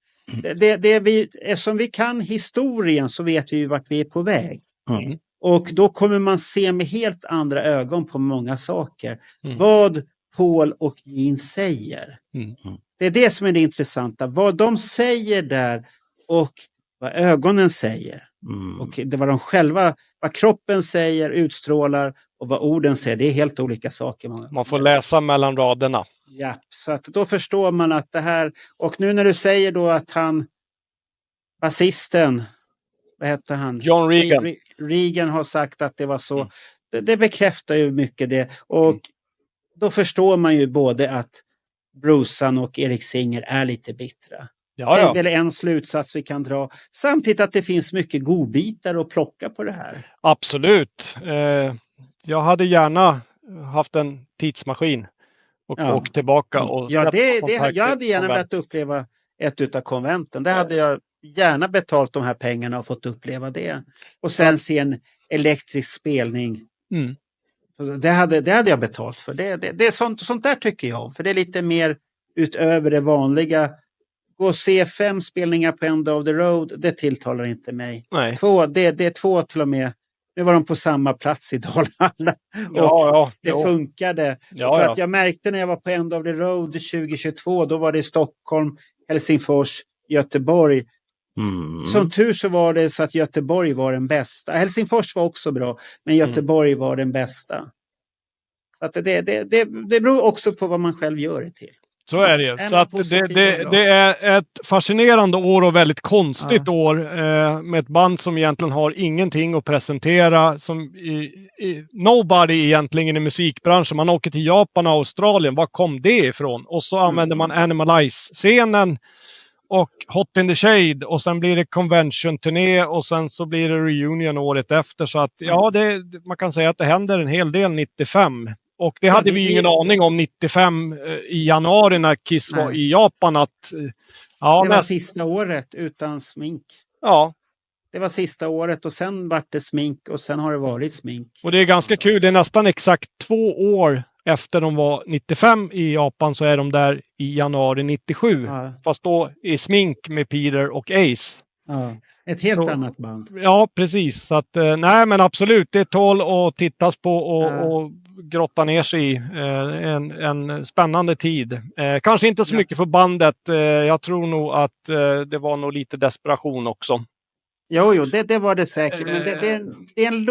eftersom vi kan historien så vet vi ju vart vi är på väg. Och då kommer man se med helt andra ögon på många saker. Vad Paul och Gene säger. Det är det som är det intressanta. Vad de säger där och vad ögonen säger. Och det var de själva, vad kroppen säger, utstrålar och vad orden säger, det är helt olika saker. Man får läsa mellan raderna. Ja, så att då förstår man att det här, och nu när du säger då att basisten, vad heter han? John Regan. Regan har sagt att det var så. Det bekräftar ju mycket det. Och då förstår man ju både att Brucean och Erik Singer är lite bittra. Det är väl en slutsats vi kan dra. Samtidigt att det finns mycket godbitar att plocka på det här. Absolut. Jag hade gärna haft en tidsmaskin och åkt tillbaka. Och jag hade gärna velat uppleva ett utav konventen. Det hade jag gärna betalt de här pengarna och fått uppleva det. Och sen se en elektrisk spelning. Det hade jag betalt för. Det är sånt där tycker jag om. För det är lite mer utöver det vanliga. Gå och se 5 spelningar på End of the Road, det tilltalar inte mig. Nej. 2, det är 2 till och med. Nu var de på samma plats i Dalhalla. Och det funkade. För att jag märkte när jag var på End of the Road 2022, då var det i Stockholm, Helsingfors, Göteborg. Som tur så var det så att Göteborg var den bästa. Helsingfors var också bra, men Göteborg var den bästa. Så att det beror också på vad man själv gör det till. Så är det ju. Så att det är ett fascinerande år och väldigt konstigt år med ett band som egentligen har ingenting att presentera. Som nobody egentligen i musikbranschen. Man åker till Japan och Australien. Var kom det ifrån? Och så använder man Animalize-scenen och Hot in the Shade. Och sen blir det convention-turné och sen så blir det reunion året efter. Så att man kan säga att det händer en hel del 95. Och det hade vi ingen aning om 95 i januari när Kiss var i Japan. Att, det var sista året utan smink. Ja. Det var sista året och sen var det smink och sen har det varit smink. Och det är ganska kul. Det är nästan exakt 2 år efter de var 95 i Japan så är de där i januari 97. Ja. Fast då i smink med Peter och Ace. Ja. Ett helt annat band. Ja, precis. Så att, nej men absolut. Det tål att tittas på och grotta ner sig i en spännande tid. Kanske inte så mycket för bandet. Jag tror nog att det var nog lite desperation också. Jo, det var det säkert. Men det är en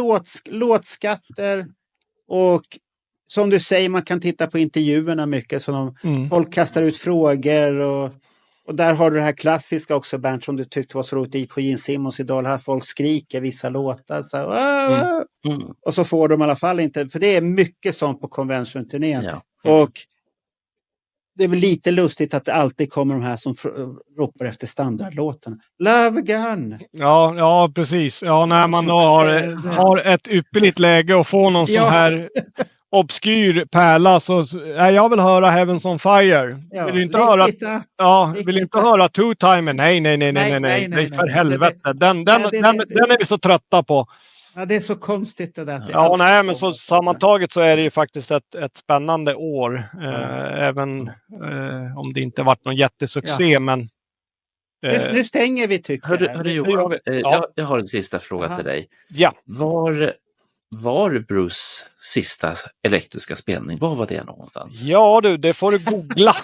låtskatter och som du säger, man kan titta på intervjuerna mycket. Så folk kastar ut frågor och där har du det här klassiska också, Bernt, som du tyckte var så roligt på Gene Simmons idag. Här folk skriker vissa låtar. Så och så får de i alla fall inte, för det är mycket sånt på convention-turnén. Ja. Och det är väl lite lustigt att det alltid kommer de här som ropar efter standardlåtarna. Love Gun! Ja, precis. Ja, när man då har ett ypperligt läge och får någon sån här obskyr pärla så jag vill höra Heavens on Fire. Ja, vill inte höra Two Time. Nej, för helvete. Den är vi så trötta på. Ja, det är så konstigt det där. Ja, nej, men så sammantaget så är det ju faktiskt ett spännande år. Även om det inte varit någon jättesuccé, men nu stänger vi tycker jag. Jag har en sista fråga till dig. Ja. Var Bruce sista elektriska spelning? Var var det någonstans? Ja du, det får du googla.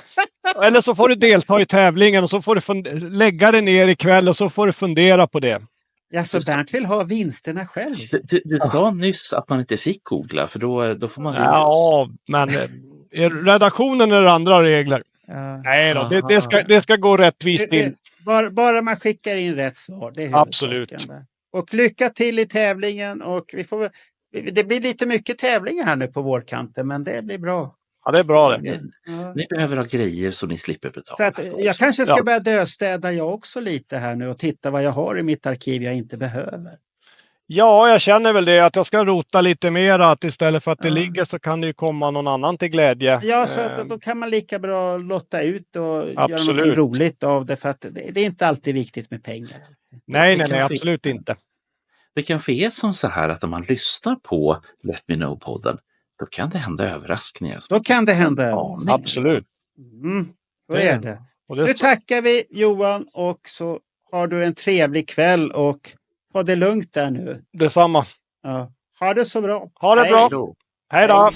Eller så får du delta i tävlingen och så får du lägga det ner ikväll och så får du fundera på det. Ja, så Bernt vill ha vinsterna själv. Du sa nyss att man inte fick googla för då får man vinna. Ja, men i redaktionen är det andra regler. Ja. Nej då, det ska gå rättvist in. Bara man skickar in rätt svar. Det är absolut. Och lycka till i tävlingen och det blir lite mycket tävlingar här nu på vårkanten, men det blir bra. Ja, det är bra det. Ni behöver ha grejer så ni slipper betala. Så att jag kanske ska börja döstäda jag också lite här nu och titta vad jag har i mitt arkiv jag inte behöver. Ja, jag känner väl det att jag ska rota lite mer, att istället för att det ligger så kan det ju komma någon annan till glädje. Ja, så att då kan man lika bra lotta ut och göra något roligt av det, för att det är inte alltid viktigt med pengar. Nej, absolut inte. Det kanske är som så här att om man lyssnar på Let Me Know-podden, då kan det hända överraskningar. Då kan det hända överraskningar. Absolut. Då är det. Nu tackar vi Johan och så har du en trevlig kväll och ha det lugnt där nu. Detsamma. Ja. Ha det så bra. Ha det bra. Hej då.